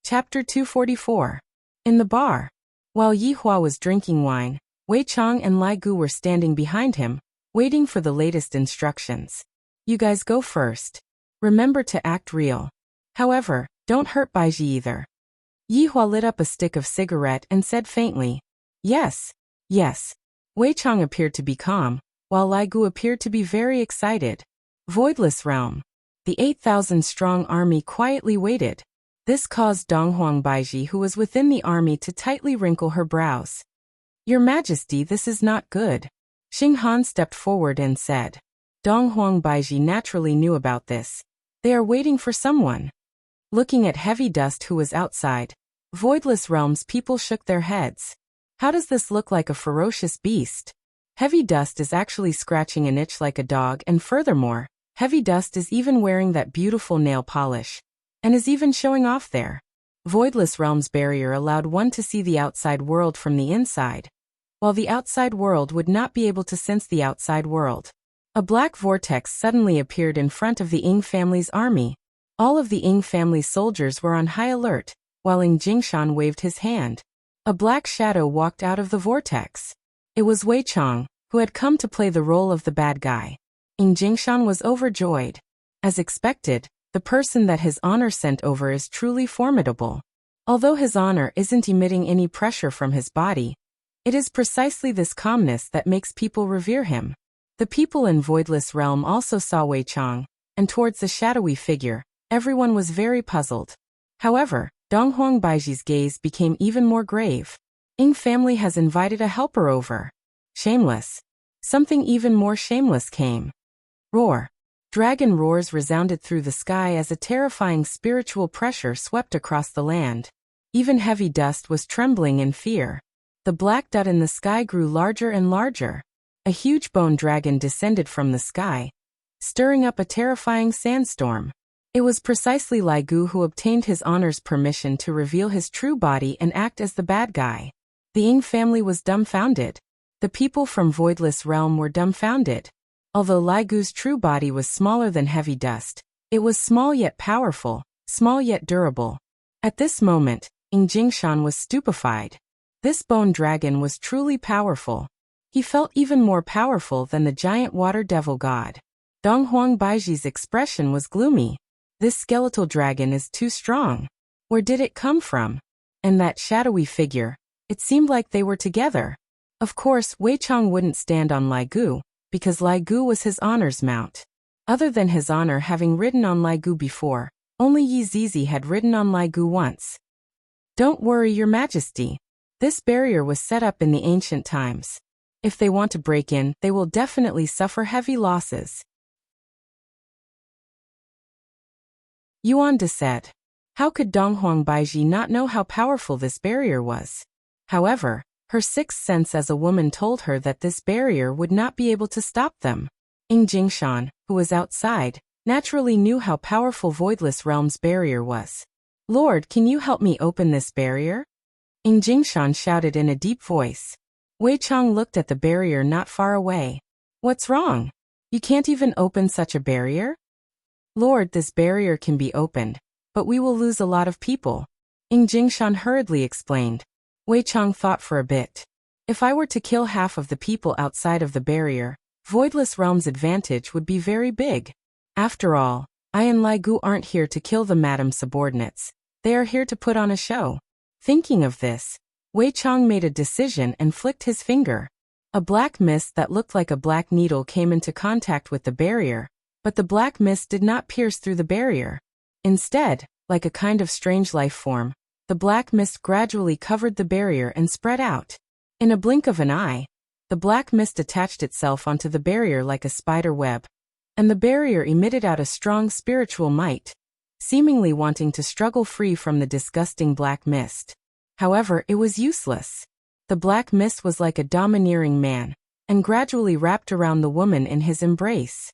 Chapter 244. In the bar. While Yi Hua was drinking wine, Wei Chang and Lai Gu were standing behind him, waiting for the latest instructions. You guys go first. Remember to act real. However, don't hurt Baiji either. Yi Hua lit up a stick of cigarette and said faintly, "Yes, yes." Wei Chang appeared to be calm, while Lai Gu appeared to be very excited. Voidless Realm. The 8,000-strong army quietly waited. This caused Donghuang Baiji, who was within the army, to tightly wrinkle her brows. "Your Majesty, this is not good." Xing Han stepped forward and said. Donghuang Baiji naturally knew about this. They are waiting for someone. Looking at Heavy Dust, who was outside, Voidless Realm's people shook their heads. How does this look like a ferocious beast? Heavy Dust is actually scratching an itch like a dog, and furthermore, Heavy Dust is even wearing that beautiful nail polish, and is even showing off there. Voidless Realm's barrier allowed one to see the outside world from the inside, while the outside world would not be able to sense the outside world. A black vortex suddenly appeared in front of the Ying family's army. All of the Ying family soldiers were on high alert, while Ying Jingshan waved his hand. A black shadow walked out of the vortex. It was Wei Chang, who had come to play the role of the bad guy. Ying Jingshan was overjoyed. As expected, the person that His Honor sent over is truly formidable. Although His Honor isn't emitting any pressure from his body, it is precisely this calmness that makes people revere him. The people in Voidless Realm also saw Wei Chang, and towards the shadowy figure, everyone was very puzzled. However, Donghuang Baiji's gaze became even more grave. Ying family has invited a helper over. Shameless. Something even more shameless came. Roar. Dragon roars resounded through the sky as a terrifying spiritual pressure swept across the land. Even heavy dust was trembling in fear. The black dot in the sky grew larger and larger. A huge bone dragon descended from the sky, stirring up a terrifying sandstorm. It was precisely Lai Gu who obtained his honor's permission to reveal his true body and act as the bad guy. The Ying family was dumbfounded. The people from Voidless Realm were dumbfounded. Although Lai Gu's true body was smaller than heavy dust, it was small yet powerful, small yet durable. At this moment, Ying Jingshan was stupefied. This bone dragon was truly powerful. He felt even more powerful than the giant water devil god. Dong Huang Baiji's expression was gloomy. This skeletal dragon is too strong. Where did it come from? And that shadowy figure, it seemed like they were together. Of course, Wei Chang wouldn't stand on Lai Gu, because Lai Gu was his honor's mount. Other than his honor having ridden on Lai Gu before, only Yi Zizi had ridden on Lai Gu once. Don't worry, Your Majesty. This barrier was set up in the ancient times. If they want to break in, they will definitely suffer heavy losses. Yuan De said. How could Dong Huang Baiji not know how powerful this barrier was? However, her sixth sense as a woman told her that this barrier would not be able to stop them. Ying Jingshan, who was outside, naturally knew how powerful Voidless Realm's barrier was. Lord, can you help me open this barrier? Ying Jingshan shouted in a deep voice. Wei Chang looked at the barrier not far away. What's wrong? You can't even open such a barrier? Lord, this barrier can be opened, but we will lose a lot of people. Ying Jingshan hurriedly explained. Wei Chang thought for a bit. If I were to kill half of the people outside of the barrier, Voidless Realm's advantage would be very big. After all, I and Lai Gu aren't here to kill the madam subordinates. They are here to put on a show. Thinking of this, Wei Chang made a decision and flicked his finger. A black mist that looked like a black needle came into contact with the barrier, but the black mist did not pierce through the barrier. Instead, like a kind of strange life form, the black mist gradually covered the barrier and spread out. In a blink of an eye, the black mist attached itself onto the barrier like a spider web, and the barrier emitted out a strong spiritual might, seemingly wanting to struggle free from the disgusting black mist. However, it was useless. The black mist was like a domineering man, and gradually wrapped around the woman in his embrace.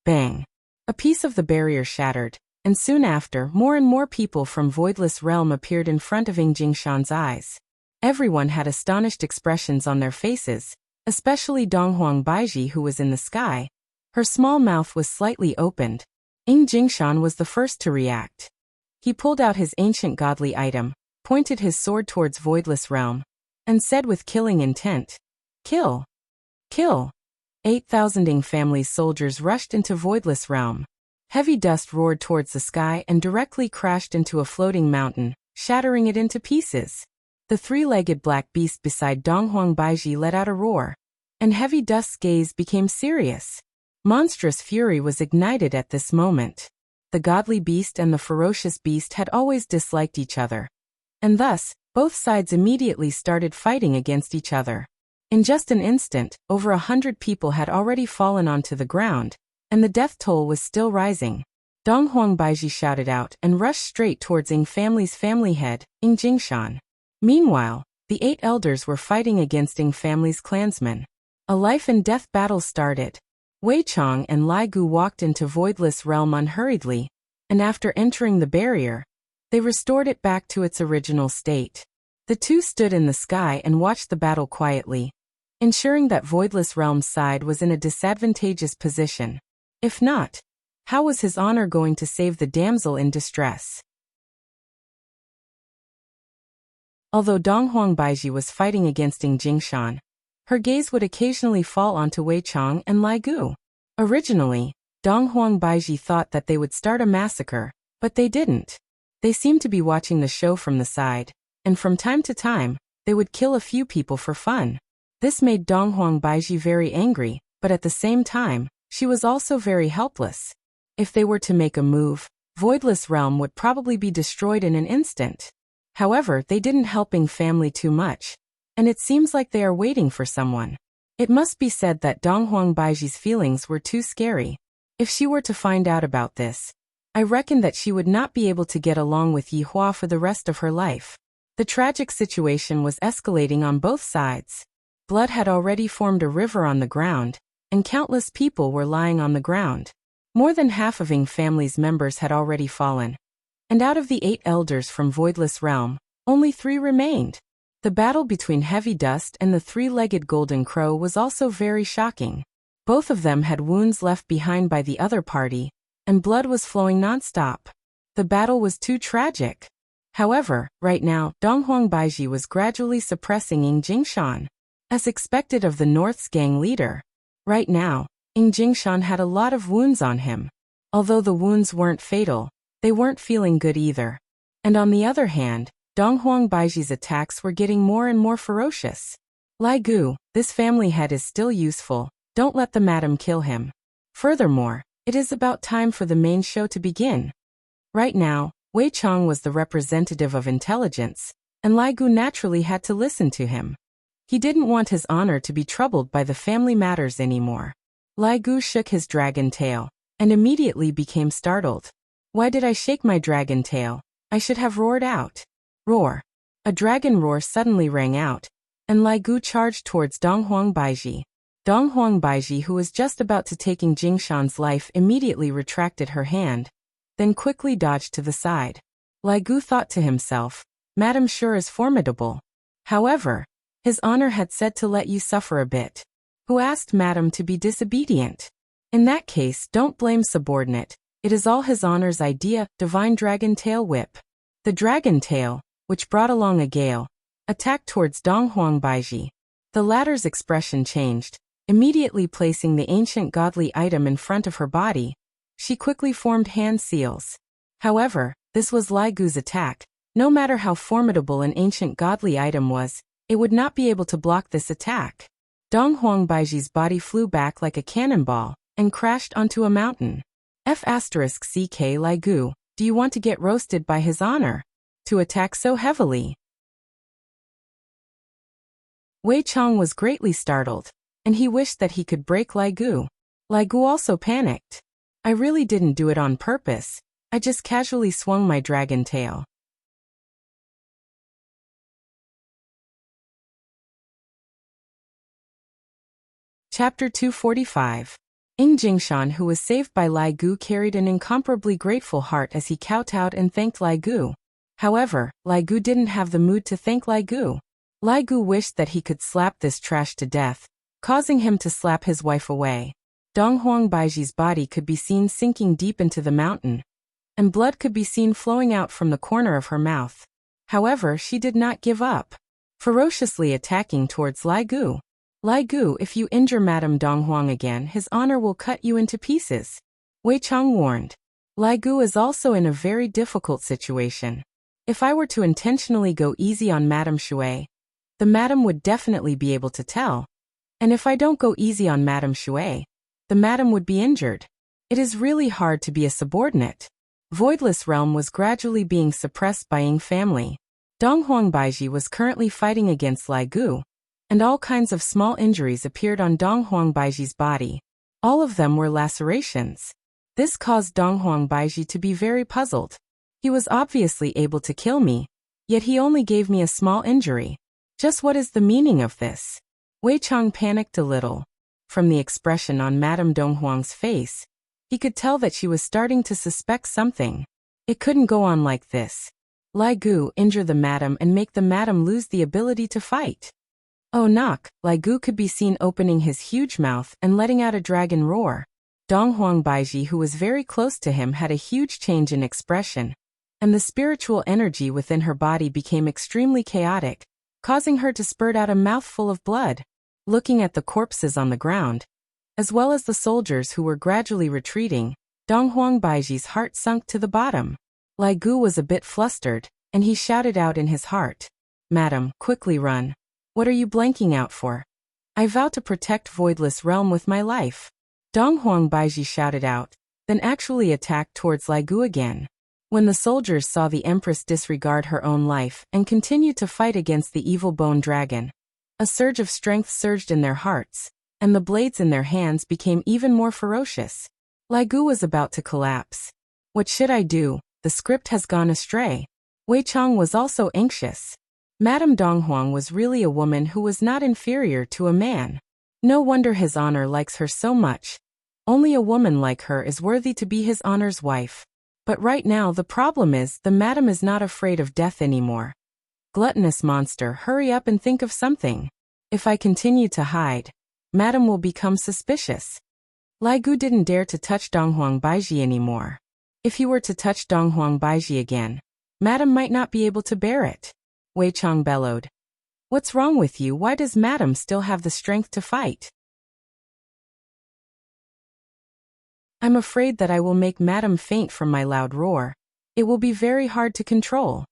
Bang! A piece of the barrier shattered, and soon after, more and more people from Voidless Realm appeared in front of Ying Jingshan's eyes. Everyone had astonished expressions on their faces, especially Dong Huang Baiji, who was in the sky. Her small mouth was slightly opened. Ying Jingshan was the first to react. He pulled out his ancient godly item, pointed his sword towards Voidless Realm, and said with killing intent, "Kill! Kill!" 8,000 Ying family's soldiers rushed into Voidless Realm. Heavy dust roared towards the sky and directly crashed into a floating mountain, shattering it into pieces. The three-legged black beast beside Dong Huang Baiji let out a roar, and heavy dust's gaze became serious. Monstrous fury was ignited at this moment. The godly beast and the ferocious beast had always disliked each other, and thus, both sides immediately started fighting against each other. In just an instant, over 100 people had already fallen onto the ground, and the death toll was still rising. Dong Huang Baiji shouted out and rushed straight towards Ying family's family head, Ying Jingshan. Meanwhile, the 8 elders were fighting against Ying family's clansmen. A life-and-death battle started. Wei Chang and Lai Gu walked into Voidless Realm unhurriedly, and after entering the barrier, they restored it back to its original state. The two stood in the sky and watched the battle quietly, ensuring that Voidless Realm's side was in a disadvantageous position. If not, how was his honor going to save the damsel in distress? Although Dong Huang Baiji was fighting against Ying Jingshan, her gaze would occasionally fall onto Wei Chang and Lai Gu. Originally, Dong Huang Baiji thought that they would start a massacre, but they didn't. They seemed to be watching the show from the side, and from time to time, they would kill a few people for fun. This made Dong Huang Baiji very angry, but at the same time, she was also very helpless. If they were to make a move, Voidless Realm would probably be destroyed in an instant. However, they didn't help Ying family too much, and it seems like they are waiting for someone. It must be said that Dong Huang Baiji's feelings were too scary. If she were to find out about this, I reckon that she would not be able to get along with Yi Hua for the rest of her life. The tragic situation was escalating on both sides. Blood had already formed a river on the ground, and countless people were lying on the ground. More than half of Ying family's members had already fallen. And out of the 8 elders from Voidless Realm, only 3 remained. The battle between Heavy Dust and the 3-legged Golden Crow was also very shocking. Both of them had wounds left behind by the other party, and blood was flowing non-stop. The battle was too tragic. However, right now, Donghuang Baiji was gradually suppressing Ying Jingshan. As expected of the North's gang leader. Right now, Ying Jingshan had a lot of wounds on him. Although the wounds weren't fatal, they weren't feeling good either. And on the other hand, Donghuang Baiji's attacks were getting more and more ferocious. Lai Gu, this family head is still useful, don't let the madam kill him. Furthermore, it is about time for the main show to begin. Right now, Wei Chong was the representative of intelligence, and Lai Gu naturally had to listen to him. He didn't want his honor to be troubled by the family matters anymore. Lai Gu shook his dragon tail, and immediately became startled. Why did I shake my dragon tail? I should have roared out. Roar. A dragon roar suddenly rang out, and Lai Gu charged towards Donghuang Baiji. Donghuang Baiji, who was just about to take Ying Jingshan's life, immediately retracted her hand, then quickly dodged to the side. Lai Gu thought to himself, Madam sure is formidable. However, his honor had said to let you suffer a bit. Who asked Madam to be disobedient? In that case, don't blame subordinate. It is all his honor's idea. Divine Dragon Tail Whip. The dragon tail, which brought along a gale, attacked towards Donghuang Baiji. The latter's expression changed. Immediately placing the ancient godly item in front of her body, she quickly formed hand seals. However, this was Lai Gu's attack. No matter how formidable an ancient godly item was, it would not be able to block this attack. Donghuang Baiji's body flew back like a cannonball and crashed onto a mountain. F***ck Lai Gu, do you want to get roasted by his honor? To attack so heavily? Wei Chong was greatly startled, and he wished that he could break Lai Gu. Lai Gu also panicked. I really didn't do it on purpose, I just casually swung my dragon tail. Chapter 245. Ying Jingshan, who was saved by Lai Gu, carried an incomparably grateful heart as he kowtowed and thanked Lai Gu. However, Lai Gu didn't have the mood to thank Lai Gu. Lai Gu wished that he could slap this trash to death, causing him to slap his wife away. Donghuang Baiji's body could be seen sinking deep into the mountain, and blood could be seen flowing out from the corner of her mouth. However, she did not give up, ferociously attacking towards Lai Gu. Lai Gu, if you injure Madame Donghuang again, his honor will cut you into pieces. Wei Chong warned. Lai Gu is also in a very difficult situation. If I were to intentionally go easy on Madame Shui, the madam would definitely be able to tell. And if I don't go easy on Madame Shui, the madam would be injured. It is really hard to be a subordinate. Voidless Realm was gradually being suppressed by Ying family. Donghuang Baiji was currently fighting against Lai Gu, and all kinds of small injuries appeared on Donghuang Baiji's body. All of them were lacerations. This caused Donghuang Baiji to be very puzzled. He was obviously able to kill me, yet he only gave me a small injury. Just what is the meaning of this? Wei Chong panicked a little. From the expression on Madame Donghuang's face, he could tell that she was starting to suspect something. It couldn't go on like this. Lai Gu, injure the madam and make the madam lose the ability to fight. Oh knock, Lai Gu could be seen opening his huge mouth and letting out a dragon roar. Donghuang Baiji, who was very close to him, had a huge change in expression, and the spiritual energy within her body became extremely chaotic, causing her to spurt out a mouthful of blood. Looking at the corpses on the ground, as well as the soldiers who were gradually retreating, Donghuang Baiji's heart sunk to the bottom. Lai Gu was a bit flustered, and he shouted out in his heart, Madam, quickly run. What are you blanking out for? I vow to protect Voidless Realm with my life. Donghuang Baiji shouted out, then actually attacked towards Lai Gu again. When the soldiers saw the Empress disregard her own life and continue to fight against the evil bone dragon, a surge of strength surged in their hearts, and the blades in their hands became even more ferocious. Lai Gu was about to collapse. What should I do? The script has gone astray. Wei Chong was also anxious. Madame Donghuang was really a woman who was not inferior to a man. No wonder his honor likes her so much. Only a woman like her is worthy to be his honor's wife. But right now the problem is the madam is not afraid of death anymore. Gluttonous monster, hurry up and think of something. If I continue to hide, madam will become suspicious. Lai Gu didn't dare to touch Donghuang Baiji anymore. If he were to touch Donghuang Baiji again, madam might not be able to bear it. Wei Chang bellowed. What's wrong with you? Why does madam still have the strength to fight? I'm afraid that I will make madam faint from my loud roar. It will be very hard to control.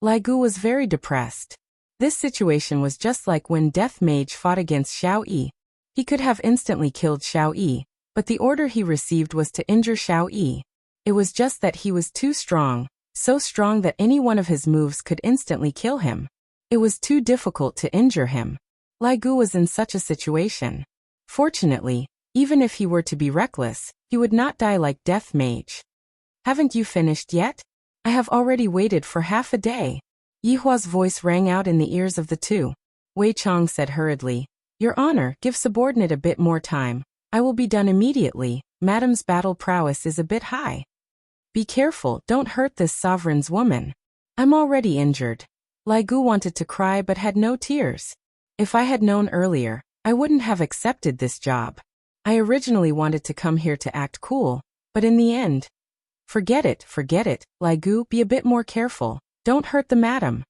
Lai Gu was very depressed. This situation was just like when Death Mage fought against Xiao Yi. He could have instantly killed Xiao Yi, but the order he received was to injure Xiao Yi. It was just that he was too strong, so strong that any one of his moves could instantly kill him. It was too difficult to injure him. Lai Gu was in such a situation. Fortunately, even if he were to be reckless, he would not die like Death Mage. Haven't you finished yet? I have already waited for half a day. Yihua's voice rang out in the ears of the two. Wei Chang said hurriedly, Your Honor, give subordinate a bit more time. I will be done immediately. Madam's battle prowess is a bit high. Be careful, don't hurt this sovereign's woman. I'm already injured. Lai Gu wanted to cry but had no tears. If I had known earlier, I wouldn't have accepted this job. I originally wanted to come here to act cool, but in the end, forget it, Lai Gu, be a bit more careful. Don't hurt the madam.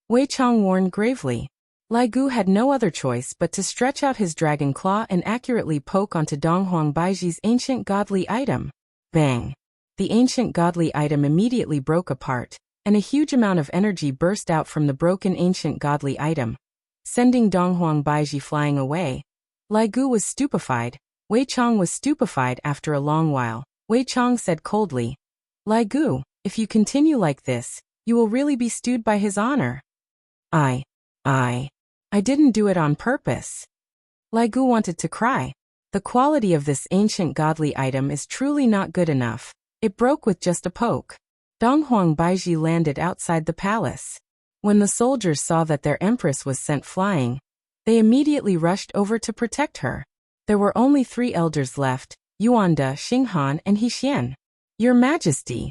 Wei Chang warned gravely. Lai Gu had no other choice but to stretch out his dragon claw and accurately poke onto Donghuang Baiji's ancient godly item. Bang! The ancient godly item immediately broke apart, and a huge amount of energy burst out from the broken ancient godly item, sending Donghuang Baiji flying away. Lai Gu was stupefied. Wei Chang was stupefied after a long while. Wei Chang said coldly, Lai Gu, if you continue like this, you will really be stewed by his honor. I didn't do it on purpose. Lai Gu wanted to cry. The quality of this ancient godly item is truly not good enough. It broke with just a poke. Donghuang Baiji landed outside the palace. When the soldiers saw that their empress was sent flying, they immediately rushed over to protect her. There were only 3 elders left, Yuanda, Xinghan, and Hexian. Your Majesty.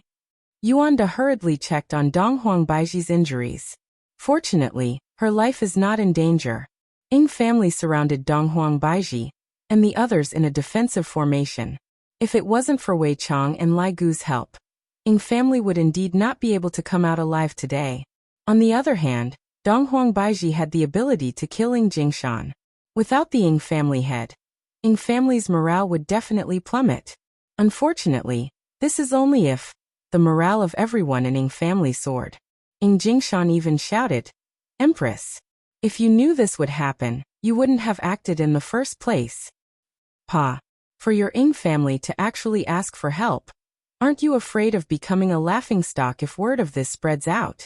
Yuanda hurriedly checked on Donghuang Baiji's injuries. Fortunately, her life is not in danger. Ying family surrounded Donghuang Baiji, and the others in a defensive formation. If it wasn't for Wei Chang and Lai Gu's help, Ying family would indeed not be able to come out alive today. On the other hand, Donghuang Baiji had the ability to kill Ying Jingshan. Without the Ying family head, Ying family's morale would definitely plummet. Unfortunately, this is only if the morale of everyone in Ying family soared. Ying Jingshan even shouted, Empress, if you knew this would happen, you wouldn't have acted in the first place. Pa, for your Ying family to actually ask for help. Aren't you afraid of becoming a laughingstock if word of this spreads out?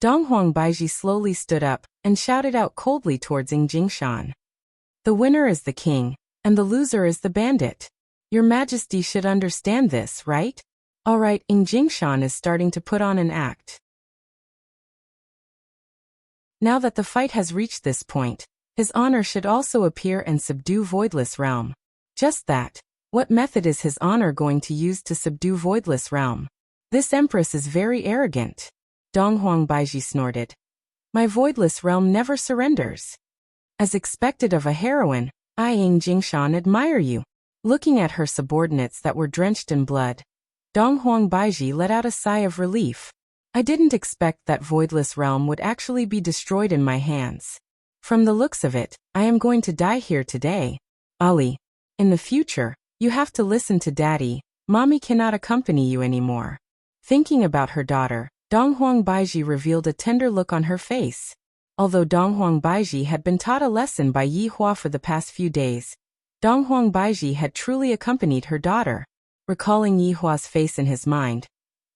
Donghuang Baiji slowly stood up and shouted out coldly towards Ying Jingshan. The winner is the king, and the loser is the bandit. Your Majesty should understand this, right? Alright, Ying Jingshan is starting to put on an act. Now that the fight has reached this point, his honor should also appear and subdue Voidless Realm. Just that. What method is his honor going to use to subdue Voidless Realm? This empress is very arrogant. Donghuang Baiji snorted. My Voidless Realm never surrenders. As expected of a heroine, I, Ying Jingshan, admire you. Looking at her subordinates that were drenched in blood, Donghuang Baiji let out a sigh of relief. I didn't expect that Voidless Realm would actually be destroyed in my hands. From the looks of it, I am going to die here today. Ali, in the future, you have to listen to Daddy. Mommy cannot accompany you anymore. Thinking about her daughter, Donghuang Baiji revealed a tender look on her face. Although Donghuang Baiji had been taught a lesson by Yi Hua for the past few days, Donghuang Baiji had truly accompanied her daughter. Recalling Yi Hua's face in his mind,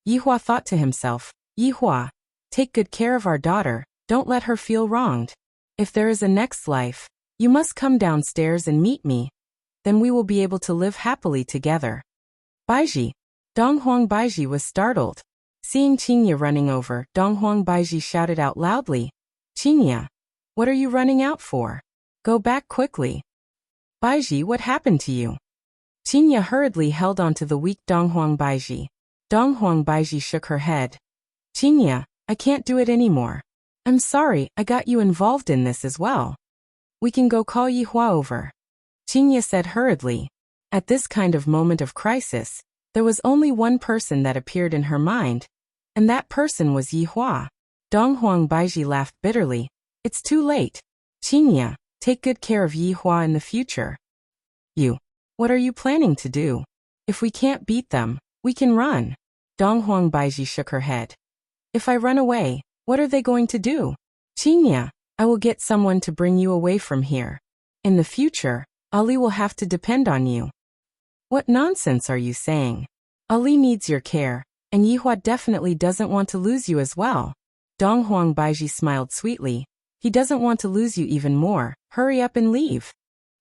Yi Hua thought to himself, Yi Hua, take good care of our daughter, don't let her feel wronged. If there is a next life, you must come downstairs and meet me. Then we will be able to live happily together. Baiji. Donghuang Baiji was startled. Seeing Qingye running over, Donghuang Baiji shouted out loudly, Qinya, what are you running out for? Go back quickly. Baiji, what happened to you? Qinya hurriedly held onto the weak Donghuang Baiji. Donghuang Baiji shook her head. Qinya, I can't do it anymore. I'm sorry, I got you involved in this as well. We can go call Yihua over. Qinya said hurriedly. At this kind of moment of crisis, there was only one person that appeared in her mind, and that person was Yihua. Donghuang Baiji laughed bitterly. It's too late. Qinya, take good care of Yihua in the future. What are you planning to do? If we can't beat them, we can run. Donghuang Baiji shook her head. If I run away, what are they going to do? Qinya, I will get someone to bring you away from here. In the future, Ali will have to depend on you. What nonsense are you saying? Ali needs your care, and Yihua definitely doesn't want to lose you as well. Donghuang Baiji smiled sweetly. He doesn't want to lose you even more. Hurry up and leave.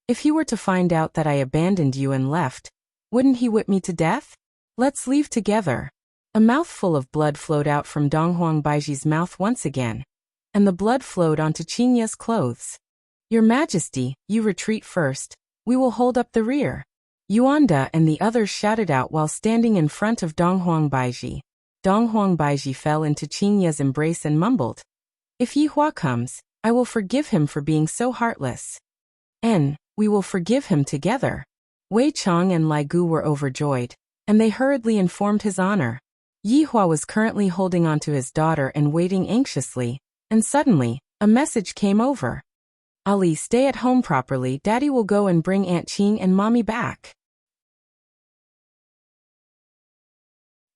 If he were to find out that I abandoned you and left, wouldn't he whip me to death? Let's leave together. A mouthful of blood flowed out from Donghuang Baiji's mouth once again, and the blood flowed onto Qinya's clothes. Your Majesty, you retreat first. We will hold up the rear. Yuanda and the others shouted out while standing in front of Donghuang Baiji. Donghuang Baiji fell into Qinya's embrace and mumbled. If Yihua comes, I will forgive him for being so heartless. And we will forgive him together. Wei Chang and Lai Gu were overjoyed, and they hurriedly informed His Honor. Yihua was currently holding onto his daughter and waiting anxiously, and suddenly, a message came over. Ali, stay at home properly. Daddy will go and bring Aunt Qing and Mommy back.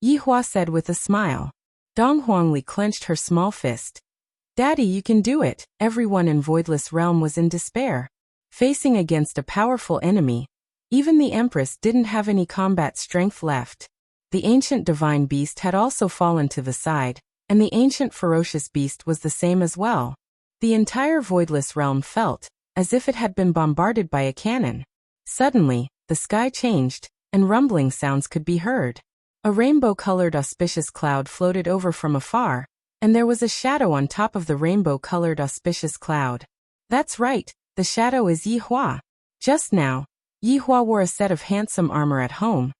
Yihua said with a smile. Dong Huangli clenched her small fist. Daddy, you can do it. Everyone in Voidless Realm was in despair. Facing against a powerful enemy, even the Empress didn't have any combat strength left. The ancient divine beast had also fallen to the side, and the ancient ferocious beast was the same as well. The entire Voidless Realm felt as if it had been bombarded by a cannon. Suddenly, the sky changed, and rumbling sounds could be heard. A rainbow-colored auspicious cloud floated over from afar, and there was a shadow on top of the rainbow-colored auspicious cloud. That's right, the shadow is Yihua. Just now, Yihua wore a set of handsome armor at home,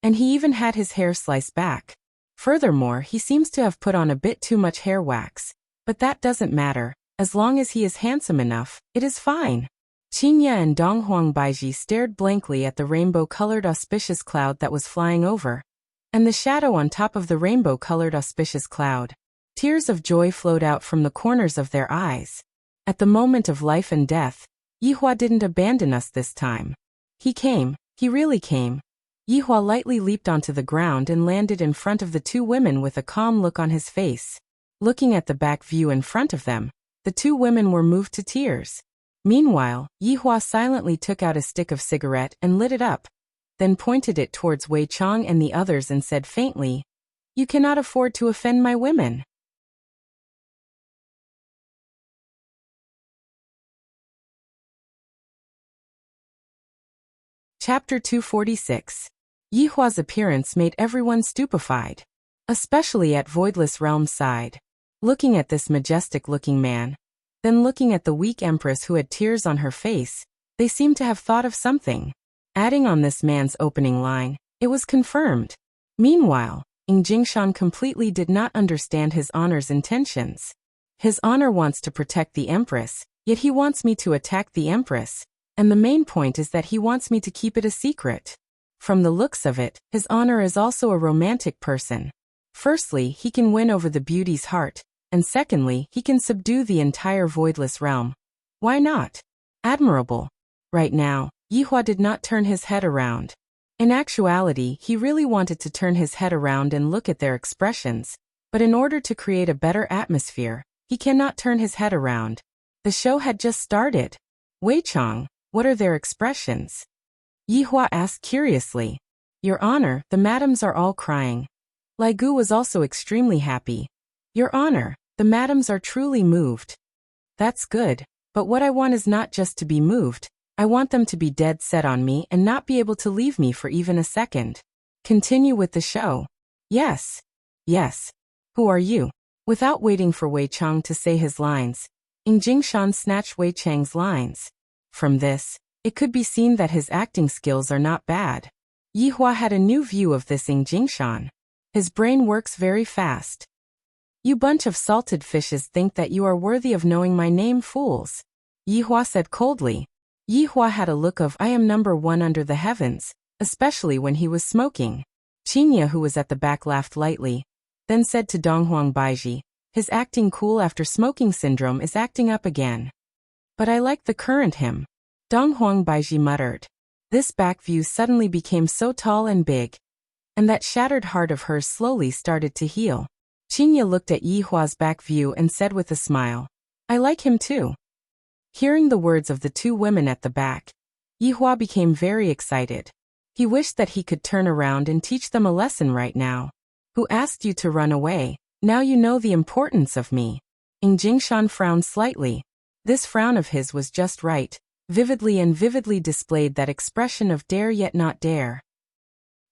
and he even had his hair sliced back. Furthermore, he seems to have put on a bit too much hair wax, but that doesn't matter. As long as he is handsome enough, it is fine. Qinya and Donghuang Baiji stared blankly at the rainbow-colored auspicious cloud that was flying over, and the shadow on top of the rainbow-colored auspicious cloud. Tears of joy flowed out from the corners of their eyes. At the moment of life and death, Yihua didn't abandon us this time. He came, he really came. Yihua lightly leaped onto the ground and landed in front of the two women with a calm look on his face. Looking at the back view in front of them, the two women were moved to tears. Meanwhile, Yihua silently took out a stick of cigarette and lit it up, then pointed it towards Wei Chang and the others and said faintly, "You cannot afford to offend my women." Chapter 246. Yihua's appearance made everyone stupefied, especially at Voidless Realm's side. Looking at this majestic-looking man, then looking at the weak empress who had tears on her face, they seemed to have thought of something. Adding on this man's opening line, it was confirmed. Meanwhile, Jingshan completely did not understand His Honor's intentions. His Honor wants to protect the empress, yet he wants me to attack the empress. And the main point is that he wants me to keep it a secret. From the looks of it, His Honor is also a romantic person. Firstly, he can win over the beauty's heart, and secondly, he can subdue the entire Voidless Realm. Why not? Admirable. Right now, Yihua did not turn his head around. In actuality, he really wanted to turn his head around and look at their expressions, but in order to create a better atmosphere, he cannot turn his head around. The show had just started. Wei Chang, what are their expressions? Yihua asked curiously. Your Honor, the madams are all crying. Lai Gu was also extremely happy. Your Honor, the madams are truly moved. That's good, but what I want is not just to be moved. I want them to be dead set on me and not be able to leave me for even a second. Continue with the show. Yes. Yes. Who are you? Without waiting for Wei Chang to say his lines, Jingshan snatched Wei Chang's lines. From this, it could be seen that his acting skills are not bad. Yihua had a new view of this Jingshan. His brain works very fast. You bunch of salted fishes think that you are worthy of knowing my name, fools. Yihua said coldly. Yihua had a look of I am number one under the heavens, especially when he was smoking. Qinya, who was at the back, laughed lightly, then said to Donghuang Baiji, his acting cool after smoking syndrome is acting up again. But I like the current him. Donghuang Baiji muttered. This back view suddenly became so tall and big, and that shattered heart of hers slowly started to heal. Qinya looked at Yihua's back view and said with a smile, I like him too. Hearing the words of the two women at the back, Yihua became very excited. He wished that he could turn around and teach them a lesson right now. Who asked you to run away? Now you know the importance of me. Jingshan frowned slightly. This frown of his was just right, vividly displayed that expression of dare yet not dare.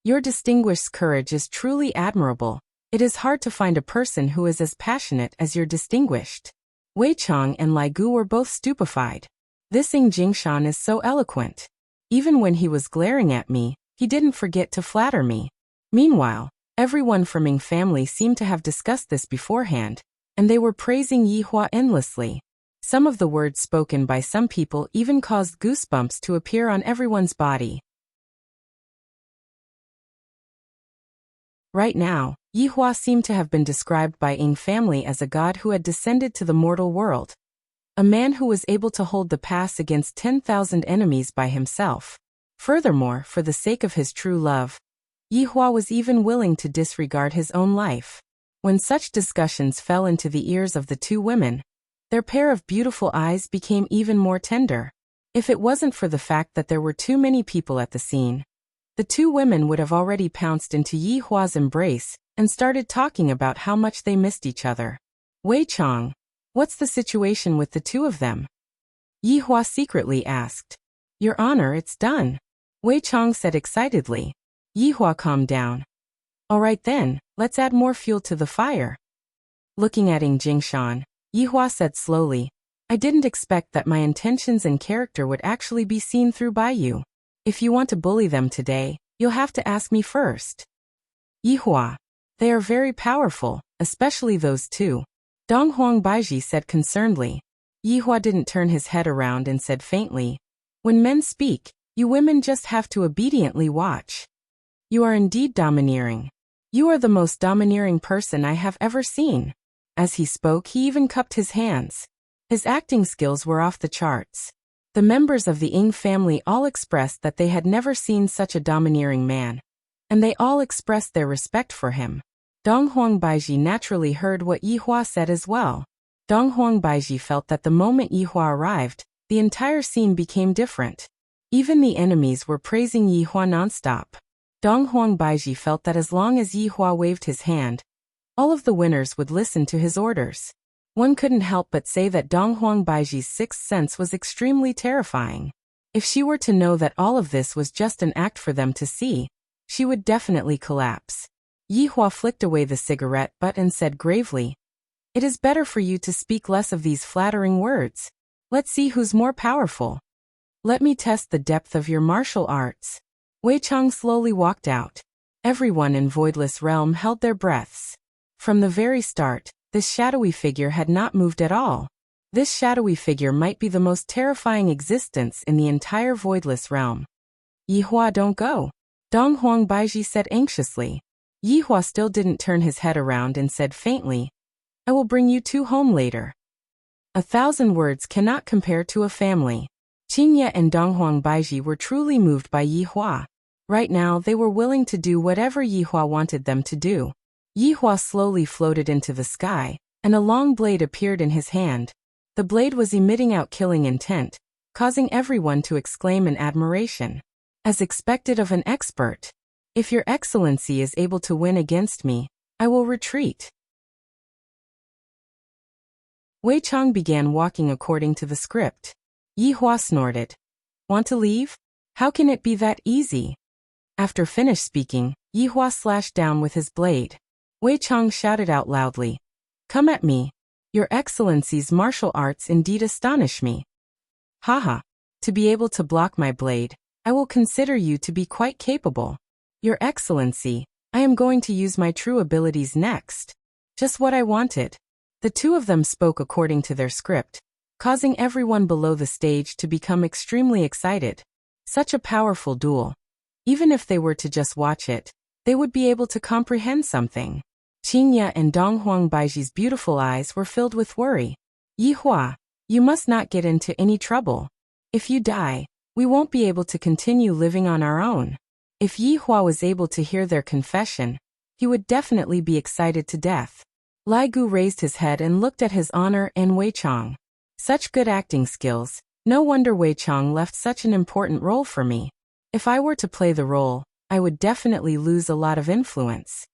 Your distinguished courage is truly admirable. It is hard to find a person who is as passionate as your distinguished. Wei Chang and Lai Gu were both stupefied. This Jingshan is so eloquent. Even when he was glaring at me, he didn't forget to flatter me. Meanwhile, everyone from Ying family seemed to have discussed this beforehand, and they were praising Yihua endlessly. Some of the words spoken by some people even caused goosebumps to appear on everyone's body. Right now, Yihua seemed to have been described by Ying family as a god who had descended to the mortal world. A man who was able to hold the pass against 10,000 enemies by himself. Furthermore, for the sake of his true love, Yihua was even willing to disregard his own life. When such discussions fell into the ears of the two women, their pair of beautiful eyes became even more tender. If it wasn't for the fact that there were too many people at the scene, the two women would have already pounced into Yihua's embrace and started talking about how much they missed each other. Wei Chang, what's the situation with the two of them? Yihua secretly asked. Your Honor, it's done. Wei Chang said excitedly. Yihua calmed down. All right then, let's add more fuel to the fire. Looking at Jingshan, Yihua said slowly, I didn't expect that my intentions and character would actually be seen through by you. If you want to bully them today, you'll have to ask me first. Yihua, they are very powerful, especially those two. Donghuang Baiji said concernedly. Yihua didn't turn his head around and said faintly, when men speak, you women just have to obediently watch. You are indeed domineering. You are the most domineering person I have ever seen. As he spoke, he even cupped his hands. His acting skills were off the charts. The members of the Ying family all expressed that they had never seen such a domineering man, and they all expressed their respect for him. Donghuang Baiji naturally heard what Yihua said as well. Donghuang Baiji felt that the moment Yihua arrived, the entire scene became different. Even the enemies were praising Yihua nonstop. Donghuang Baiji felt that as long as Yihua waved his hand, all of the winners would listen to his orders. One couldn't help but say that Donghuang Baiji's sixth sense was extremely terrifying. If she were to know that all of this was just an act for them to see, she would definitely collapse. Yihua flicked away the cigarette butt and said gravely, It is better for you to speak less of these flattering words. Let's see who's more powerful. Let me test the depth of your martial arts. Wei Chang slowly walked out. Everyone in Voidless Realm held their breaths. From the very start, this shadowy figure had not moved at all. This shadowy figure might be the most terrifying existence in the entire Voidless Realm. Yihua, don't go. Donghuang Baiji said anxiously. Yihua still didn't turn his head around and said faintly, I will bring you two home later. 1,000 words cannot compare to a family. Qinya and Donghuang Baiji were truly moved by Yihua. Right now they were willing to do whatever Yihua wanted them to do. Yihua slowly floated into the sky, and a long blade appeared in his hand. The blade was emitting out killing intent, causing everyone to exclaim in admiration. As expected of an expert. If your excellency is able to win against me, I will retreat. Wei Chang began walking according to the script. Yihua snorted. Want to leave? How can it be that easy? After finished speaking, Yihua slashed down with his blade. Wei Chang shouted out loudly. Come at me. Your Excellency's martial arts indeed astonish me. Haha. To be able to block my blade, I will consider you to be quite capable. Your Excellency, I am going to use my true abilities next. Just what I wanted. The two of them spoke according to their script, causing everyone below the stage to become extremely excited. Such a powerful duel. Even if they were to just watch it, they would be able to comprehend something. Qingye and Donghuang Baiji's beautiful eyes were filled with worry. Yihua, you must not get into any trouble. If you die, we won't be able to continue living on our own. If Yihua was able to hear their confession, he would definitely be excited to death. Lai Gu raised his head and looked at his honor and Wei Chong. Such good acting skills, no wonder Wei Chong left such an important role for me. If I were to play the role, I would definitely lose a lot of influence.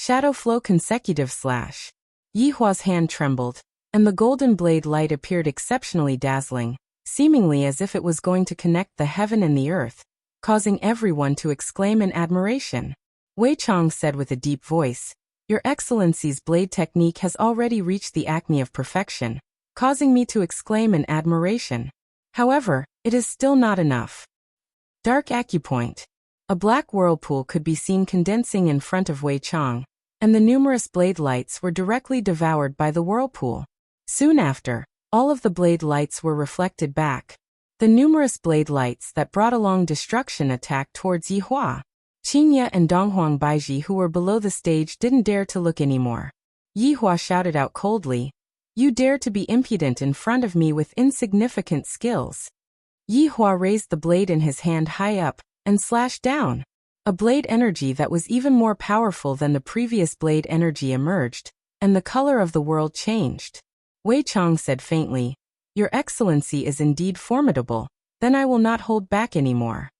Shadow flow consecutive slash. Yihua's hand trembled, and the golden blade light appeared exceptionally dazzling, seemingly as if it was going to connect the heaven and the earth, causing everyone to exclaim in admiration. Wei Chong said with a deep voice, Your Excellency's blade technique has already reached the acme of perfection, causing me to exclaim in admiration. However, it is still not enough. Dark acupoint. A black whirlpool could be seen condensing in front of Wei Chong, and the numerous blade lights were directly devoured by the whirlpool. Soon after, all of the blade lights were reflected back. The numerous blade lights that brought along destruction attacked towards Yihua. Qingye and Donghuang Baiji, who were below the stage, didn't dare to look anymore. Yihua shouted out coldly, You dare to be impudent in front of me with insignificant skills. Yihua raised the blade in his hand high up, and slashed down. A blade energy that was even more powerful than the previous blade energy emerged, and the color of the world changed. Wei Chong said faintly, Your Excellency is indeed formidable, then I will not hold back anymore.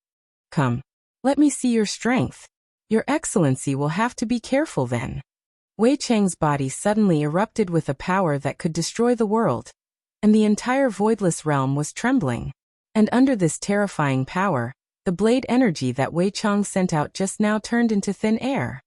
Come. Let me see your strength. Your Excellency will have to be careful then. Wei Chang's body suddenly erupted with a power that could destroy the world, and the entire voidless realm was trembling. And under this terrifying power, the blade energy that Wei Chang sent out just now turned into thin air.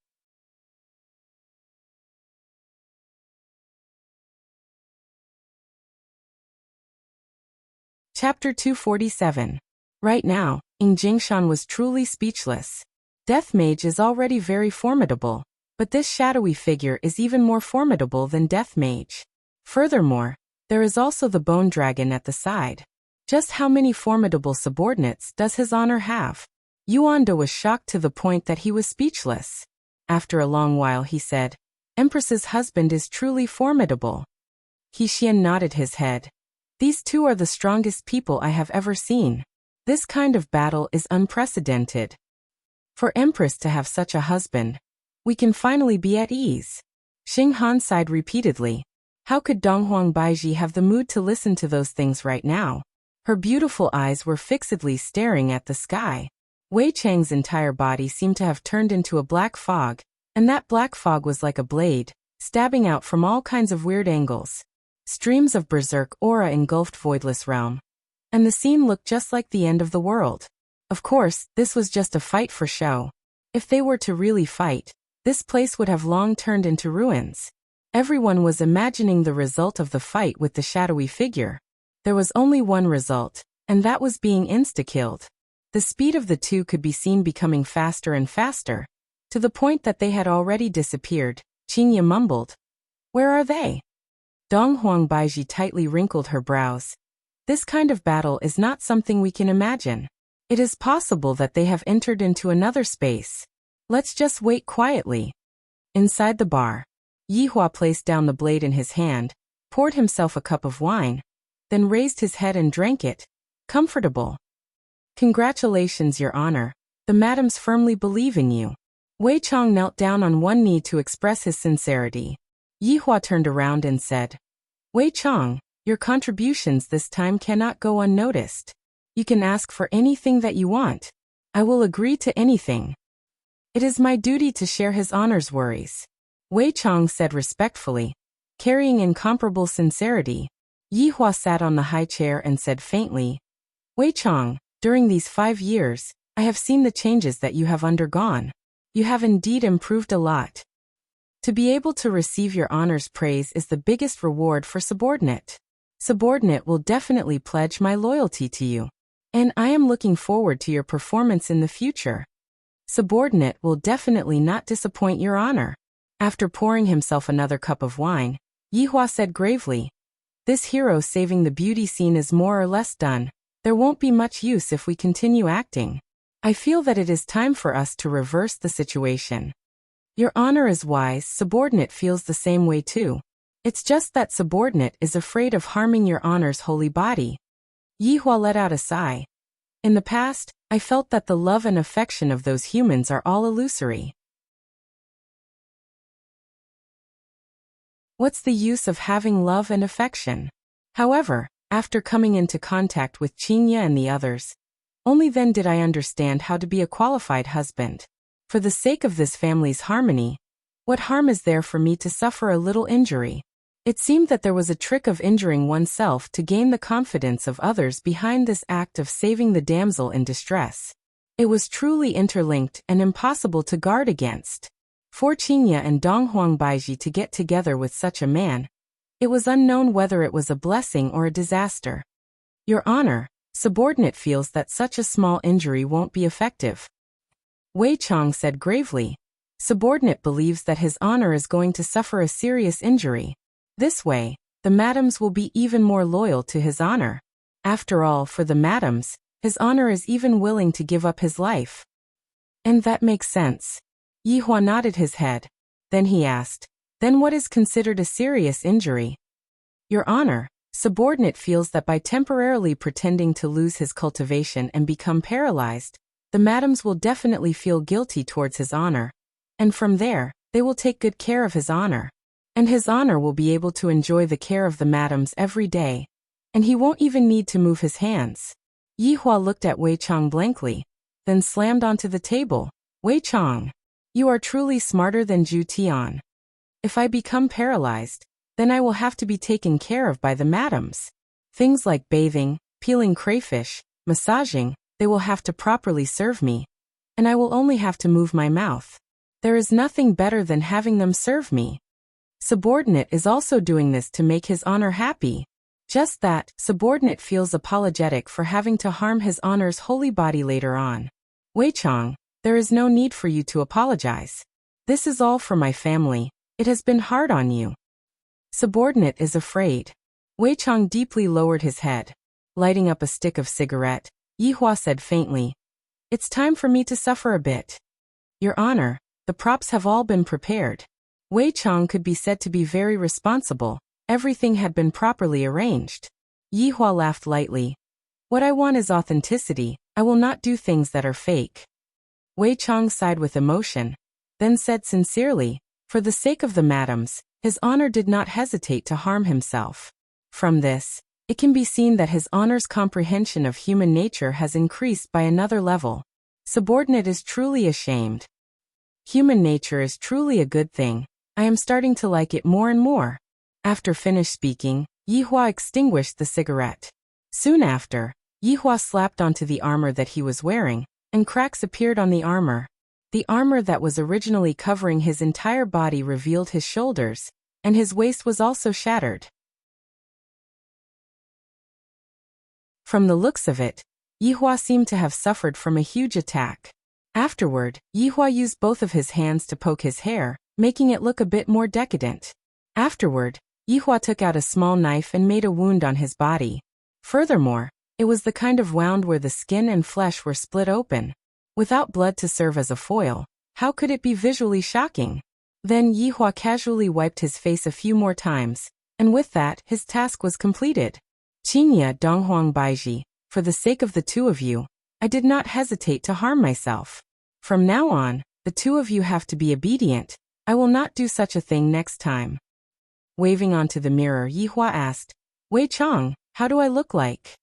Chapter 247. Right now, Ing Jingshan was truly speechless. Death Mage is already very formidable, but this shadowy figure is even more formidable than Death Mage. Furthermore, there is also the Bone Dragon at the side. Just how many formidable subordinates does his honor have? Yuanda was shocked to the point that he was speechless. After a long while he said, Empress's husband is truly formidable. He Xian nodded his head. These two are the strongest people I have ever seen. This kind of battle is unprecedented. For Empress to have such a husband, we can finally be at ease. Xing Han sighed repeatedly. How could Donghuang Baiji have the mood to listen to those things right now? Her beautiful eyes were fixedly staring at the sky. Wei Chang's entire body seemed to have turned into a black fog, and that black fog was like a blade, stabbing out from all kinds of weird angles. Streams of berserk aura engulfed voidless realm, and the scene looked just like the end of the world. Of course, this was just a fight for show. If they were to really fight, this place would have long turned into ruins. Everyone was imagining the result of the fight with the shadowy figure. There was only one result, and that was being insta-killed. The speed of the two could be seen becoming faster and faster, to the point that they had already disappeared. Qingye mumbled, Where are they? Donghuang Baiji tightly wrinkled her brows. This kind of battle is not something we can imagine. It is possible that they have entered into another space. Let's just wait quietly. Inside the bar, Yihua placed down the blade in his hand, poured himself a cup of wine, then raised his head and drank it. Comfortable. Congratulations, Your Honor. The madams firmly believe in you. Wei Chong knelt down on one knee to express his sincerity. Yihua turned around and said, Wei Chong, your contributions this time cannot go unnoticed. You can ask for anything that you want. I will agree to anything. It is my duty to share his honor's worries. Wei Chong said respectfully, carrying incomparable sincerity. Yihua sat on the high chair and said faintly, Wei Chong, during these 5 years, I have seen the changes that you have undergone. You have indeed improved a lot. To be able to receive your honor's praise is the biggest reward for subordinate. Subordinate will definitely pledge my loyalty to you. And I am looking forward to your performance in the future. Subordinate will definitely not disappoint your honor. After pouring himself another cup of wine, Yihua said gravely, "This hero saving the beauty scene is more or less done. There won't be much use if we continue acting. I feel that it is time for us to reverse the situation." Your honor is wise. Subordinate feels the same way too. It's just that subordinate is afraid of harming your honor's holy body. Yihua let out a sigh. In the past, I felt that the love and affection of those humans are all illusory. What's the use of having love and affection? However, after coming into contact with Qinya and the others, only then did I understand how to be a qualified husband. For the sake of this family's harmony, what harm is there for me to suffer a little injury? It seemed that there was a trick of injuring oneself to gain the confidence of others behind this act of saving the damsel in distress. It was truly interlinked and impossible to guard against. For Qinya and Donghuang Baiji to get together with such a man, it was unknown whether it was a blessing or a disaster. Your honor, subordinate feels that such a small injury won't be effective. Wei Chong said gravely. Subordinate believes that his honor is going to suffer a serious injury. This way, the madams will be even more loyal to his honor. After all, for the madams, his honor is even willing to give up his life. And that makes sense. Yihua nodded his head. Then he asked, "Then what is considered a serious injury?" Your honor, subordinate feels that by temporarily pretending to lose his cultivation and become paralyzed, the madams will definitely feel guilty towards his honor. And from there, they will take good care of his honor. And his honor will be able to enjoy the care of the madams every day. And he won't even need to move his hands. Yihua looked at Wei Chong blankly, then slammed onto the table. Wei Chong, you are truly smarter than Zhu Tian. If I become paralyzed, then I will have to be taken care of by the madams. Things like bathing, peeling crayfish, massaging, they will have to properly serve me. And I will only have to move my mouth. There is nothing better than having them serve me. Subordinate is also doing this to make his honor happy. Just that, subordinate feels apologetic for having to harm his honor's holy body later on. Wei Chong, there is no need for you to apologize. This is all for my family. It has been hard on you. Subordinate is afraid. Wei Chong deeply lowered his head. Lighting up a stick of cigarette, Yihua said faintly, "It's time for me to suffer a bit." Your honor, the props have all been prepared. Wei Chong could be said to be very responsible. Everything had been properly arranged. Yihua laughed lightly. "What I want is authenticity. I will not do things that are fake." Wei Chong sighed with emotion, then said sincerely, "For the sake of the madams, his honor did not hesitate to harm himself." From this, it can be seen that his honor's comprehension of human nature has increased by another level. Subordinate is truly ashamed. Human nature is truly a good thing. I am starting to like it more and more. After finished speaking, Yihua extinguished the cigarette. Soon after, Yihua slapped onto the armor that he was wearing, and cracks appeared on the armor. The armor that was originally covering his entire body revealed his shoulders, and his waist was also shattered. From the looks of it, Yihua seemed to have suffered from a huge attack. Afterward, Yihua used both of his hands to poke his hair, making it look a bit more decadent. Afterward, Yihua took out a small knife and made a wound on his body. Furthermore, it was the kind of wound where the skin and flesh were split open. Without blood to serve as a foil, how could it be visually shocking? Then Yihua casually wiped his face a few more times, and with that, his task was completed. Qinya Donghuang Baiji, for the sake of the two of you, I did not hesitate to harm myself. From now on, the two of you have to be obedient. I will not do such a thing next time. Waving onto the mirror, Yihua asked, Wei Chong, how do I look like?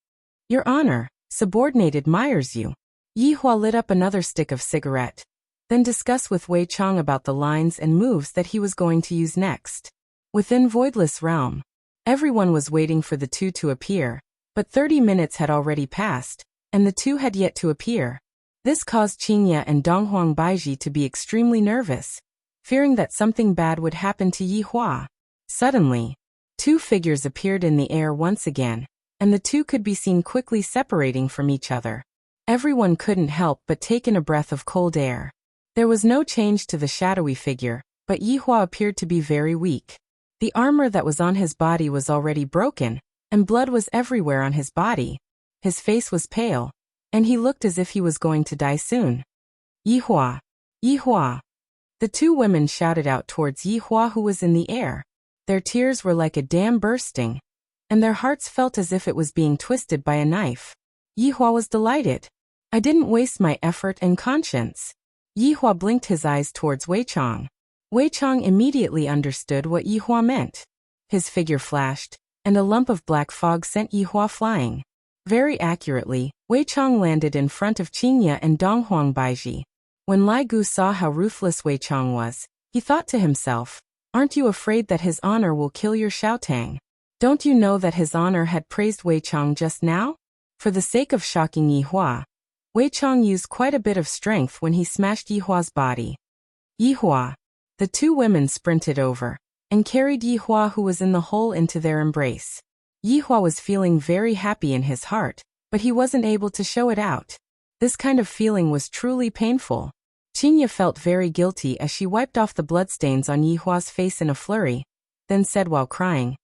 Your Honor, subordinate admires you. Yihua lit up another stick of cigarette, then discussed with Wei Chong about the lines and moves that he was going to use next. Within Voidless Realm, everyone was waiting for the two to appear, but 30 minutes had already passed, and the two had yet to appear. This caused Qinya and Donghuang Baiji to be extremely nervous. fearing that something bad would happen to Yi Hua. Suddenly, two figures appeared in the air once again, and the two could be seen quickly separating from each other. Everyone couldn't help but take in a breath of cold air. There was no change to the shadowy figure, but Yi Hua appeared to be very weak. The armor that was on his body was already broken, and blood was everywhere on his body. His face was pale, and he looked as if he was going to die soon. Yi Hua! Yi Hua! The two women shouted out towards Yi Hua, who was in the air. Their tears were like a dam bursting, and their hearts felt as if it was being twisted by a knife. Yi Hua was delighted. I didn't waste my effort and conscience. Yi Hua blinked his eyes towards Wei Chang. Wei Chang immediately understood what Yi Hua meant. His figure flashed, and a lump of black fog sent Yi Hua flying. Very accurately, Wei Chang landed in front of Qingye and Donghuang Baiji. When Lai Gu saw how ruthless Wei Chang was, he thought to himself, "Aren't you afraid that his honor will kill your Xiaotang? Don't you know that his honor had praised Wei Chang just now?" For the sake of shocking Yi Hua, Wei Chang used quite a bit of strength when he smashed Yi Hua's body. Yi Hua! The two women sprinted over and carried Yi Hua, who was in the hole, into their embrace. Yi Hua was feeling very happy in his heart, but he wasn't able to show it out. This kind of feeling was truly painful. Qingye felt very guilty as she wiped off the bloodstains on Yi Hua's face in a flurry, then said while crying,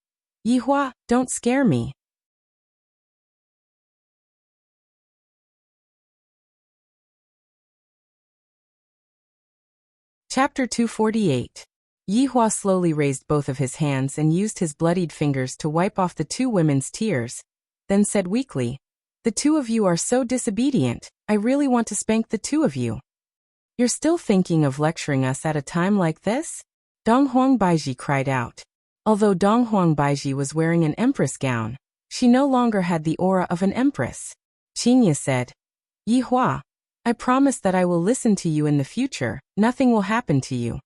"Yi Hua, don't scare me." Chapter 248. Yi Hua slowly raised both of his hands and used his bloodied fingers to wipe off the two women's tears, then said weakly, "The two of you are so disobedient, I really want to spank the two of you." "You're still thinking of lecturing us at a time like this?" Donghuang Baiji cried out. Although Donghuang Baiji was wearing an empress gown, she no longer had the aura of an empress. Qingye said, "Yi Hua, I promise that I will listen to you in the future, nothing will happen to you."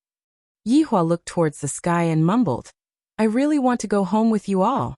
Yi Hua looked towards the sky and mumbled, "I really want to go home with you all."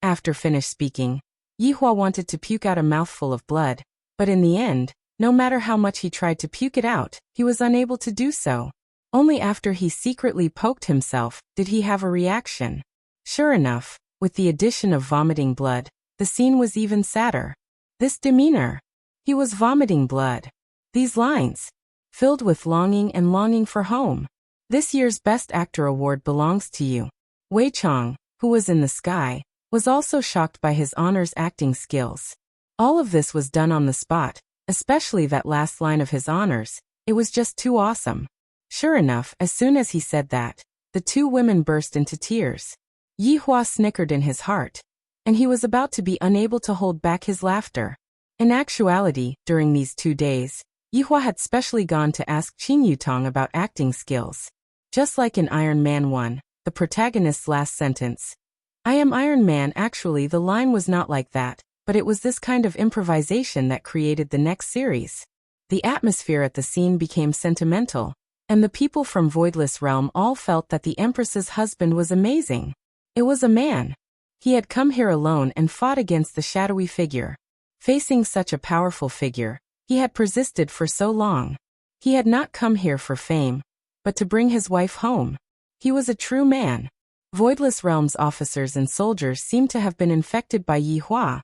After finished speaking, Yi Hua wanted to puke out a mouthful of blood, but in the end, no matter how much he tried to puke it out, he was unable to do so. Only after he secretly poked himself did he have a reaction. Sure enough, with the addition of vomiting blood, the scene was even sadder. This demeanor. He was vomiting blood. These lines. Filled with longing and longing for home. "This year's Best Actor award belongs to you." Wei Chang, who was in the sky, was also shocked by his honor's acting skills. All of this was done on the spot, especially that last line of his honors. It was just too awesome. Sure enough, as soon as he said that, the two women burst into tears. Yi Hua snickered in his heart, and he was about to be unable to hold back his laughter. In actuality, during these 2 days, Yi Hua had specially gone to ask Qing Yutong about acting skills. Just like in Iron Man 1, the protagonist's last sentence, "I am Iron Man." Actually, the line was not like that, but it was this kind of improvisation that created the next series. The atmosphere at the scene became sentimental, and the people from Voidless Realm all felt that the Empress's husband was amazing. It was a man. He had come here alone and fought against the shadowy figure. Facing such a powerful figure, he had persisted for so long. He had not come here for fame, but to bring his wife home. He was a true man. Voidless Realm's officers and soldiers seemed to have been infected by Yi Hua,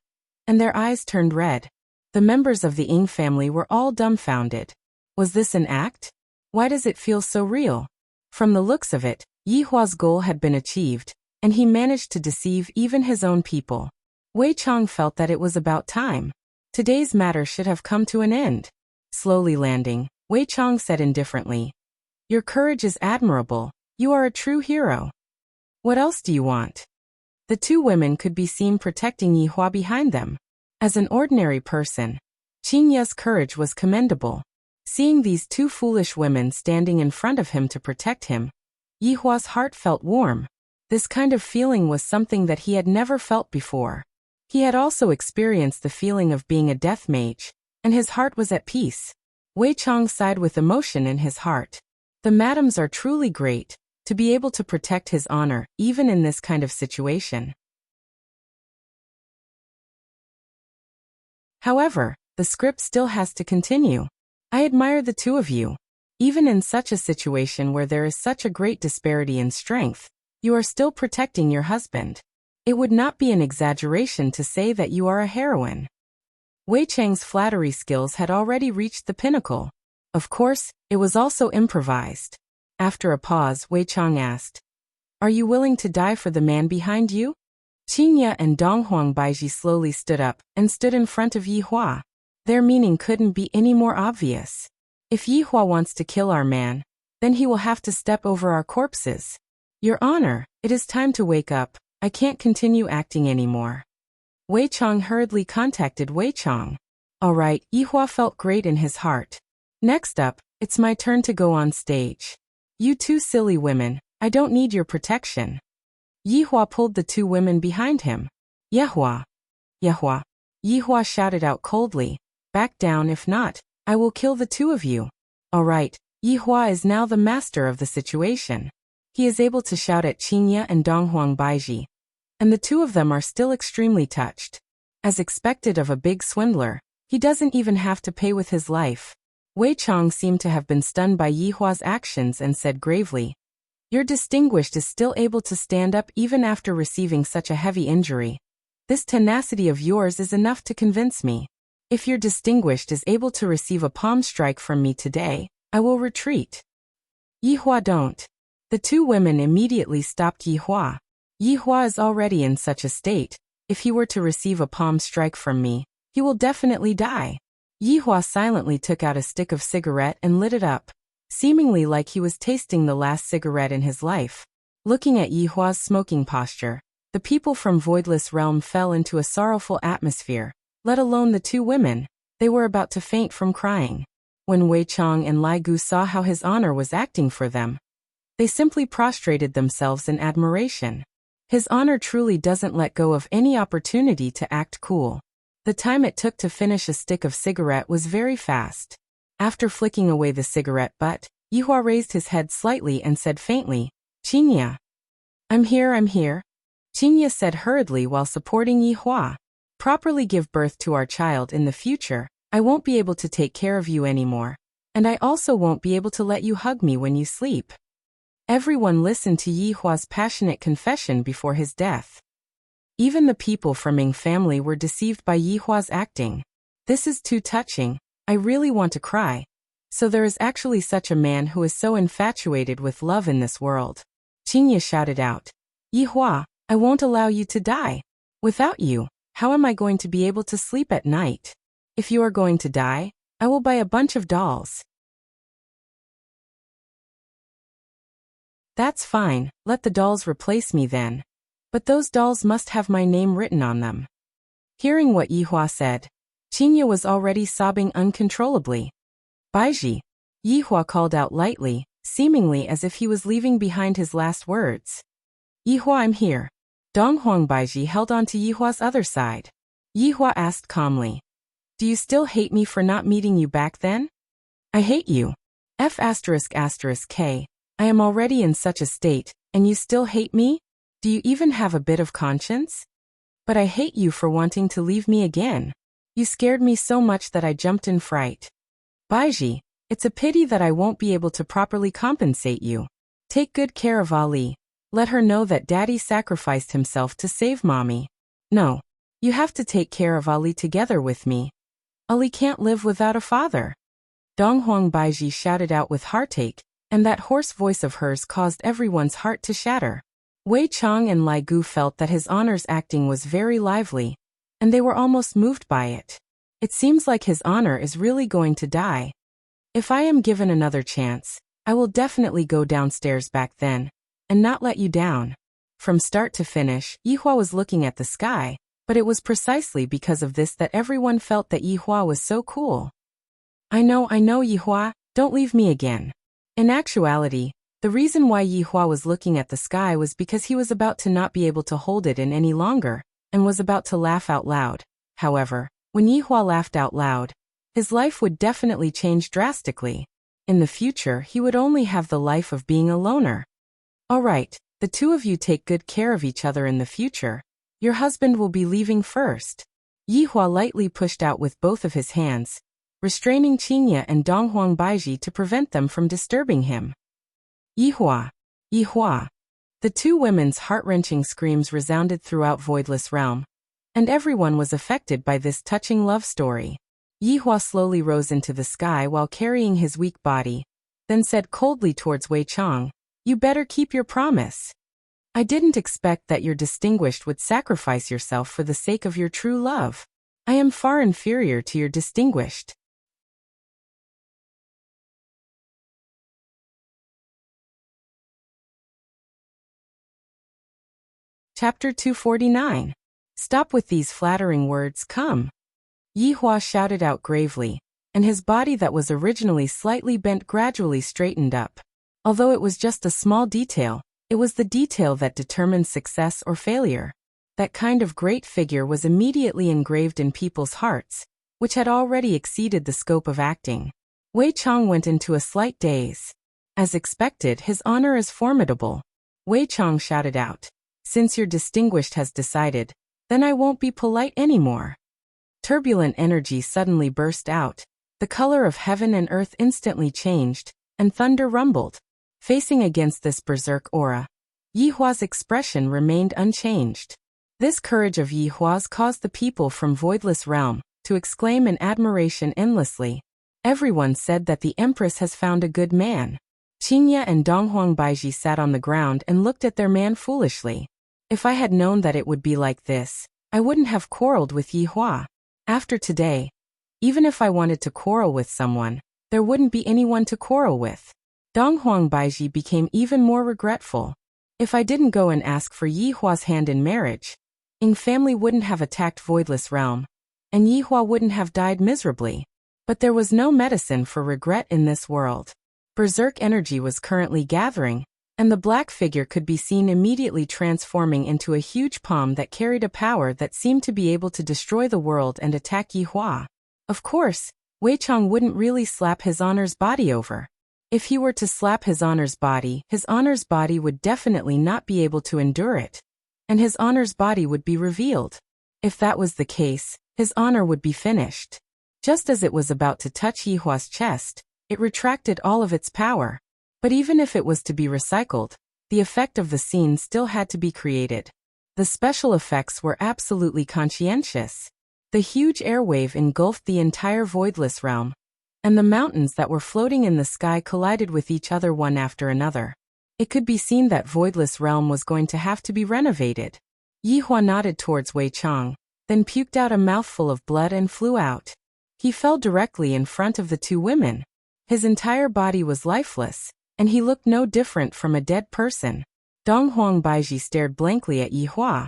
and their eyes turned red. The members of the Ying family were all dumbfounded. Was this an act? Why does it feel so real? From the looks of it, Yi Hua's goal had been achieved, and he managed to deceive even his own people. Wei Chang felt that it was about time. Today's matter should have come to an end. Slowly landing, Wei Chang said indifferently, "Your courage is admirable. You are a true hero. What else do you want?" The two women could be seen protecting Yi Hua behind them. As an ordinary person, Qingye's courage was commendable. Seeing these two foolish women standing in front of him to protect him, Yi Hua's heart felt warm. This kind of feeling was something that he had never felt before. He had also experienced the feeling of being a death mage, and his heart was at peace. Wei Chang sighed with emotion in his heart. The madams are truly great, to be able to protect his honor, even in this kind of situation. However, the script still has to continue. I admire the two of you. Even in such a situation where there is such a great disparity in strength, you are still protecting your husband. It would not be an exaggeration to say that you are a heroine. Wei Chang's flattery skills had already reached the pinnacle. Of course, it was also improvised. After a pause, Wei Chang asked, "Are you willing to die for the man behind you?" Qingye and Donghuang Baiji slowly stood up and stood in front of Yi Hua. Their meaning couldn't be any more obvious. If Yi Hua wants to kill our man, then he will have to step over our corpses. Your Honor, it is time to wake up. I can't continue acting anymore. Wei Chang hurriedly contacted Wei Chang. All right, Yi Hua felt great in his heart. Next up, it's my turn to go on stage. You two silly women, I don't need your protection. Yi Hua pulled the two women behind him. Yehua. Yehua. Yi Hua shouted out coldly. Back down, if not, I will kill the two of you. All right, Yi Hua is now the master of the situation. He is able to shout at Qingye and Donghuang Baiji. And the two of them are still extremely touched. As expected of a big swindler, he doesn't even have to pay with his life. Wei Chang seemed to have been stunned by Yi Hua's actions and said gravely, Your distinguished is still able to stand up even after receiving such a heavy injury. This tenacity of yours is enough to convince me. If your distinguished is able to receive a palm strike from me today, I will retreat. Yi Hua don't. The two women immediately stopped Yi Hua. Yi Hua is already in such a state. If he were to receive a palm strike from me, he will definitely die. Yi Hua silently took out a stick of cigarette and lit it up, seemingly like he was tasting the last cigarette in his life. Looking at Yi Hua's smoking posture, the people from Voidless Realm fell into a sorrowful atmosphere, let alone the two women. They were about to faint from crying. When Wei Chang and Lai Gu saw how his honor was acting for them, they simply prostrated themselves in admiration. His honor truly doesn't let go of any opportunity to act cool. The time it took to finish a stick of cigarette was very fast. After flicking away the cigarette butt, Yi Hua raised his head slightly and said faintly, Qingye. I'm here. Qingye said hurriedly while supporting Yi Hua. Properly give birth to our child in the future, I won't be able to take care of you anymore. And I also won't be able to let you hug me when you sleep. Everyone listened to Yi Hua's passionate confession before his death. Even the people from Ming family were deceived by Yi Hua's acting. This is too touching. I really want to cry. So there is actually such a man who is so infatuated with love in this world. Qingye shouted out. Yi Hua, I won't allow you to die. Without you, how am I going to be able to sleep at night? If you are going to die, I will buy a bunch of dolls. That's fine, let the dolls replace me then. But those dolls must have my name written on them. Hearing what Yi Hua said, Qingye was already sobbing uncontrollably. Baiji, Yi Hua called out lightly, seemingly as if he was leaving behind his last words. Yi Hua, I'm here. Donghuang Baiji held on to Yi Hua's other side. Yi Hua asked calmly, Do you still hate me for not meeting you back then? I hate you. F***K. I am already in such a state, and you still hate me? Do you even have a bit of conscience? But I hate you for wanting to leave me again. You scared me so much that I jumped in fright. Baiji, it's a pity that I won't be able to properly compensate you. Take good care of Ali. Let her know that Daddy sacrificed himself to save Mommy. No, you have to take care of Ali together with me. Ali can't live without a father. Donghuang Baiji shouted out with heartache, and that hoarse voice of hers caused everyone's heart to shatter. Wei Chang and Lai Gu felt that his honor's acting was very lively, and they were almost moved by it. It seems like his honor is really going to die. If I am given another chance, I will definitely go downstairs back then, and not let you down. From start to finish, Yi Hua was looking at the sky, but it was precisely because of this that everyone felt that Yi Hua was so cool. I know, Yi Hua, don't leave me again. In actuality, the reason why Yi Hua was looking at the sky was because he was about to not be able to hold it in any longer, and was about to laugh out loud. However, when Yi Hua laughed out loud, his life would definitely change drastically. In the future, he would only have the life of being a loner. Alright, the two of you take good care of each other in the future. Your husband will be leaving first. Yi Hua lightly pushed out with both of his hands, restraining Qingye and Donghuang Baiji to prevent them from disturbing him. Yihua! Yihua! The two women's heart-wrenching screams resounded throughout Voidless Realm, and everyone was affected by this touching love story. Yihua slowly rose into the sky while carrying his weak body, then said coldly towards Wei Chang, "You better keep your promise. I didn't expect that your distinguished would sacrifice yourself for the sake of your true love. I am far inferior to your distinguished." Chapter 249. Stop with these flattering words, come. Yihua shouted out gravely, and his body that was originally slightly bent gradually straightened up. Although it was just a small detail, it was the detail that determined success or failure. That kind of great figure was immediately engraved in people's hearts, which had already exceeded the scope of acting. Wei Chang went into a slight daze. As expected, his honor is formidable. Wei Chang shouted out, "Since your distinguished has decided, then I won't be polite anymore." Turbulent energy suddenly burst out. The color of heaven and earth instantly changed, and thunder rumbled. Facing against this berserk aura, Yihua's expression remained unchanged. This courage of Yihua's caused the people from Voidless Realm to exclaim in admiration endlessly. Everyone said that the Empress has found a good man. Qingye and Donghuang Baiji sat on the ground and looked at their man foolishly. If I had known that it would be like this, I wouldn't have quarreled with Yihua. After today, even if I wanted to quarrel with someone, there wouldn't be anyone to quarrel with. Donghuang Baiji became even more regretful. If I didn't go and ask for Yihua's hand in marriage, Ying family wouldn't have attacked Voidless Realm, and Yihua wouldn't have died miserably. But there was no medicine for regret in this world. Berserk energy was currently gathering, and the black figure could be seen immediately transforming into a huge palm that carried a power that seemed to be able to destroy the world and attack Yihua. Of course, Wei Chang wouldn't really slap his honor's body over. If he were to slap his honor's body would definitely not be able to endure it, and his honor's body would be revealed. If that was the case, his honor would be finished. Just as it was about to touch Yihua's chest, it retracted all of its power. But even if it was to be recycled, the effect of the scene still had to be created. The special effects were absolutely conscientious. The huge airwave engulfed the entire Voidless Realm, and the mountains that were floating in the sky collided with each other one after another. It could be seen that Voidless Realm was going to have to be renovated. Yihua nodded towards Wei Chang, then puked out a mouthful of blood and flew out. He fell directly in front of the two women. His entire body was lifeless, and he looked no different from a dead person. Donghuang Baiji stared blankly at Yihua,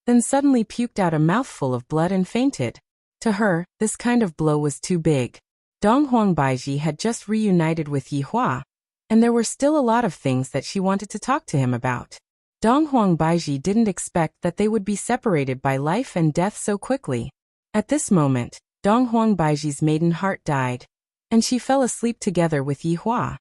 then suddenly puked out a mouthful of blood and fainted. To her, this kind of blow was too big. Donghuang Baiji had just reunited with Yihua, and there were still a lot of things that she wanted to talk to him about. Donghuang Baiji didn't expect that they would be separated by life and death so quickly. At this moment, Donghuang Baiji's maiden heart died, and she fell asleep together with Yihua.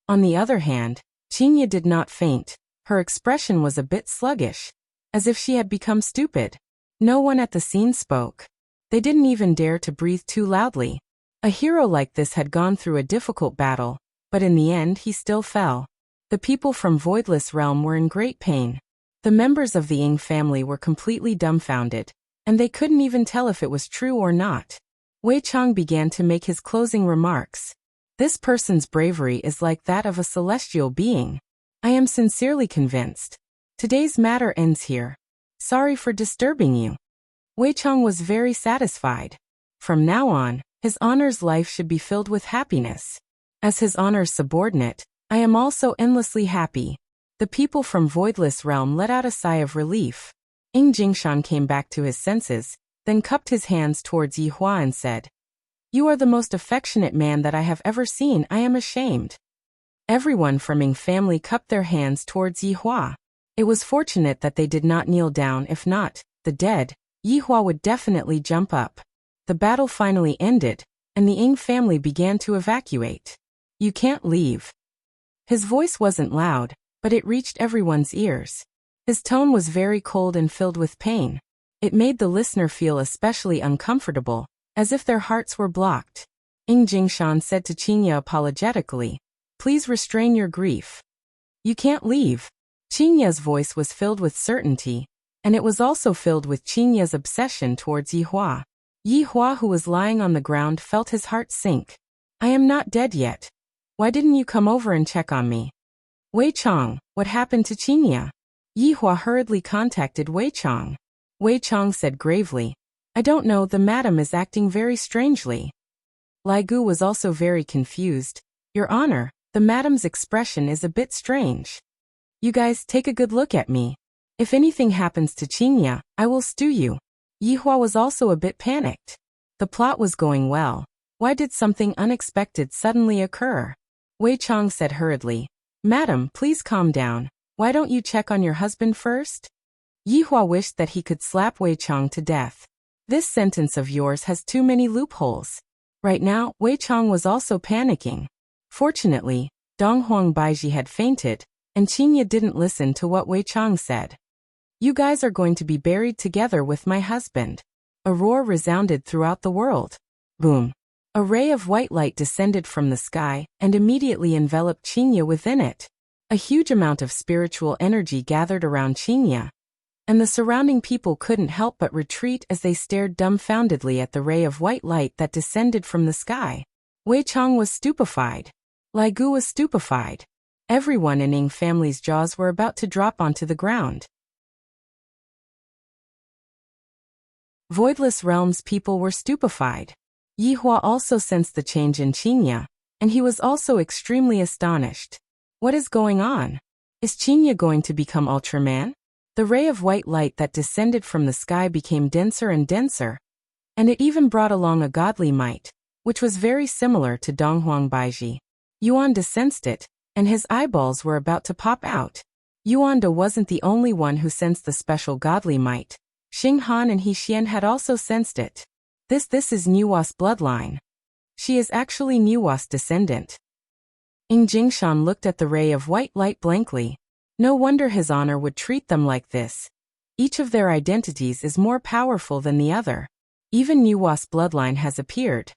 On the other hand, Qingye did not faint. Her expression was a bit sluggish, as if she had become stupid. No one at the scene spoke. They didn't even dare to breathe too loudly. A hero like this had gone through a difficult battle, but in the end he still fell. The people from Voidless Realm were in great pain. The members of the Ying family were completely dumbfounded, and they couldn't even tell if it was true or not. Wei Chang began to make his closing remarks. This person's bravery is like that of a celestial being. I am sincerely convinced. Today's matter ends here. Sorry for disturbing you. Wei Chang was very satisfied. From now on, his honor's life should be filled with happiness. As his honor's subordinate, I am also endlessly happy. The people from Voidless Realm let out a sigh of relief. Ying Jingshan came back to his senses, then cupped his hands towards Yihua and said, "You are the most affectionate man that I have ever seen. I am ashamed." Everyone from Ying family cupped their hands towards Yihua. It was fortunate that they did not kneel down. If not, the dead, Yihua would definitely jump up. The battle finally ended, and the Ying family began to evacuate. "You can't leave." His voice wasn't loud, but it reached everyone's ears. His tone was very cold and filled with pain. It made the listener feel especially uncomfortable, as if their hearts were blocked. Jingshan said to Qinya apologetically, "Please restrain your grief. You can't leave." Qinya's voice was filled with certainty, and it was also filled with Qinya's obsession towards Yihua. Yihua, who was lying on the ground, felt his heart sink. "I am not dead yet. Why didn't you come over and check on me?" "Wei Chong, what happened to Qinya?" Yihua hurriedly contacted Wei Chong. Wei Chong said gravely, "I don't know, the madam is acting very strangely." Lai Gu was also very confused. "Your Honor, the madam's expression is a bit strange. You guys take a good look at me. If anything happens to Qinya, I will stew you." Yihua was also a bit panicked. The plot was going well. Why did something unexpected suddenly occur? Wei Chong said hurriedly, "Madam, please calm down. Why don't you check on your husband first?" Yihua wished that he could slap Wei Chong to death. "This sentence of yours has too many loopholes." Right now, Wei Chong was also panicking. Fortunately, Donghuang Baiji had fainted, and Qinya didn't listen to what Wei Chong said. "You guys are going to be buried together with my husband." A roar resounded throughout the world. Boom. A ray of white light descended from the sky and immediately enveloped Qinya within it. A huge amount of spiritual energy gathered around Qinya, and the surrounding people couldn't help but retreat as they stared dumbfoundedly at the ray of white light that descended from the sky. Wei Chong was stupefied. Lai Gu was stupefied. Everyone in Ing family's jaws were about to drop onto the ground. Voidless Realms people were stupefied. Yihua also sensed the change in Qinya, and he was also extremely astonished. What is going on? Is Qinya going to become Ultraman? The ray of white light that descended from the sky became denser and denser, and it even brought along a godly might, which was very similar to Donghuang Baiji. Yuanda sensed it, and his eyeballs were about to pop out. Yuanda wasn't the only one who sensed the special godly might. Xing Han and He Xian had also sensed it. This is Nuwa's bloodline. She is actually Nuwa's descendant. Jingshan looked at the ray of white light blankly. No wonder His Honor would treat them like this. Each of their identities is more powerful than the other. Even Nuwa's bloodline has appeared.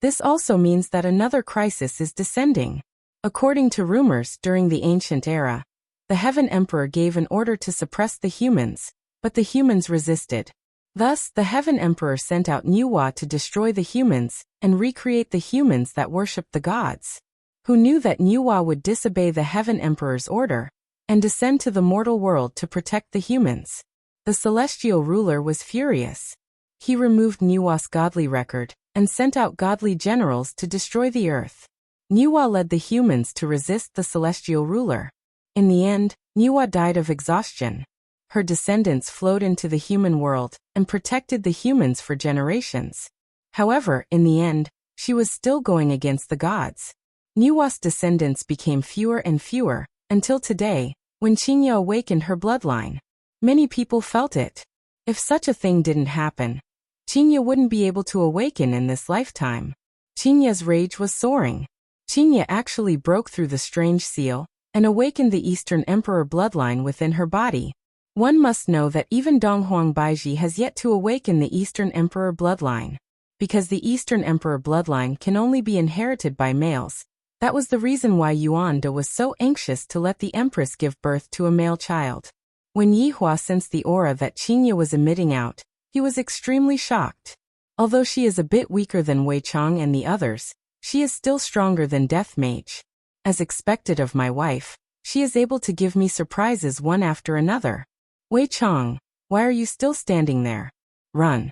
This also means that another crisis is descending. According to rumors, during the ancient era, the Heaven Emperor gave an order to suppress the humans, but the humans resisted. Thus, the Heaven Emperor sent out Nuwa to destroy the humans and recreate the humans that worshipped the gods. Who knew that Nuwa would disobey the Heaven Emperor's order and descend to the mortal world to protect the humans? The celestial ruler was furious. He removed Nuwa's godly record and sent out godly generals to destroy the earth. Nuwa led the humans to resist the celestial ruler. In the end, Nuwa died of exhaustion. Her descendants flowed into the human world and protected the humans for generations. However, in the end, she was still going against the gods. Nuwa's descendants became fewer and fewer, until today, when Qinya awakened her bloodline. Many people felt it. If such a thing didn't happen, Qinya wouldn't be able to awaken in this lifetime. Qinya's rage was soaring. Qinya actually broke through the strange seal and awakened the Eastern Emperor bloodline within her body. One must know that even Donghuang Baiji has yet to awaken the Eastern Emperor bloodline. Because the Eastern Emperor bloodline can only be inherited by males, that was the reason why Yuanda was so anxious to let the Empress give birth to a male child. When Yihua sensed the aura that Qinya was emitting out, he was extremely shocked. Although she is a bit weaker than Wei Chong and the others, she is still stronger than Death Mage. As expected of my wife, she is able to give me surprises one after another. Wei Chong, why are you still standing there? Run.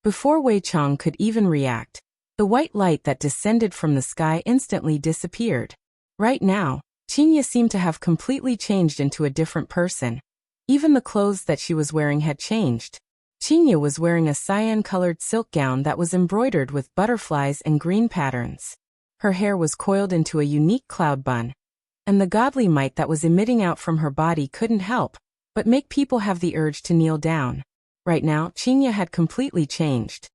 Before Wei Chong could even react, the white light that descended from the sky instantly disappeared. Right now, Qinya seemed to have completely changed into a different person. Even the clothes that she was wearing had changed. Qinya was wearing a cyan-colored silk gown that was embroidered with butterflies and green patterns. Her hair was coiled into a unique cloud bun, and the godly might that was emitting out from her body couldn't help but make people have the urge to kneel down. Right now, Qinya had completely changed.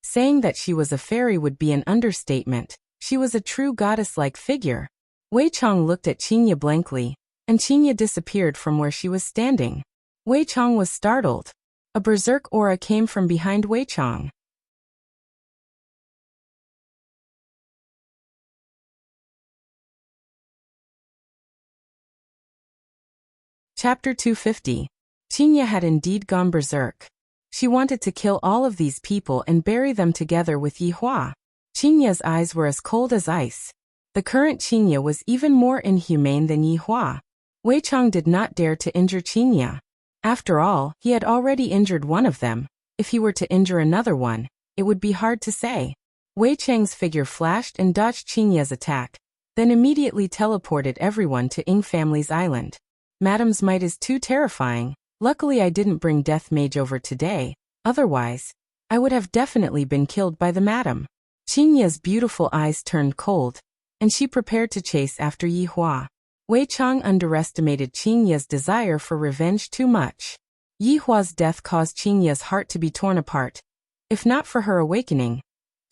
Saying that she was a fairy would be an understatement. She was a true goddess-like figure. Wei Chong looked at Qinya blankly, and Qinya disappeared from where she was standing. Wei Chang was startled. A berserk aura came from behind Wei Chang. Chapter 250. Qinya had indeed gone berserk. She wanted to kill all of these people and bury them together with Yi Hua. Qinya's eyes were as cold as ice. The current Qinya was even more inhumane than Yi Hua. Wei Chang did not dare to injure Qinya. After all, he had already injured one of them. If he were to injure another one, it would be hard to say. Wei Chang's figure flashed and dodged Qinya's attack, then immediately teleported everyone to Ying family's island. Madam's might is too terrifying. Luckily I didn't bring Death Mage over today, otherwise, I would have definitely been killed by the madam. Qinya's beautiful eyes turned cold, and she prepared to chase after Yi Hua. Wei Chang underestimated Qinya's desire for revenge too much. Yi Hua's death caused Qinya's heart to be torn apart. If not for her awakening,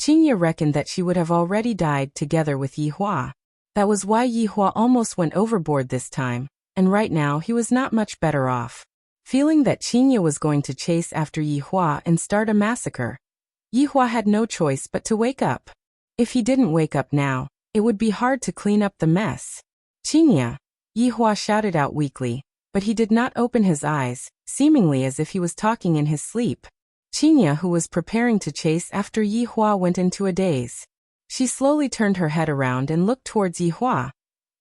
Qinya reckoned that she would have already died together with Yi Hua. That was why Yi Hua almost went overboard this time, and right now he was not much better off. Feeling that Qinya was going to chase after Yi Hua and start a massacre, Yi Hua had no choice but to wake up. If he didn't wake up now, it would be hard to clean up the mess. Qinya, Yi Hua shouted out weakly, but he did not open his eyes, seemingly as if he was talking in his sleep. Qinya, who was preparing to chase after Yi Hua, went into a daze. She slowly turned her head around and looked towards Yi Hua,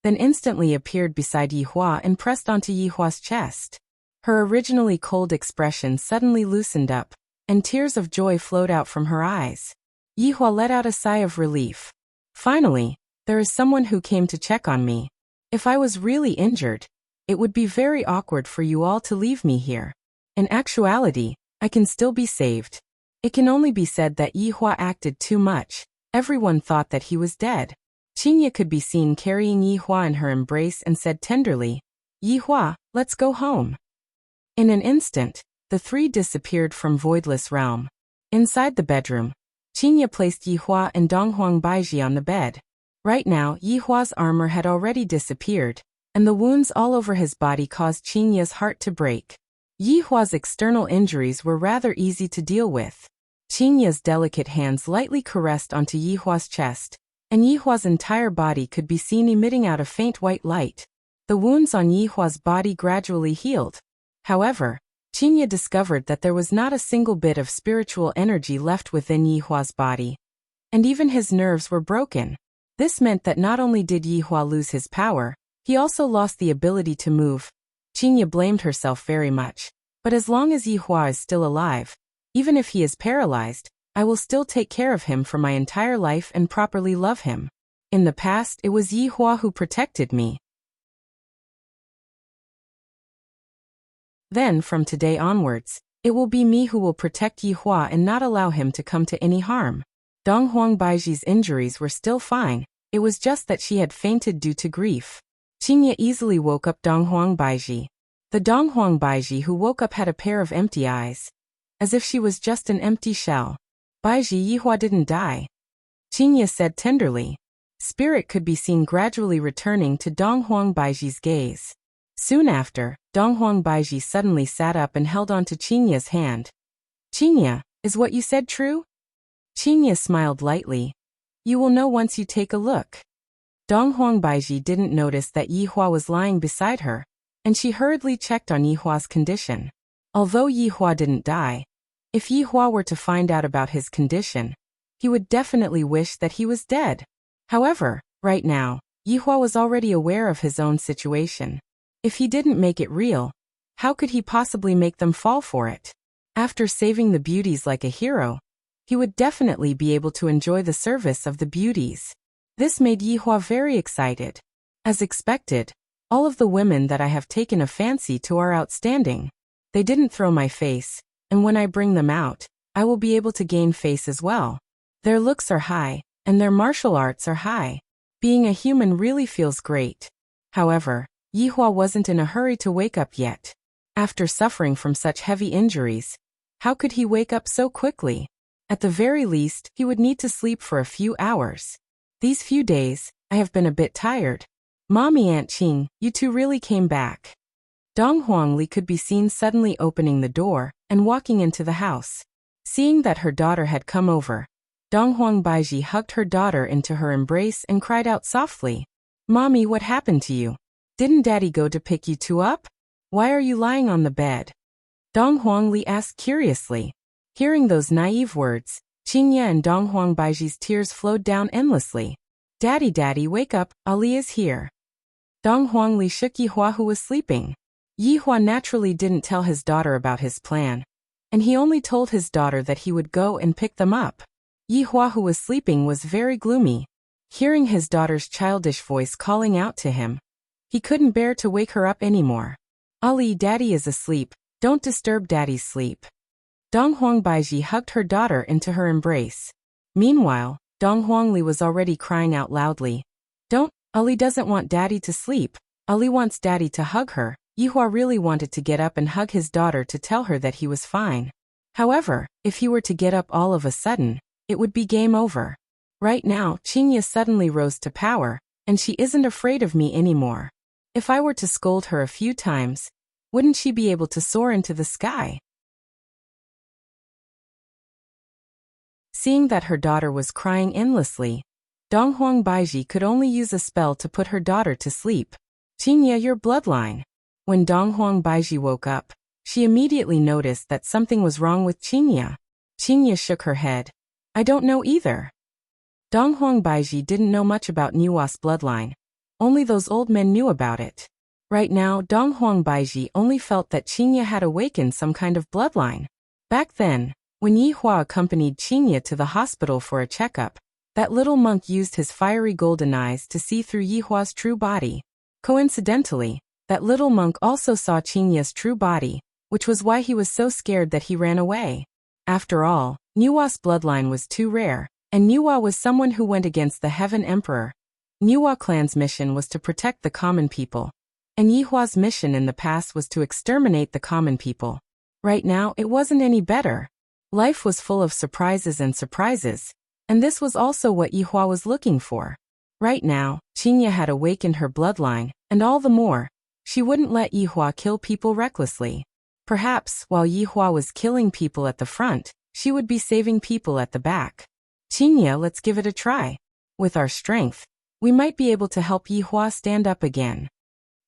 then instantly appeared beside Yi Hua and pressed onto Yi Hua's chest. Her originally cold expression suddenly loosened up, and tears of joy flowed out from her eyes. Yi Hua let out a sigh of relief. Finally, there is someone who came to check on me. If I was really injured, it would be very awkward for you all to leave me here. In actuality, I can still be saved. It can only be said that Yi Hua acted too much. Everyone thought that he was dead. Qinya could be seen carrying Yi Hua in her embrace and said tenderly, "Yi Hua, let's go home." In an instant, the three disappeared from Voidless Realm. Inside the bedroom, Qinya placed Yi Hua and Donghuang Baiji on the bed. Right now, Yi Hua's armor had already disappeared, and the wounds all over his body caused Qinya's heart to break. Yi Hua's external injuries were rather easy to deal with. Qinya's delicate hands lightly caressed onto Yi Hua's chest, and Yi Hua's entire body could be seen emitting out a faint white light. The wounds on Yi Hua's body gradually healed. However, Qinya discovered that there was not a single bit of spiritual energy left within Yi Hua's body, and even his nerves were broken. This meant that not only did Yi Hua lose his power, he also lost the ability to move. Qinya blamed herself very much, but as long as Yi Hua is still alive, even if he is paralyzed, I will still take care of him for my entire life and properly love him. In the past, it was Yi Hua who protected me. Then, from today onwards, it will be me who will protect Yi Hua and not allow him to come to any harm. Donghuang Baiji's injuries were still fine, it was just that she had fainted due to grief. Qinya easily woke up Donghuang Baiji. The Donghuang Baiji who woke up had a pair of empty eyes, as if she was just an empty shell. "Baiji, Yi Hua didn't die," Qinya said tenderly. Spirit could be seen gradually returning to Donghuang Baiji's gaze. Soon after, Donghuang Baiji suddenly sat up and held on to Qinya's hand. "Qinya, is what you said true?" Qinya smiled lightly. "You will know once you take a look." Donghuang Baiji didn't notice that Yi Hua was lying beside her, and she hurriedly checked on Yi Hua's condition. Although Yi Hua didn't die, if Yi Hua were to find out about his condition, he would definitely wish that he was dead. However, right now, Yi Hua was already aware of his own situation. If he didn't make it real, how could he possibly make them fall for it? After saving the beauties like a hero, he would definitely be able to enjoy the service of the beauties. This made Yi Hua very excited. As expected, all of the women that I have taken a fancy to are outstanding. They didn't throw my face, and when I bring them out, I will be able to gain face as well. Their looks are high, and their martial arts are high. Being a human really feels great. However, Yi Hua wasn't in a hurry to wake up yet. After suffering from such heavy injuries, how could he wake up so quickly? At the very least, he would need to sleep for a few hours. These few days, I have been a bit tired. Mommy Aunt Qing, you two really came back. Dong Huangli could be seen suddenly opening the door and walking into the house. Seeing that her daughter had come over, Dong Huang Baiji hugged her daughter into her embrace and cried out softly, "Mommy, what happened to you? Didn't Daddy go to pick you two up? Why are you lying on the bed?" Dong Huangli asked curiously. Hearing those naive words, Qingye and Dong Huang Baiji's tears flowed down endlessly. "Daddy, Daddy, wake up, Ali is here." Dong Huangli shook Yihua, who was sleeping. Yihua naturally didn't tell his daughter about his plan, and he only told his daughter that he would go and pick them up. Yihua, who was sleeping, was very gloomy. Hearing his daughter's childish voice calling out to him, he couldn't bear to wake her up anymore. "Ali, Daddy is asleep, don't disturb Daddy's sleep." Dong Huang Baiji hugged her daughter into her embrace. Meanwhile, Dong Huangli was already crying out loudly, "Don't, Ali doesn't want Daddy to sleep, Ali wants Daddy to hug her." Yihua really wanted to get up and hug his daughter to tell her that he was fine. However, if he were to get up all of a sudden, it would be game over. Right now, Qingye suddenly rose to power, and she isn't afraid of me anymore. If I were to scold her a few times, wouldn't she be able to soar into the sky? Seeing that her daughter was crying endlessly, Dong Huang Baiji could only use a spell to put her daughter to sleep. "Qingye, your bloodline." When Dong Huang Baiji woke up, she immediately noticed that something was wrong with Qingye. Qingye shook her head. "I don't know either." Dong Huang Baiji didn't know much about Niua's bloodline. Only those old men knew about it. Right now, Dong Huang Baiji only felt that Qingye had awakened some kind of bloodline. Back then, when Yihua accompanied Qingye to the hospital for a checkup, that little monk used his fiery golden eyes to see through Yihua's true body. Coincidentally, that little monk also saw Qingye's true body, which was why he was so scared that he ran away. After all, Niua's bloodline was too rare, and Niua was someone who went against the Heaven Emperor. Niua clan's mission was to protect the common people, and Yihua's mission in the past was to exterminate the common people. Right now, it wasn't any better. Life was full of surprises, and this was also what Yihua was looking for. Right now, Qingye had awakened her bloodline, and all the more, she wouldn't let Yihua kill people recklessly. Perhaps, while Yihua was killing people at the front, she would be saving people at the back. "Qingye, let's give it a try. With our strength, we might be able to help Yihua stand up again."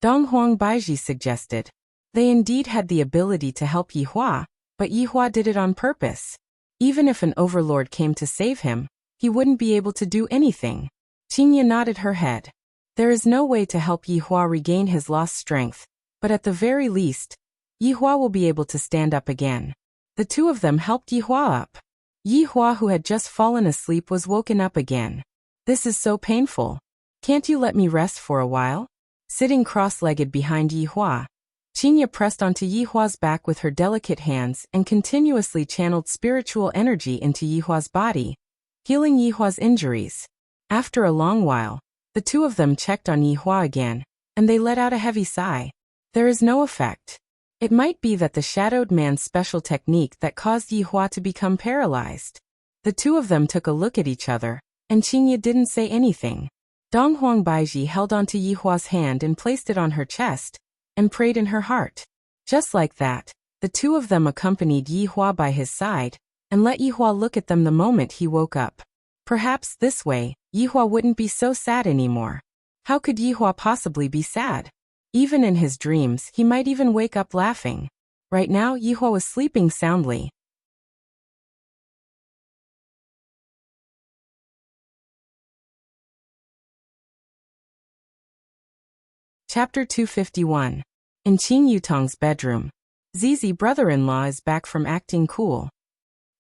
Dong Huang Baiji suggested. They indeed had the ability to help Yihua, but Yihua did it on purpose. Even if an overlord came to save him, he wouldn't be able to do anything. Qingye nodded her head. There is no way to help Yihua regain his lost strength, but at the very least, Yihua will be able to stand up again. The two of them helped Yihua up. Yihua, who had just fallen asleep, was woken up again. "This is so painful. Can't you let me rest for a while?" Sitting cross-legged behind Yihua, Qingye pressed onto Yihua's back with her delicate hands and continuously channeled spiritual energy into Yihua's body, healing Yihua's injuries. After a long while, the two of them checked on Yihua again, and they let out a heavy sigh. There is no effect. It might be that the shadowed man's special technique that caused Yihua to become paralyzed. The two of them took a look at each other, and Qingye didn't say anything. Dong Huang Baiji held onto Yihua's hand and placed it on her chest, and prayed in her heart. Just like that, the two of them accompanied Yihua by his side, and let Yihua look at them the moment he woke up. Perhaps this way, Yihua wouldn't be so sad anymore. How could Yihua possibly be sad? Even in his dreams, he might even wake up laughing. Right now, Yihua was sleeping soundly. Chapter 251. In Qin Yutong's bedroom. Zizi, brother-in-law, is back from acting cool.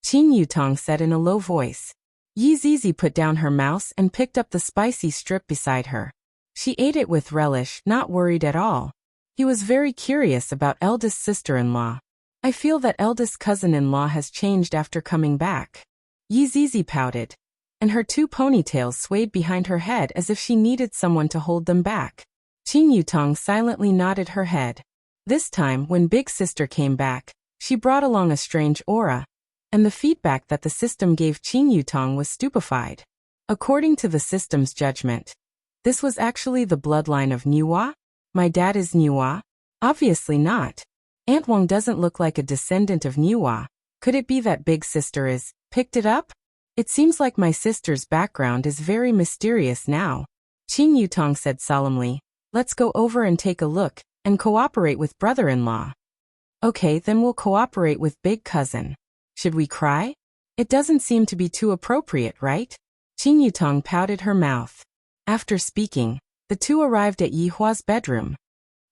Qin Yutong said in a low voice. Yi Zizi put down her mouse and picked up the spicy strip beside her. She ate it with relish, not worried at all. He was very curious about eldest sister-in-law. I feel that eldest cousin-in-law has changed after coming back. Yi Zizi pouted, and her two ponytails swayed behind her head as if she needed someone to hold them back. Qin Yutong silently nodded her head. This time, when big sister came back, she brought along a strange aura, and the feedback that the system gave Qin Yutong was stupefied. According to the system's judgment, This was actually the bloodline of Niwa? My dad is Niwa? Obviously not. Aunt Wang doesn't look like a descendant of Niwa. Could it be that big sister is, picked it up? It seems like my sister's background is very mysterious now. Qin Yutong said solemnly. Let's go over and take a look, and cooperate with brother-in-law. Okay, then we'll cooperate with big cousin. Should we cry? It doesn't seem to be too appropriate, right? Qin Yutong pouted her mouth. After speaking, the two arrived at Yihua's bedroom.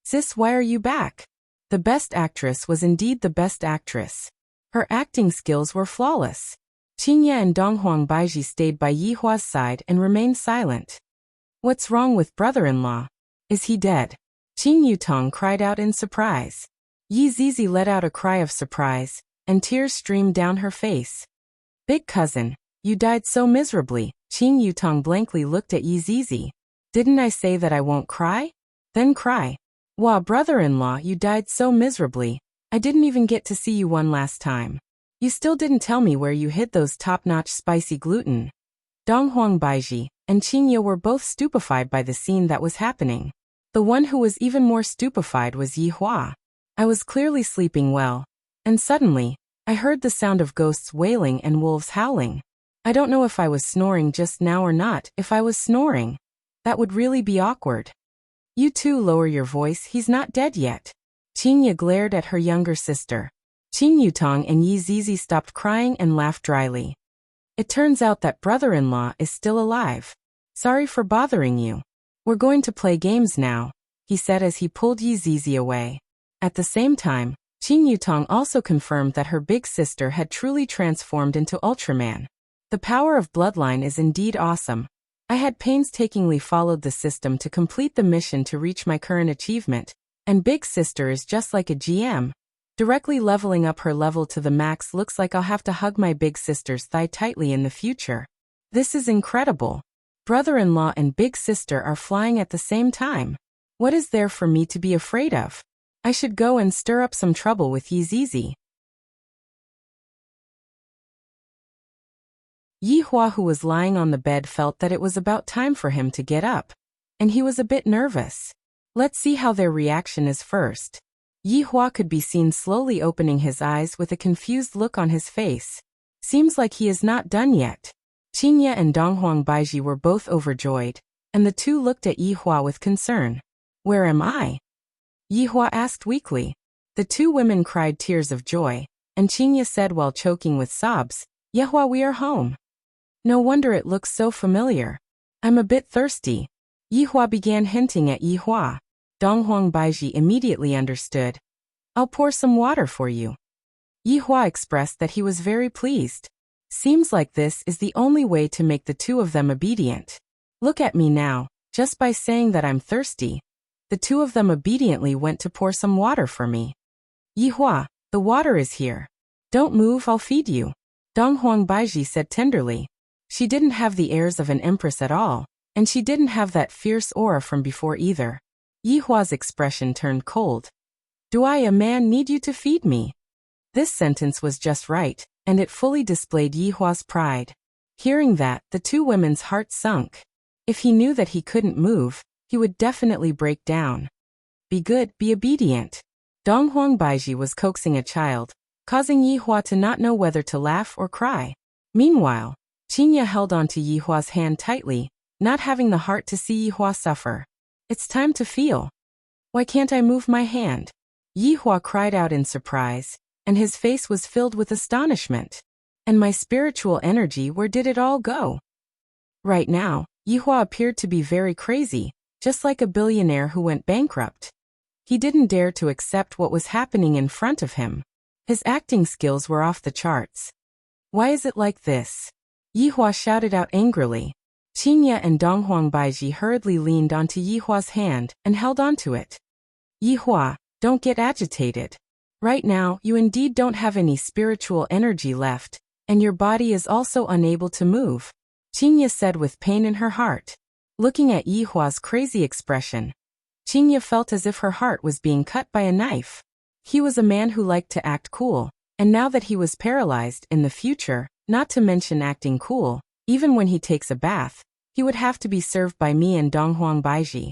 Sis, why are you back? The best actress was indeed the best actress. Her acting skills were flawless. Qinye and Donghuang Baiji stayed by Yihua's side and remained silent. What's wrong with brother-in-law? Is he dead? Qin Yutong cried out in surprise. Yi Zizi let out a cry of surprise, and tears streamed down her face. Big cousin, you died so miserably. Qin Yutong blankly looked at Yi Zizi. Didn't I say that I won't cry? Then cry. Wah, brother-in-law, you died so miserably. I didn't even get to see you one last time. You still didn't tell me where you hid those top-notch spicy gluten. Donghuang Baiji and Qinye were both stupefied by the scene that was happening. The one who was even more stupefied was Yihua. I was clearly sleeping well, and suddenly, I heard the sound of ghosts wailing and wolves howling. I don't know if I was snoring just now or not. If I was snoring, that would really be awkward. You two lower your voice, he's not dead yet. Qinye glared at her younger sister. Qin Yutong and Yi Zizi stopped crying and laughed dryly. It turns out that brother-in-law is still alive. Sorry for bothering you. We're going to play games now, he said as he pulled Yi Zizi away. At the same time, Qin Yutong also confirmed that her big sister had truly transformed into Ultraman. The power of bloodline is indeed awesome. I had painstakingly followed the system to complete the mission to reach my current achievement, and big sister is just like a GM. Directly leveling up her level to the max looks like I'll have to hug my big sister's thigh tightly in the future. This is incredible. Brother-in-law and big sister are flying at the same time. What is there for me to be afraid of? I should go and stir up some trouble with Yi Zizi. Yihua, who was lying on the bed, felt that it was about time for him to get up, and he was a bit nervous. Let's see how their reaction is first. Yihua could be seen slowly opening his eyes with a confused look on his face. Seems like he is not done yet. Qinye and Donghuang Baiji were both overjoyed, and the two looked at Yihua with concern. Where am I? Yihua asked weakly. The two women cried tears of joy, and Qinye said while choking with sobs, Yihua, we are home. No wonder it looks so familiar. I'm a bit thirsty. Yihua began hinting at Yihua. Donghuang Baiji immediately understood. I'll pour some water for you. Yihua expressed that he was very pleased. Seems like this is the only way to make the two of them obedient. Look at me now, just by saying that I'm thirsty. The two of them obediently went to pour some water for me. Yihua, the water is here. Don't move, I'll feed you. Donghuang Baiji said tenderly. She didn't have the airs of an empress at all, and she didn't have that fierce aura from before either. Yihua's expression turned cold. Do I, a man, need you to feed me? This sentence was just right, and it fully displayed Yihua's pride. Hearing that, the two women's hearts sunk. If he knew that he couldn't move, he would definitely break down. Be good, be obedient. Donghuang Baiji was coaxing a child, causing Yihua to not know whether to laugh or cry. Meanwhile, Qinye held onto Yihua's hand tightly, not having the heart to see Yihua suffer. It's time to feel. Why can't I move my hand? Yihua cried out in surprise, and his face was filled with astonishment. And my spiritual energy, where did it all go? Right now, Yihua appeared to be very crazy, just like a billionaire who went bankrupt. He didn't dare to accept what was happening in front of him. His acting skills were off the charts. Why is it like this? Yihua shouted out angrily. Qinye and Donghuang Baiji hurriedly leaned onto Yihua's hand and held onto it. Yihua, don't get agitated. Right now, you indeed don't have any spiritual energy left, and your body is also unable to move, Qinye said with pain in her heart. Looking at Yihua's crazy expression, Qinye felt as if her heart was being cut by a knife. He was a man who liked to act cool, and now that he was paralyzed in the future, not to mention acting cool, even when he takes a bath, he would have to be served by me and Donghuang Baiji.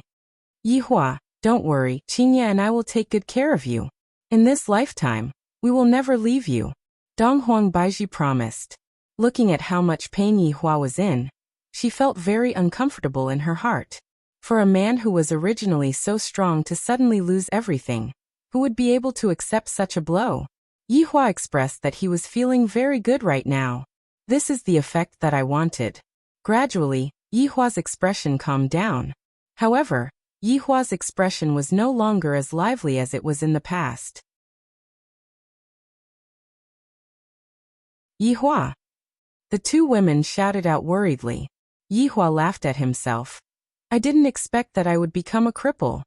Yihua, don't worry, Qingye and I will take good care of you. In this lifetime, we will never leave you. Donghuang Baiji promised. Looking at how much pain Yihua was in, she felt very uncomfortable in her heart. For a man who was originally so strong to suddenly lose everything, who would be able to accept such a blow? Yihua expressed that he was feeling very good right now. This is the effect that I wanted. Gradually, Yihua's expression calmed down. However, Yihua's expression was no longer as lively as it was in the past. Yihua! The two women shouted out worriedly. Yihua laughed at himself. I didn't expect that I would become a cripple.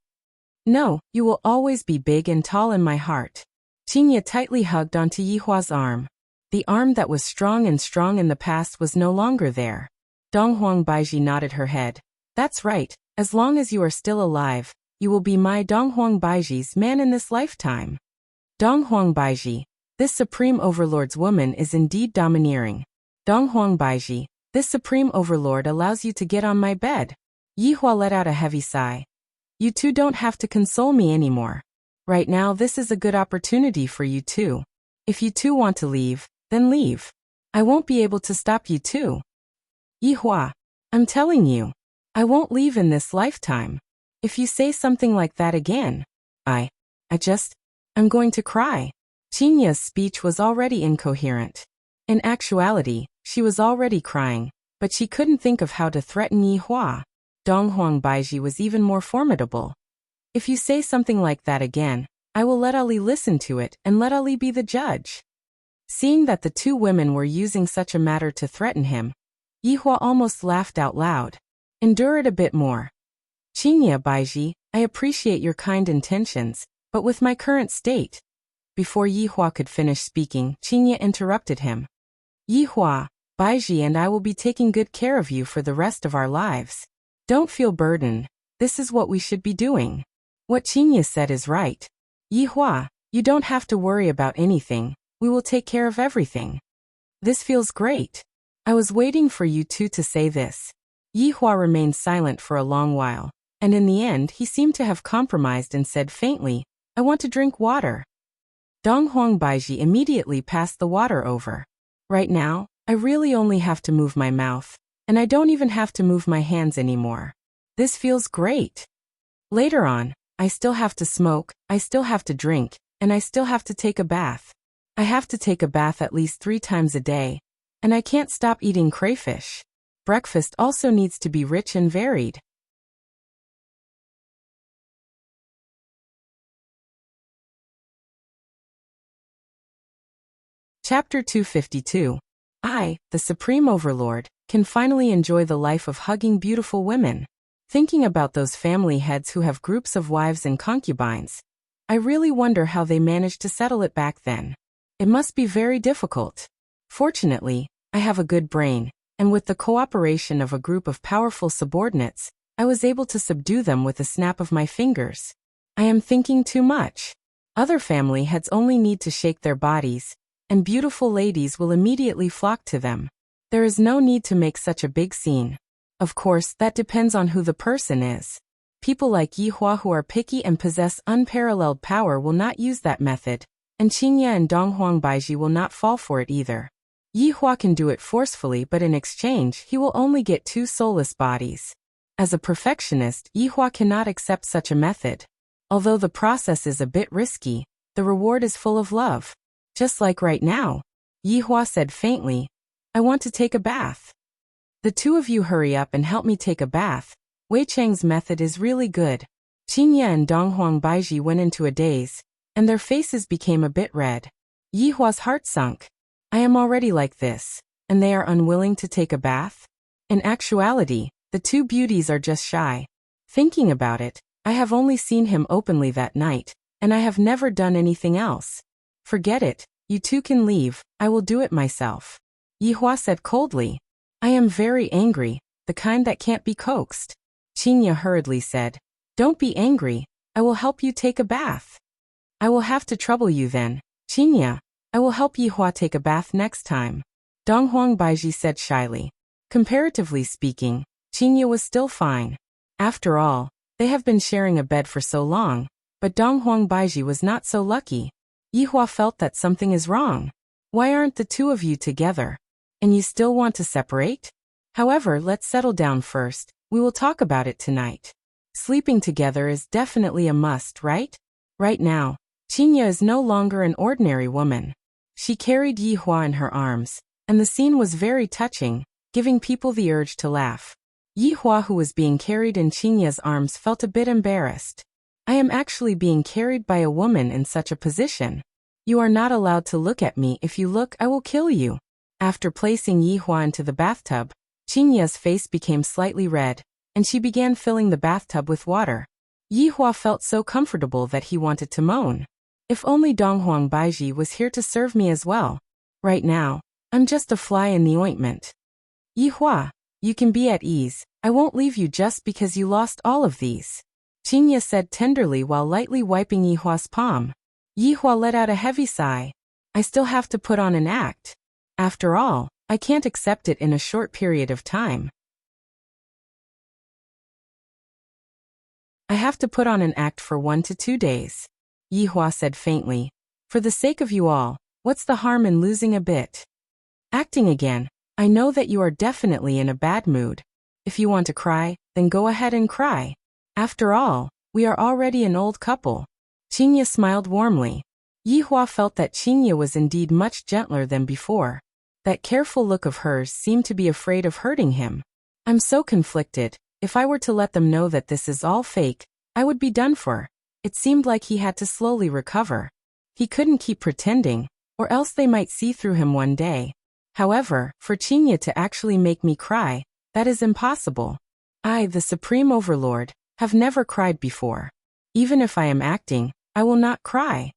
No, you will always be big and tall in my heart. Qingye tightly hugged onto Yihua's arm. The arm that was strong in the past was no longer there. Donghuang Baiji nodded her head. That's right, as long as you are still alive, you will be my Donghuang Baiji's man in this lifetime. Donghuang Baiji, this supreme overlord's woman is indeed domineering. Donghuang Baiji, this supreme overlord allows you to get on my bed. Yihua let out a heavy sigh. You two don't have to console me anymore. Right now this is a good opportunity for you two. If you two want to leave, then leave. I won't be able to stop you two. Yihua, I'm telling you, I won't leave in this lifetime. If you say something like that again, I'm going to cry. Qingye's speech was already incoherent. In actuality, she was already crying, but she couldn't think of how to threaten Yihua. Donghuang Baiji was even more formidable. If you say something like that again, I will let Ali listen to it and let Ali be the judge. Seeing that the two women were using such a matter to threaten him, Yihua almost laughed out loud. Endure it a bit more. Qingye Baiji, I appreciate your kind intentions, but with my current state. Before Yihua could finish speaking, Qingye interrupted him. Yihua, Baiji and I will be taking good care of you for the rest of our lives. Don't feel burdened. This is what we should be doing. What Qingye said is right. Yihua, you don't have to worry about anything. We will take care of everything. This feels great. I was waiting for you two to say this. Yihua remained silent for a long while, and in the end he seemed to have compromised and said faintly, I want to drink water. Donghuang Baiji immediately passed the water over. Right now, I really only have to move my mouth, and I don't even have to move my hands anymore. This feels great. Later on, I still have to smoke, I still have to drink, and I still have to take a bath. I have to take a bath at least 3 times a day, and I can't stop eating crayfish. Breakfast also needs to be rich and varied. Chapter 252. I, the Supreme Overlord, can finally enjoy the life of hugging beautiful women. Thinking about those family heads who have groups of wives and concubines, I really wonder how they managed to settle it back then. It must be very difficult. Fortunately, I have a good brain, and with the cooperation of a group of powerful subordinates, I was able to subdue them with a snap of my fingers. I am thinking too much. Other family heads only need to shake their bodies, and beautiful ladies will immediately flock to them. There is no need to make such a big scene. Of course, that depends on who the person is. People like Yihua who are picky and possess unparalleled power will not use that method, and Qingye and Donghuang Baiji will not fall for it either. Yihua can do it forcefully, but in exchange he will only get 2 soulless bodies. As a perfectionist, Yihua cannot accept such a method. Although the process is a bit risky, the reward is full of love. Just like right now. Yihua said faintly, I want to take a bath. The two of you hurry up and help me take a bath. Wei Chang's method is really good. Qingye and Donghuang Baiji went into a daze, and their faces became a bit red. Yihua's heart sunk. I am already like this, and they are unwilling to take a bath? In actuality, the two beauties are just shy. Thinking about it, I have only seen him openly that night, and I have never done anything else. Forget it, you two can leave, I will do it myself. Yihua said coldly. I am very angry, the kind that can't be coaxed. Qingye hurriedly said, Don't be angry, I will help you take a bath. I will have to trouble you then, Qingye. I will help Yihua take a bath next time. Donghuang Baiji said shyly. Comparatively speaking, Qingye was still fine. After all, they have been sharing a bed for so long, but Donghuang Baiji was not so lucky. Yihua felt that something is wrong. Why aren't the two of you together? And you still want to separate? However, let's settle down first. We will talk about it tonight. Sleeping together is definitely a must, right? Right now, Qingye is no longer an ordinary woman. She carried Yihua in her arms, and the scene was very touching, giving people the urge to laugh. Yihua, who was being carried in Qingye's arms, felt a bit embarrassed. I am actually being carried by a woman in such a position. You are not allowed to look at me. If you look, I will kill you. After placing Yihua into the bathtub, Qingye's face became slightly red, and she began filling the bathtub with water. Yihua felt so comfortable that he wanted to moan. If only Donghuang Baiji was here to serve me as well. Right now, I'm just a fly in the ointment. Yihua, you can be at ease. I won't leave you just because you lost all of these. Qingye said tenderly while lightly wiping Yihua's palm. Yihua let out a heavy sigh. I still have to put on an act. After all, I can't accept it in a short period of time. I have to put on an act for 1 to 2 days. Yihua said faintly. For the sake of you all, what's the harm in losing a bit? Acting again. I know that you are definitely in a bad mood. If you want to cry, then go ahead and cry. After all, we are already an old couple. Qingye smiled warmly. Yihua felt that Qingye was indeed much gentler than before. That careful look of hers seemed to be afraid of hurting him. I'm so conflicted. If I were to let them know that this is all fake, I would be done for. It seemed like he had to slowly recover. He couldn't keep pretending, or else they might see through him one day. However, for Qingye to actually make me cry, that is impossible. I, the Supreme Overlord, have never cried before. Even if I am acting, I will not cry.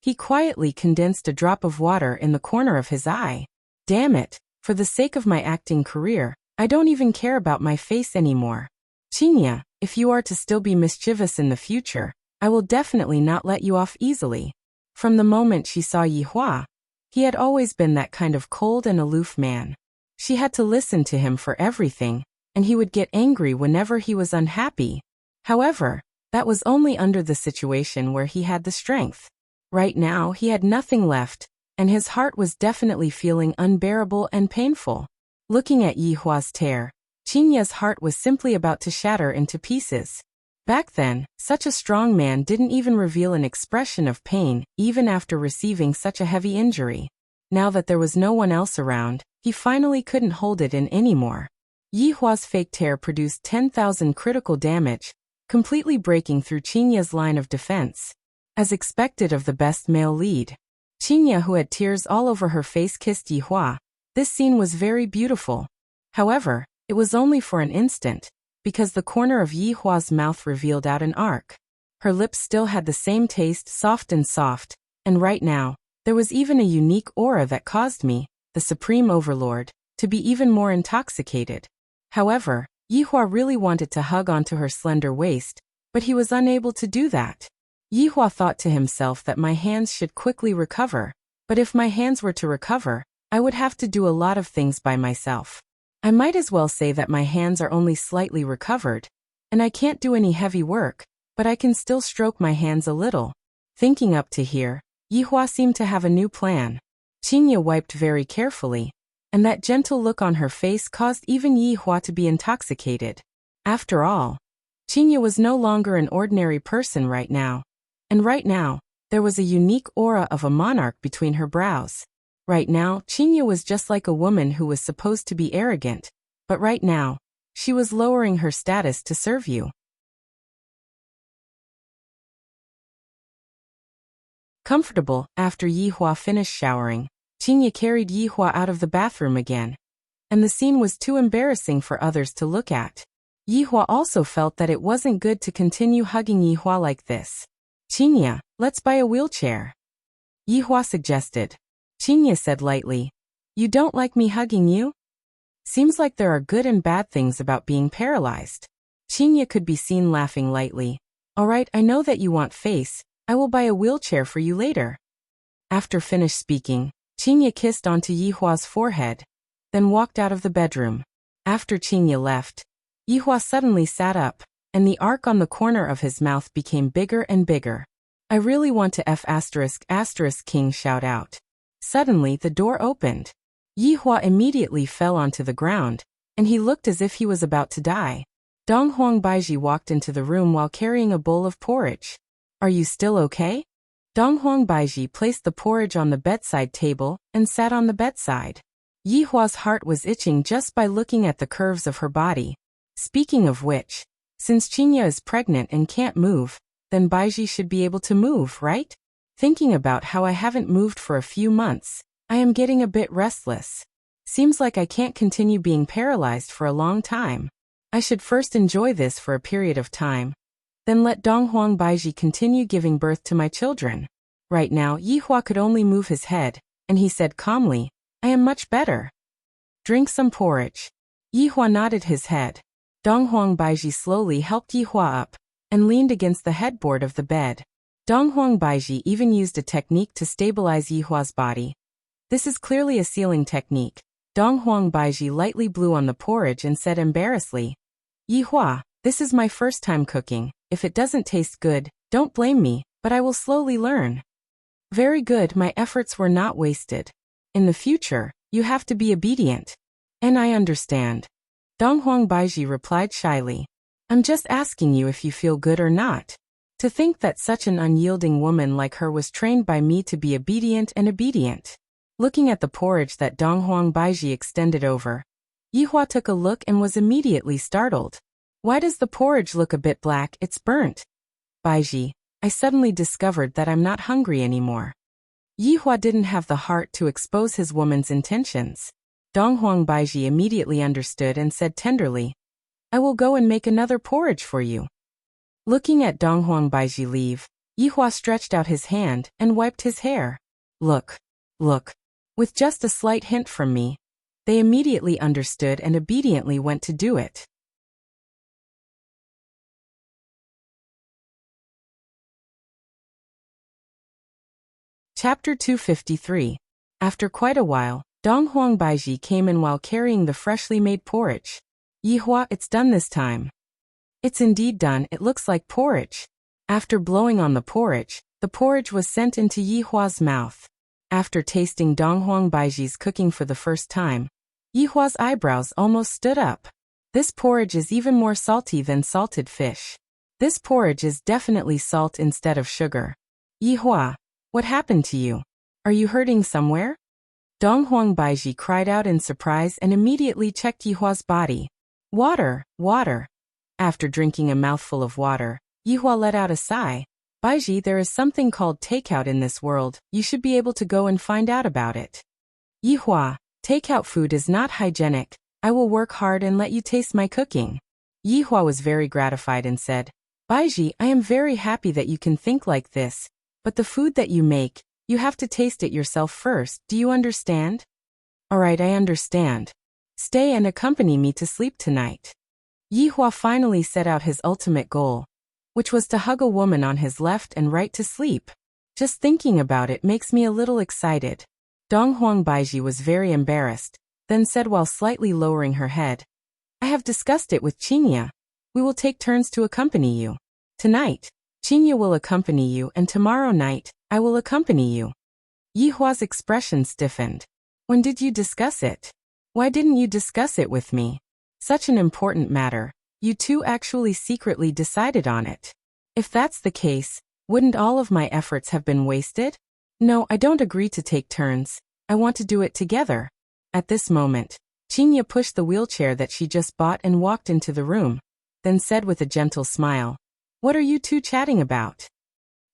He quietly condensed a drop of water in the corner of his eye. Damn it, for the sake of my acting career, I don't even care about my face anymore. Qingye, if you are to still be mischievous in the future, I will definitely not let you off easily. From the moment she saw Yihua, he had always been that kind of cold and aloof man. She had to listen to him for everything, and he would get angry whenever he was unhappy. However, that was only under the situation where he had the strength. Right now he had nothing left, and his heart was definitely feeling unbearable and painful. Looking at Yihua's tear, Qingye's heart was simply about to shatter into pieces. Back then, such a strong man didn't even reveal an expression of pain, even after receiving such a heavy injury. Now that there was no one else around, he finally couldn't hold it in anymore. Yihua's fake tear produced 10,000 critical damage, completely breaking through Qingye's line of defense. As expected of the best male lead, Qingye, who had tears all over her face, kissed Yihua. This scene was very beautiful. However, it was only for an instant, because the corner of Yihua's mouth revealed out an arc. Her lips still had the same taste, soft, and right now, there was even a unique aura that caused me, the Supreme Overlord, to be even more intoxicated. However, Yihua really wanted to hug onto her slender waist, but he was unable to do that. Yihua thought to himself that my hands should quickly recover, but if my hands were to recover, I would have to do a lot of things by myself. I might as well say that my hands are only slightly recovered, and I can't do any heavy work, but I can still stroke my hands a little. Thinking up to here, Yihua seemed to have a new plan. Qingye wiped very carefully, and that gentle look on her face caused even Yihua to be intoxicated. After all, Qingye was no longer an ordinary person right now, and right now, there was a unique aura of a monarch between her brows. Right now, Qingye was just like a woman who was supposed to be arrogant, but right now, she was lowering her status to serve you. Comfortable, after Yihua finished showering, Qingye carried Yihua out of the bathroom again, and the scene was too embarrassing for others to look at. Yihua also felt that it wasn't good to continue hugging Yihua like this. Qingye, let's buy a wheelchair. Yihua suggested. Qingye said lightly, you don't like me hugging you? Seems like there are good and bad things about being paralyzed. Qingye could be seen laughing lightly. Alright, I know that you want face, I will buy a wheelchair for you later. After finished speaking, Qingye kissed onto Yihua's forehead, then walked out of the bedroom. After Qingye left, Yihua suddenly sat up, and the arc on the corner of his mouth became bigger and bigger. I really want to F***** King shout out. Suddenly the door opened. Yihua immediately fell onto the ground, and he looked as if he was about to die. Donghuang Baiji walked into the room while carrying a bowl of porridge. Are you still okay? Donghuang Baiji placed the porridge on the bedside table and sat on the bedside. Yihua's heart was itching just by looking at the curves of her body. Speaking of which, since Qinya is pregnant and can't move, then Baiji should be able to move, right? Thinking about how I haven't moved for a few months, I am getting a bit restless. Seems like I can't continue being paralyzed for a long time. I should first enjoy this for a period of time. Then let Donghuang Baiji continue giving birth to my children. Right now, Yihua could only move his head, and he said calmly, I am much better. Drink some porridge. Yihua nodded his head. Donghuang Baiji slowly helped Yihua up, and leaned against the headboard of the bed. Donghuang Baiji even used a technique to stabilize Yihua's body. This is clearly a sealing technique. Donghuang Baiji lightly blew on the porridge and said embarrassedly, Yihua, this is my first time cooking. If it doesn't taste good, don't blame me, but I will slowly learn. Very good, my efforts were not wasted. In the future, you have to be obedient. And I understand. Donghuang Baiji replied shyly. I'm just asking you if you feel good or not. To think that such an unyielding woman like her was trained by me to be obedient and obedient. Looking at the porridge that Donghuang Baiji extended over, Yihua took a look and was immediately startled. Why does the porridge look a bit black? It's burnt. Baiji, I suddenly discovered that I'm not hungry anymore. Yihua didn't have the heart to expose his woman's intentions. Donghuang Baiji immediately understood and said tenderly, I will go and make another porridge for you. Looking at Donghuang Baiji leave, Yihua stretched out his hand and wiped his hair. Look. With just a slight hint from me, they immediately understood and obediently went to do it. Chapter 253. After quite a while, Donghuang Baiji came in while carrying the freshly made porridge. Yihua, it's done this time. It's indeed done, it looks like porridge. After blowing on the porridge was sent into Yihua's mouth. After tasting Donghuang Baiji's cooking for the first time, Yihua's eyebrows almost stood up. This porridge is even more salty than salted fish. This porridge is definitely salt instead of sugar. Yihua, what happened to you? Are you hurting somewhere? Donghuang Baiji cried out in surprise and immediately checked Yihua's body. Water. After drinking a mouthful of water, Yihua let out a sigh. Baiji, there is something called takeout in this world. You should be able to go and find out about it. Yihua, takeout food is not hygienic. I will work hard and let you taste my cooking. Yihua was very gratified and said, Baiji, I am very happy that you can think like this, but the food that you make, you have to taste it yourself first. Do you understand? Alright, I understand. Stay and accompany me to sleep tonight. Yihua finally set out his ultimate goal, which was to hug a woman on his left and right to sleep. Just thinking about it makes me a little excited. Donghuang Baiji was very embarrassed, then said while slightly lowering her head, I have discussed it with Qinya. We will take turns to accompany you. Tonight, Qinya will accompany you and tomorrow night, I will accompany you. Yihua's expression stiffened. When did you discuss it? Why didn't you discuss it with me? Such an important matter. You two actually secretly decided on it. If that's the case, wouldn't all of my efforts have been wasted? No, I don't agree to take turns. I want to do it together. At this moment, Qinya pushed the wheelchair that she just bought and walked into the room, then said with a gentle smile, What are you two chatting about?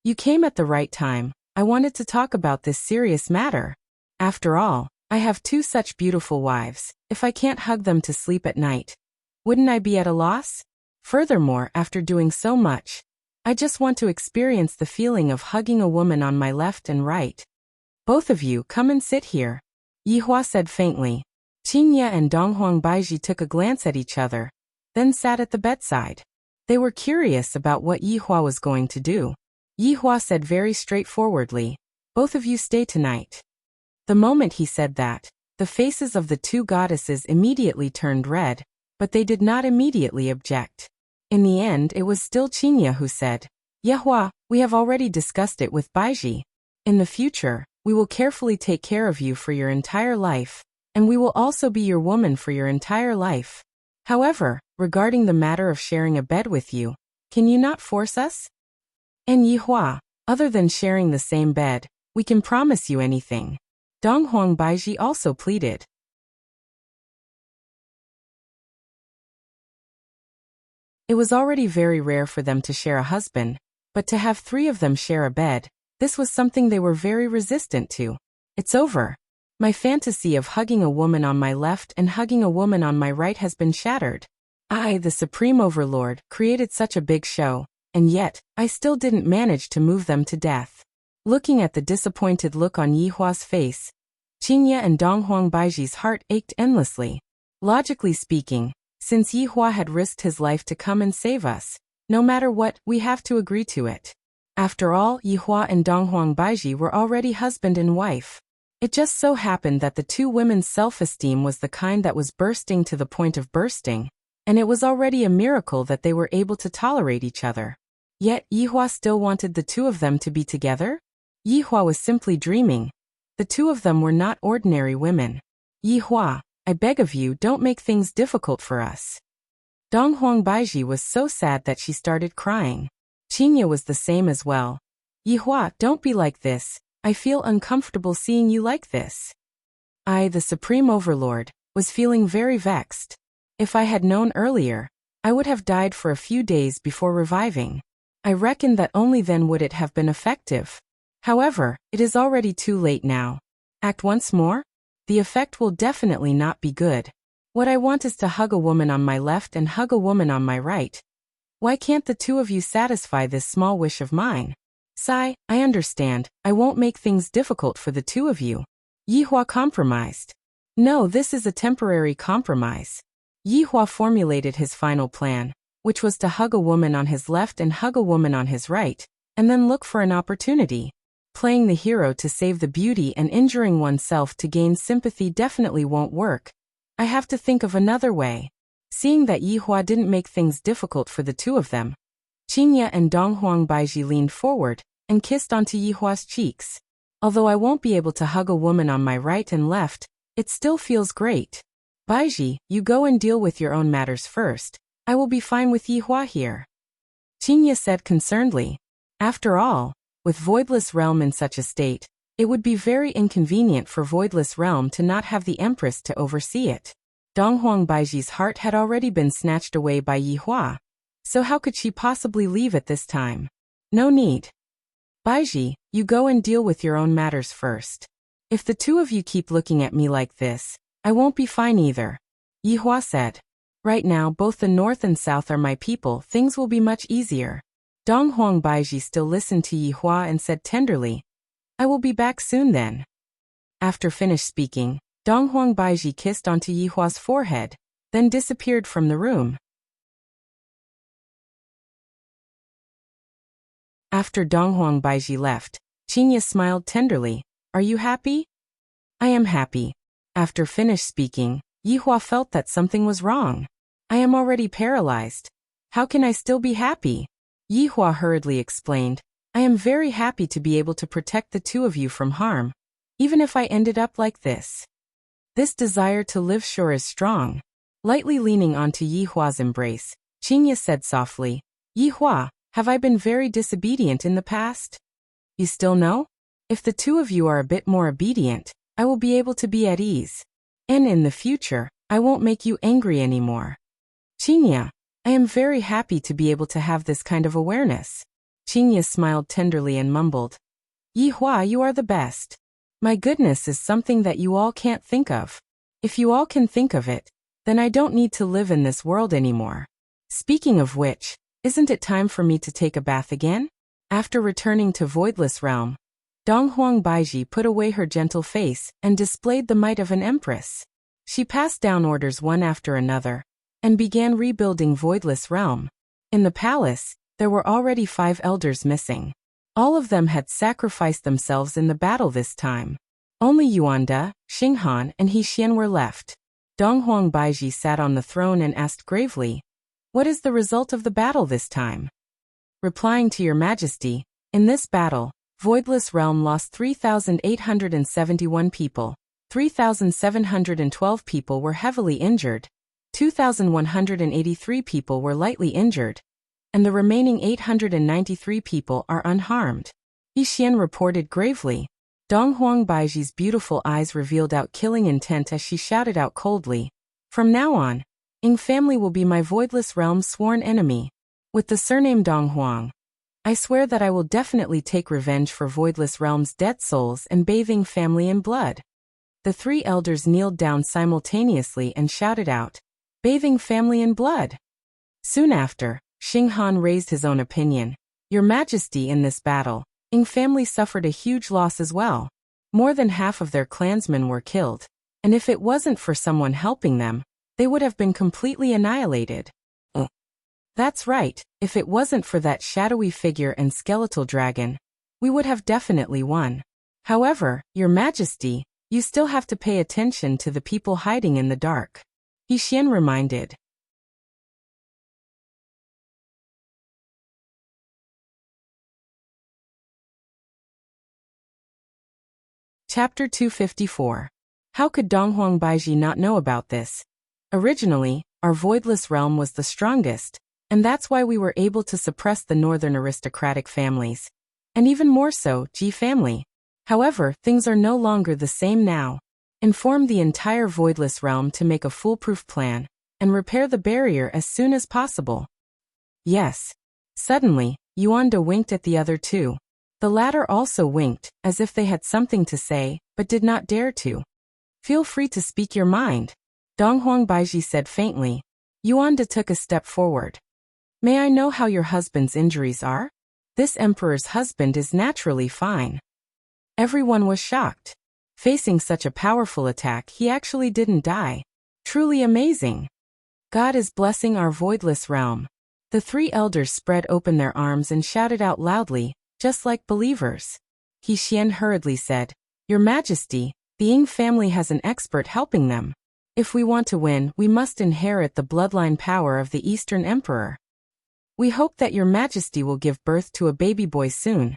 You came at the right time. I wanted to talk about this serious matter. After all, I have two such beautiful wives. If I can't hug them to sleep at night, wouldn't I be at a loss? Furthermore, after doing so much, I just want to experience the feeling of hugging a woman on my left and right. Both of you come and sit here. Yihua said faintly. Qinya and Donghuang Baiji took a glance at each other, then sat at the bedside. They were curious about what Yihua was going to do. Yihua said very straightforwardly, Both of you stay tonight. The moment he said that, the faces of the two goddesses immediately turned red, but they did not immediately object. In the end, it was still Qinya who said, Yehua, we have already discussed it with Baiji. In the future, we will carefully take care of you for your entire life, and we will also be your woman for your entire life. However, regarding the matter of sharing a bed with you, can you not force us? And Yihua, other than sharing the same bed, we can promise you anything. Donghuang Baiji also pleaded. It was already very rare for them to share a husband, but to have 3 of them share a bed, this was something they were very resistant to. It's over. My fantasy of hugging a woman on my left and hugging a woman on my right has been shattered. I, the Supreme Overlord, created such a big show, and yet, I still didn't manage to move them to death. Looking at the disappointed look on Yihua's face, Qinya and Donghuang Baiji's heart ached endlessly. Logically speaking, since Yihua had risked his life to come and save us, no matter what, we have to agree to it. After all, Yihua and Donghuang Baiji were already husband and wife. It just so happened that the 2 women's self-esteem was the kind that was bursting to the point of bursting, and it was already a miracle that they were able to tolerate each other. Yet, Yihua still wanted the 2 of them to be together? Yihua was simply dreaming. The 2 of them were not ordinary women. Yihua, I beg of you, don't make things difficult for us. Donghuang Baiji was so sad that she started crying. Qinya was the same as well. Yihua, don't be like this. I feel uncomfortable seeing you like this. I, the Supreme Overlord, was feeling very vexed. If I had known earlier, I would have died for a few days before reviving. I reckon that only then would it have been effective. However, it is already too late now. Act once more? The effect will definitely not be good. What I want is to hug a woman on my left and hug a woman on my right. Why can't the 2 of you satisfy this small wish of mine? Sai, I understand, I won't make things difficult for the 2 of you. Yihua compromised. No, this is a temporary compromise. Yihua formulated his final plan, which was to hug a woman on his left and hug a woman on his right, and then look for an opportunity. Playing the hero to save the beauty and injuring oneself to gain sympathy definitely won't work. I have to think of another way. Seeing that Yihua didn't make things difficult for the 2 of them, Qinya and Donghuang Baiji leaned forward and kissed onto Yihua's cheeks. Although I won't be able to hug a woman on my right and left, it still feels great. Baiji, you go and deal with your own matters first. I will be fine with Yihua here. Qinya said concernedly. After all, with Voidless Realm in such a state, it would be very inconvenient for Voidless Realm to not have the Empress to oversee it. Donghuang Baiji's heart had already been snatched away by Yihua, so how could she possibly leave at this time? No need. Baiji, you go and deal with your own matters first. If the 2 of you keep looking at me like this, I won't be fine either. Yihua said. Right now both the north and south are my people, things will be much easier. Donghuang Baiji still listened to Yihua and said tenderly, I will be back soon then. After finished speaking, Donghuang Baiji kissed onto Yihua's forehead, then disappeared from the room. After Donghuang Baiji left, Qinya smiled tenderly. Are you happy? I am happy. After finished speaking, Yihua felt that something was wrong. I am already paralyzed. How can I still be happy? Yihua hurriedly explained. I am very happy to be able to protect the 2 of you from harm, even if I ended up like this. This desire to live sure is strong. Lightly leaning onto Yihua's embrace, Qinya said softly, Yihua, have I been very disobedient in the past? You still know? If the 2 of you are a bit more obedient, I will be able to be at ease. And in the future, I won't make you angry anymore. Qinya, I am very happy to be able to have this kind of awareness. Qinya smiled tenderly and mumbled, Yihua, you are the best. My goodness is something that you all can't think of. If you all can think of it, then I don't need to live in this world anymore. Speaking of which, isn't it time for me to take a bath again? After returning to Voidless Realm, Donghuang Baiji put away her gentle face and displayed the might of an empress. She passed down orders one after another, and began rebuilding Voidless Realm. In the palace, there were already 5 elders missing. All of them had sacrificed themselves in the battle this time. Only Yuanda, Xinghan, and He Xian were left. Dong Huang Baiji sat on the throne and asked gravely, "What is the result of the battle this time?" Replying to your majesty, in this battle, Voidless Realm lost 3,871 people, 3,712 people were heavily injured, 2,183 people were lightly injured, and the remaining 893 people are unharmed. Yi Xian reported gravely. Dong Huang Baiji's beautiful eyes revealed out killing intent as she shouted out coldly, "From now on, Ying family will be my Voidless Realm's sworn enemy. With the surname Dong Huang, I swear that I will definitely take revenge for Voidless Realm's dead souls and bathing family in blood." The three elders kneeled down simultaneously and shouted out, "Bathing family in blood." Soon after, Xing Han raised his own opinion. "Your Majesty, in this battle, Ying family suffered a huge loss as well. More than half of their clansmen were killed, and if it wasn't for someone helping them, they would have been completely annihilated." That's right, if it wasn't for that shadowy figure and skeletal dragon, we would have definitely won. However, Your Majesty, you still have to pay attention to the people hiding in the dark. Yi Xian reminded. Chapter 254. How could Dong Huang Baiji not know about this? Originally, our Voidless Realm was the strongest, and that's why we were able to suppress the northern aristocratic families. And even more so, Ji family. However, things are no longer the same now. Inform the entire Voidless Realm to make a foolproof plan, and repair the barrier as soon as possible. Yes. Suddenly, Yuanda winked at the other two. The latter also winked, as if they had something to say, but did not dare to. "Feel free to speak your mind," Dong Huang Baiji said faintly. Yuanda took a step forward. "May I know how your husband's injuries are? This emperor's husband is naturally fine." Everyone was shocked. Facing such a powerful attack, he actually didn't die. Truly amazing. "God is blessing our Voidless Realm." The three elders spread open their arms and shouted out loudly, just like believers. Yi Xian hurriedly said, "Your Majesty, the Ying family has an expert helping them. If we want to win, we must inherit the bloodline power of the Eastern Emperor. We hope that Your Majesty will give birth to a baby boy soon."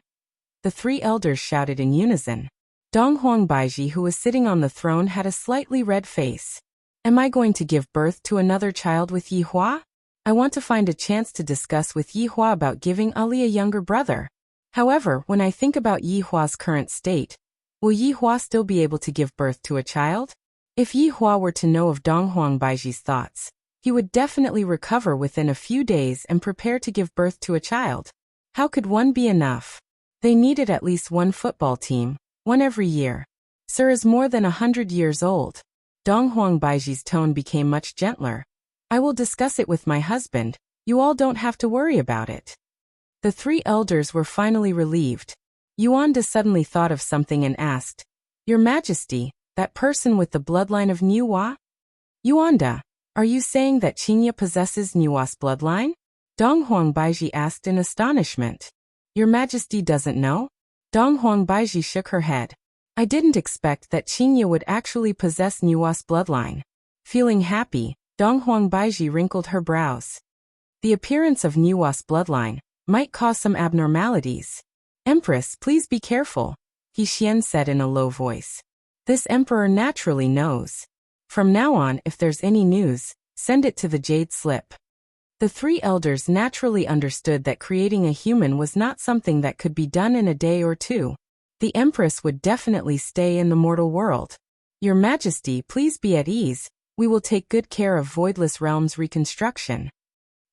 The three elders shouted in unison. Dong Huang Baiji, who was sitting on the throne, had a slightly red face. "Am I going to give birth to another child with Yi Hua? I want to find a chance to discuss with Yi Hua about giving Ali a younger brother. However, when I think about Yi Hua's current state, will Yi Hua still be able to give birth to a child?" If Yi Hua were to know of Dong Huang Baiji's thoughts, he would definitely recover within a few days and prepare to give birth to a child. How could one be enough? They needed at least one football team, one every year. Sir is more than 100 years old. Dong Huang Baiji's tone became much gentler. "I will discuss it with my husband. You all don't have to worry about it." The three elders were finally relieved. Yuanda suddenly thought of something and asked, "Your Majesty, that person with the bloodline of Niuwa? Yuanda, are you saying that Qinya possesses Niuwa's bloodline?" Dong Huang Baiji asked in astonishment. "Your Majesty doesn't know?" Dong Huang Baiji shook her head. "I didn't expect that Qinya would actually possess Niuwa's bloodline." Feeling happy, Dong Huang Baiji wrinkled her brows. The appearance of Niuwa's bloodline might cause some abnormalities. "Empress, please be careful," Yi Xian said in a low voice. "This emperor naturally knows. From now on, if there's any news, send it to the Jade Slip." The three elders naturally understood that creating a human was not something that could be done in a day or two. The Empress would definitely stay in the mortal world. "Your Majesty, please be at ease. We will take good care of Voidless Realm's reconstruction."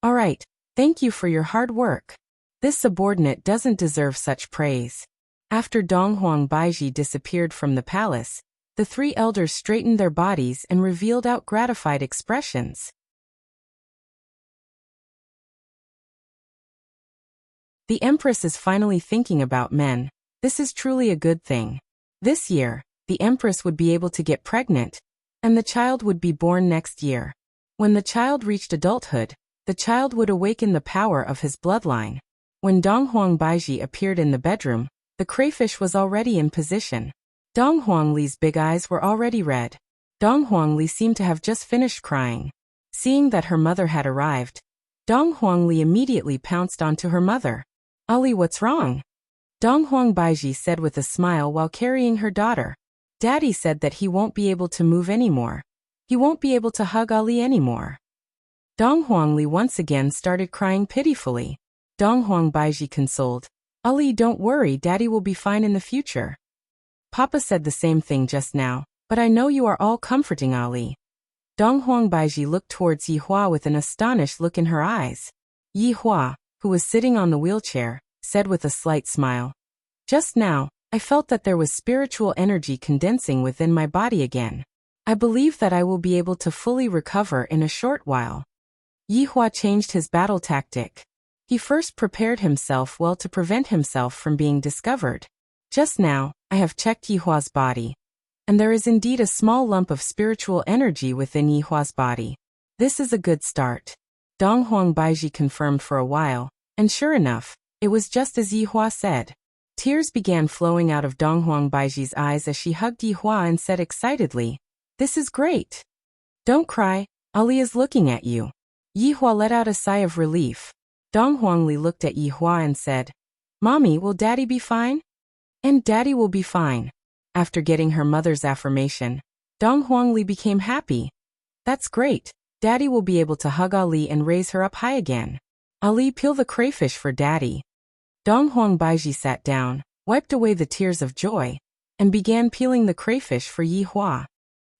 "All right, thank you for your hard work. This subordinate doesn't deserve such praise." After Dong Huang Baiji disappeared from the palace, the three elders straightened their bodies and revealed out gratified expressions. The Empress is finally thinking about men. This is truly a good thing. This year, the Empress would be able to get pregnant, and the child would be born next year. When the child reached adulthood, the child would awaken the power of his bloodline. When Dong Huang Baiji appeared in the bedroom, the crayfish was already in position. Dong Huang Li's big eyes were already red. Dong Huangli seemed to have just finished crying. Seeing that her mother had arrived, Dong Huangli immediately pounced onto her mother. Ali, what's wrong? Dong Huang Baiji said with a smile while carrying her daughter. Daddy said that he won't be able to move anymore. He won't be able to hug Ali anymore. Dong Huangli once again started crying pitifully. Dong Huang Baiji consoled. Ali, don't worry, Daddy will be fine in the future. Papa said the same thing just now, but I know you are all comforting Ali. Dong Huang Baiji looked towards Yi Hua with an astonished look in her eyes. Yi Hua, who was sitting on the wheelchair, said with a slight smile. Just now, I felt that there was spiritual energy condensing within my body again. I believe that I will be able to fully recover in a short while. Yi Hua changed his battle tactic. He first prepared himself well to prevent himself from being discovered. Just now, I have checked Yi Hua's body, and there is indeed a small lump of spiritual energy within Yi Hua's body. This is a good start. Dong Huang Baiji confirmed for a while, and sure enough, it was just as Yi Hua said. Tears began flowing out of Dong Huang Baiji's eyes as she hugged Yi Hua and said excitedly, "This is great. Don't cry, Ali is looking at you." Yi Hua let out a sigh of relief. Dong Huangli looked at Yi Hua and said, "Mommy, will Daddy be fine?" "And Daddy will be fine." After getting her mother's affirmation, Dong Huangli became happy. "That's great. Daddy will be able to hug Ali and raise her up high again. Ali, peel the crayfish for Daddy." Dong Huang Baiji sat down, wiped away the tears of joy, and began peeling the crayfish for Yi Hua.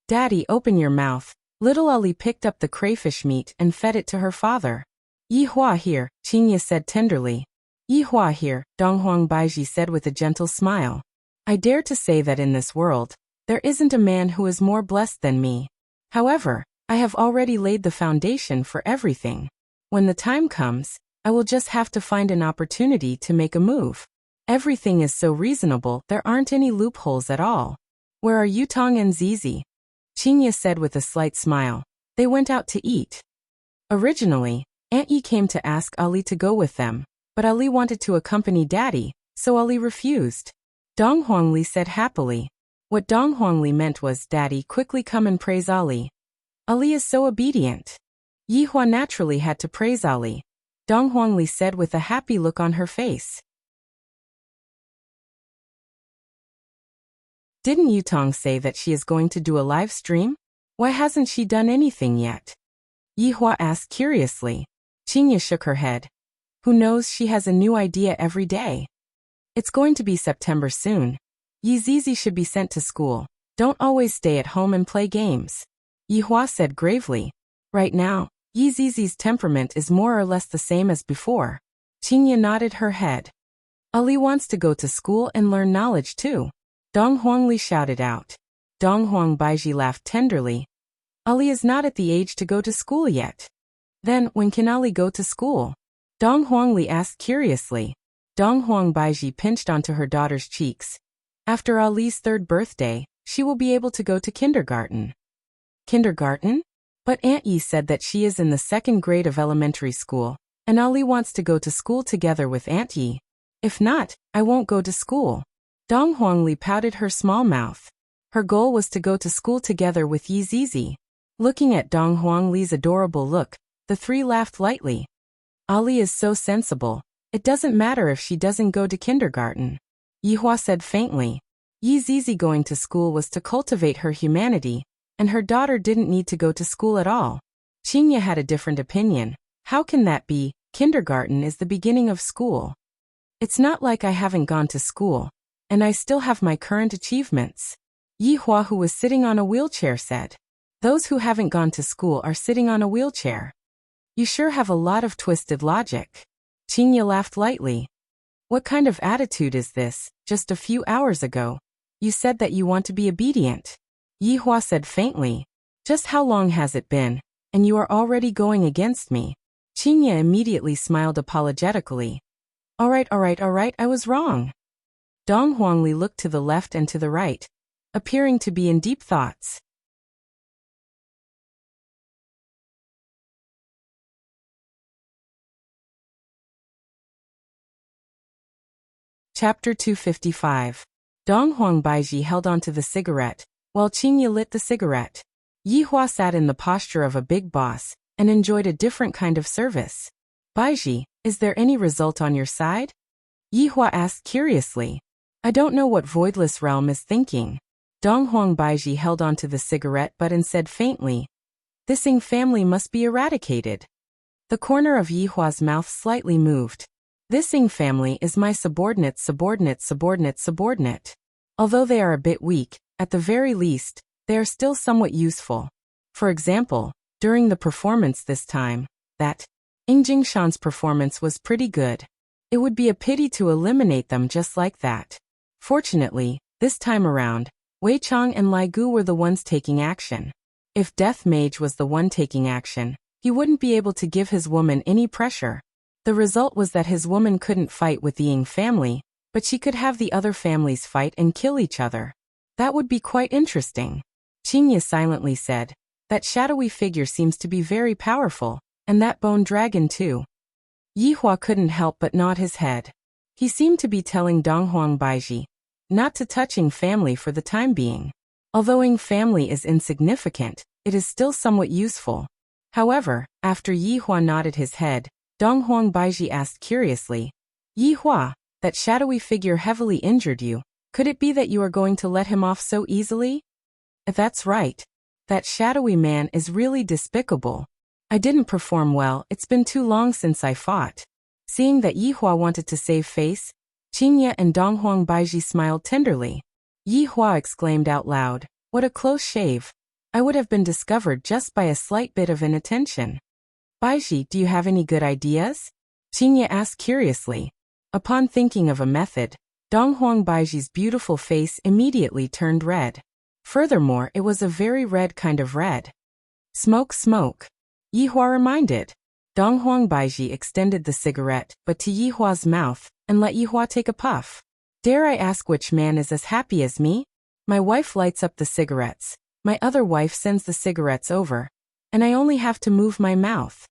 "Daddy, open your mouth." Little Ali picked up the crayfish meat and fed it to her father. "Yi Hua here," Qingye said tenderly. "Yi Hua here," Dong Huang Baiji said with a gentle smile. "I dare to say that in this world, there isn't a man who is more blessed than me. However, I have already laid the foundation for everything. When the time comes, I will just have to find an opportunity to make a move. Everything is so reasonable, there aren't any loopholes at all. Where are Yutong and Zizi?" Qingye said with a slight smile. "They went out to eat." Originally, Aunt Yi came to ask Ali to go with them, but Ali wanted to accompany Daddy, so Ali refused. Dong Huangli said happily. What Dong Huangli meant was, "Daddy, quickly come and praise Ali. Ali is so obedient." Yi Hua naturally had to praise Ali. Dong Huangli said with a happy look on her face. "Didn't Yutong say that she is going to do a live stream? Why hasn't she done anything yet?" Yi Hua asked curiously. Qingye shook her head. "Who knows, she has a new idea every day. It's going to be September soon. Yi Zizi should be sent to school. Don't always stay at home and play games." Yi Hua said gravely. Right now, Yi Zizi's temperament is more or less the same as before. Qingye nodded her head. "Ali wants to go to school and learn knowledge too," Dong Huangli shouted out. Dong Huang Baiji laughed tenderly. "Ali is not at the age to go to school yet." "Then, when can Ali go to school?" Dong Huangli asked curiously. Dong Huang Baiji pinched onto her daughter's cheeks. "After Ali's 3rd birthday, she will be able to go to kindergarten." "Kindergarten? But Aunt Yi said that she is in the 2nd grade of elementary school, and Ali wants to go to school together with Aunt Yi. If not, I won't go to school." Dong Huangli pouted her small mouth. Her goal was to go to school together with Yi Zizi. Looking at Dong Huangli's adorable look, the three laughed lightly. "Ali is so sensible. It doesn't matter if she doesn't go to kindergarten." Yi Hua said faintly. Yi Zizi going to school was to cultivate her humanity, and her daughter didn't need to go to school at all. Qingye had a different opinion. "How can that be? Kindergarten is the beginning of school. It's not like I haven't gone to school, and I still have my current achievements." Yi Hua, who was sitting on a wheelchair, said. "Those who haven't gone to school are sitting on a wheelchair. You sure have a lot of twisted logic." Qingye laughed lightly. "What kind of attitude is this? Just a few hours ago, you said that you want to be obedient." Yi Hua said faintly. "Just how long has it been? And you are already going against me." Qingye immediately smiled apologetically. All right, I was wrong." Dong Huangli looked to the left and to the right, appearing to be in deep thoughts. Chapter 255. Dong Huang Baiji held onto the cigarette, while Qingye lit the cigarette. Yihua sat in the posture of a big boss and enjoyed a different kind of service. Baiji, is there any result on your side? Yihua asked curiously. I don't know what Voidless Realm is thinking. Donghuang Baiji held onto the cigarette butt and said faintly, This Ying family must be eradicated. The corner of Yihua's mouth slightly moved. This Ying family is my subordinate. Although they are a bit weak, at the very least, they are still somewhat useful. For example, during the performance this time, that Ying Jingshan's performance was pretty good. It would be a pity to eliminate them just like that. Fortunately, this time around, Wei Chang and Lai Gu were the ones taking action. If Death Mage was the one taking action, he wouldn't be able to give his woman any pressure. The result was that his woman couldn't fight with the Ying family, but she could have the other families fight and kill each other. That would be quite interesting. Qingye silently said, That shadowy figure seems to be very powerful, and that bone dragon too. Yihua couldn't help but nod his head. He seemed to be telling Donghuang Baiji not to touch Ying family for the time being. Although Ying family is insignificant, it is still somewhat useful. However, after Yihua nodded his head, Donghuang Baiji asked curiously, Yihua, that shadowy figure heavily injured you. Could it be that you are going to let him off so easily? That's right. That shadowy man is really despicable. I didn't perform well, it's been too long since I fought. Seeing that Yihua wanted to save face, Qingye and Donghuang Baiji smiled tenderly. Yihua exclaimed out loud, What a close shave. I would have been discovered just by a slight bit of inattention. Baiji, do you have any good ideas? Qingye asked curiously. Upon thinking of a method, Donghuang Baiji's beautiful face immediately turned red. Furthermore, it was a very red kind of red. Smoke, smoke. Yihua reminded. Donghuang Baiji extended the cigarette, but to Yihua's mouth, and let Yihua take a puff. Dare I ask which man is as happy as me? My wife lights up the cigarettes. My other wife sends the cigarettes over. And I only have to move my mouth.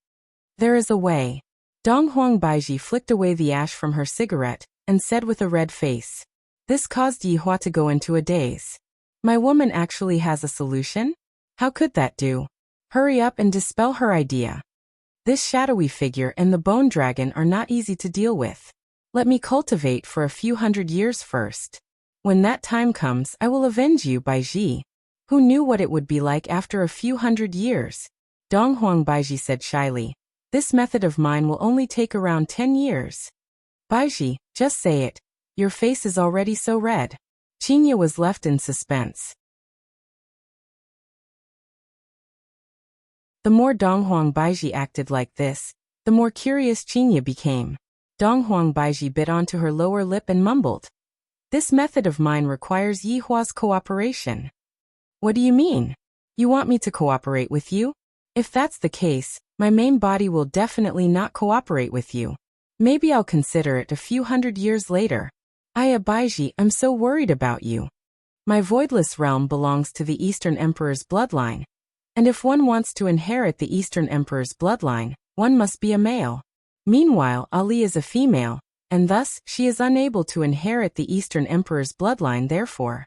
There is a way. Donghuang Baiji flicked away the ash from her cigarette, and said with a red face. This caused Yihua to go into a daze. My woman actually has a solution? How could that do? Hurry up and dispel her idea. This shadowy figure and the bone dragon are not easy to deal with. Let me cultivate for a few hundred years first. When that time comes, I will avenge you, Baiji. Who knew what it would be like after a few hundred years? Donghuang Baiji said shyly. This method of mine will only take around 10 years. Baiji, just say it. Your face is already so red. Qingye was left in suspense. The more Donghuang Baiji acted like this, the more curious Qingye became. Donghuang Baiji bit onto her lower lip and mumbled. This method of mine requires Yihua's cooperation. What do you mean? You want me to cooperate with you? If that's the case, my main body will definitely not cooperate with you. Maybe I'll consider it a few hundred years later. Aya Baiji, I'm so worried about you. My voidless realm belongs to the Eastern Emperor's bloodline. And if one wants to inherit the Eastern Emperor's bloodline, one must be a male. Meanwhile, Ali is a female, and thus, she is unable to inherit the Eastern Emperor's bloodline therefore.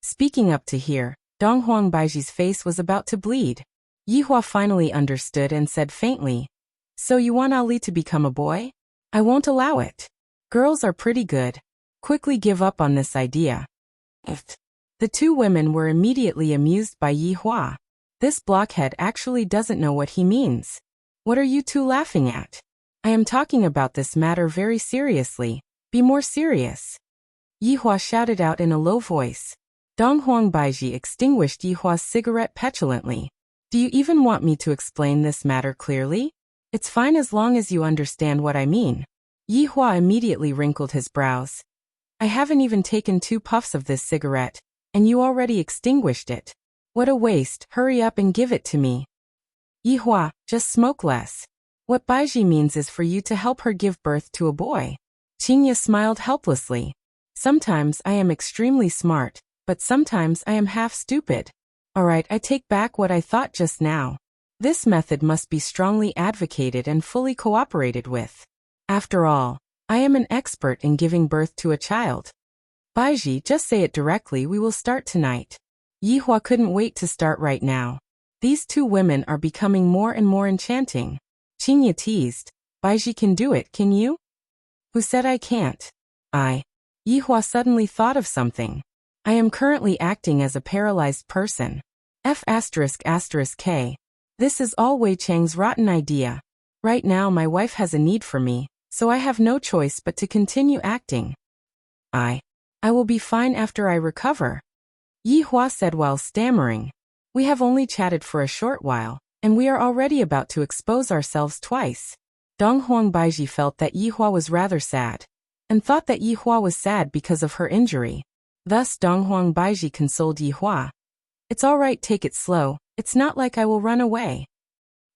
Speaking up to here, Donghuang Baiji's face was about to bleed. Yihua finally understood and said faintly, So you want Ali to become a boy? I won't allow it. Girls are pretty good. Quickly give up on this idea. The two women were immediately amused by Yihua. This blockhead actually doesn't know what he means. What are you two laughing at? I am talking about this matter very seriously. Be more serious. Yihua shouted out in a low voice. Donghuang Baiji extinguished Yihua's cigarette petulantly. Do you even want me to explain this matter clearly? It's fine as long as you understand what I mean. Yihua immediately wrinkled his brows. I haven't even taken 2 puffs of this cigarette, and you already extinguished it. What a waste, hurry up and give it to me. Yihua, just smoke less. What Baiji means is for you to help her give birth to a boy. Qingye smiled helplessly. Sometimes I am extremely smart, but sometimes I am half stupid. Alright, I take back what I thought just now. This method must be strongly advocated and fully cooperated with. After all, I am an expert in giving birth to a child. Baiji, just say it directly, we will start tonight. Yihua couldn't wait to start right now. These two women are becoming more and more enchanting. Qingya teased. Baiji can do it, can you? Who said I can't? Yihua suddenly thought of something. I am currently acting as a paralyzed person. F***K. This is all Wei Chang's rotten idea. Right now my wife has a need for me, so I have no choice but to continue acting. I will be fine after I recover, Yihua said while stammering. We have only chatted for a short while, and we are already about to expose ourselves twice. Donghuang Baiji felt that Yihua was rather sad, and thought that Yihua was sad because of her injury. Thus Donghuang Baiji consoled Yihua. It's all right, take it slow, it's not like I will run away.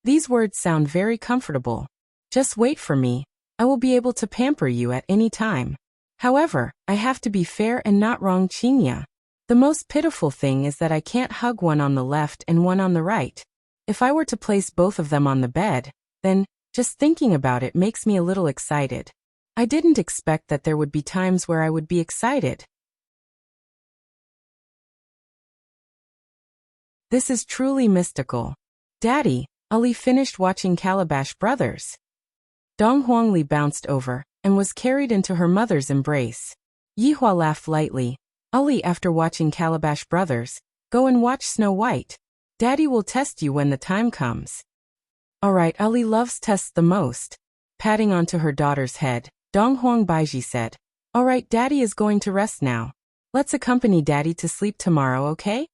These words sound very comfortable. Just wait for me, I will be able to pamper you at any time. However, I have to be fair and not wrong Qingya. The most pitiful thing is that I can't hug one on the left and one on the right. If I were to place both of them on the bed, then, just thinking about it makes me a little excited. I didn't expect that there would be times where I would be excited. This is truly mystical. Daddy, Ali finished watching Calabash Brothers. Dong Huangli bounced over and was carried into her mother's embrace. Yihua laughed lightly. Ali, after watching Calabash Brothers, go and watch Snow White. Daddy will test you when the time comes. Alright, Ali loves tests the most. Patting onto her daughter's head, Donghuang Baiji said, Alright, Daddy is going to rest now. Let's accompany Daddy to sleep tomorrow, okay?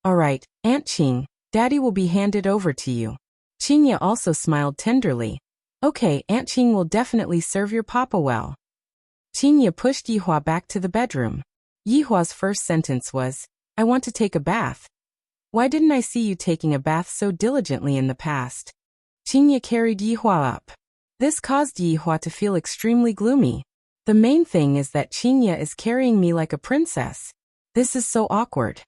Alright, Aunt Qing, Daddy will be handed over to you. Qingya also smiled tenderly. Okay, Aunt Qing will definitely serve your papa well. Qingya pushed Yihua back to the bedroom. Yihua's first sentence was, I want to take a bath. Why didn't I see you taking a bath so diligently in the past? Qingya carried Yihua up. This caused Yihua to feel extremely gloomy. The main thing is that Qingya is carrying me like a princess. This is so awkward.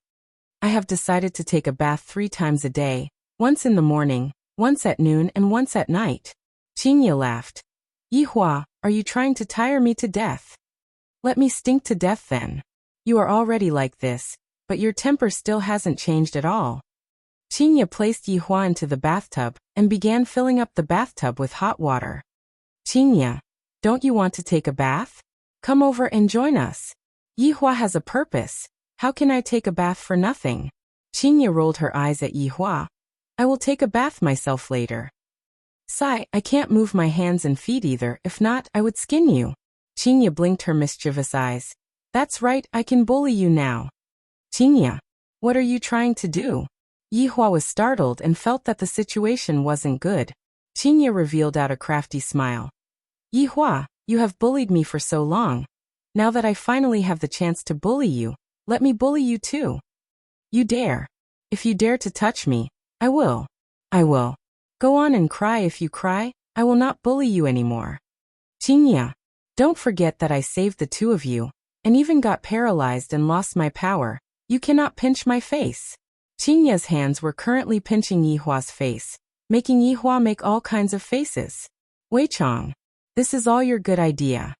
I have decided to take a bath 3 times a day, once in the morning, once at noon and once at night. Qingya laughed. Yihua, are you trying to tire me to death? Let me stink to death then. You are already like this, but your temper still hasn't changed at all. Qingya placed Yihua into the bathtub and began filling up the bathtub with hot water. Qingya, don't you want to take a bath? Come over and join us. Yihua has a purpose. How can I take a bath for nothing? Qingya rolled her eyes at Yihua. I will take a bath myself later. Sigh, I can't move my hands and feet either, if not, I would skin you. Qingya blinked her mischievous eyes. That's right, I can bully you now. Qingya, what are you trying to do? Yihua was startled and felt that the situation wasn't good. Qingya revealed out a crafty smile. Yihua, you have bullied me for so long. Now that I finally have the chance to bully you, let me bully you too. You dare. If you dare to touch me, I will. Go on and cry if you cry, I will not bully you anymore. Qingya, don't forget that I saved the two of you, and even got paralyzed and lost my power. You cannot pinch my face. Qingya's hands were currently pinching Yihua's face, making Yihua make all kinds of faces. Wei Chang, this is all your good idea.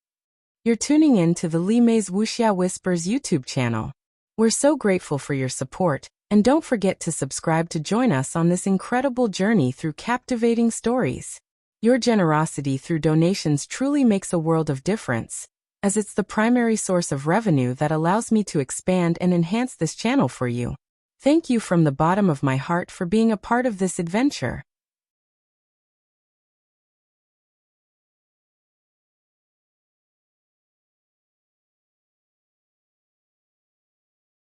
You're tuning in to the Li Mei's Wuxia Whispers YouTube channel. We're so grateful for your support, and don't forget to subscribe to join us on this incredible journey through captivating stories. Your generosity through donations truly makes a world of difference, as it's the primary source of revenue that allows me to expand and enhance this channel for you. Thank you from the bottom of my heart for being a part of this adventure.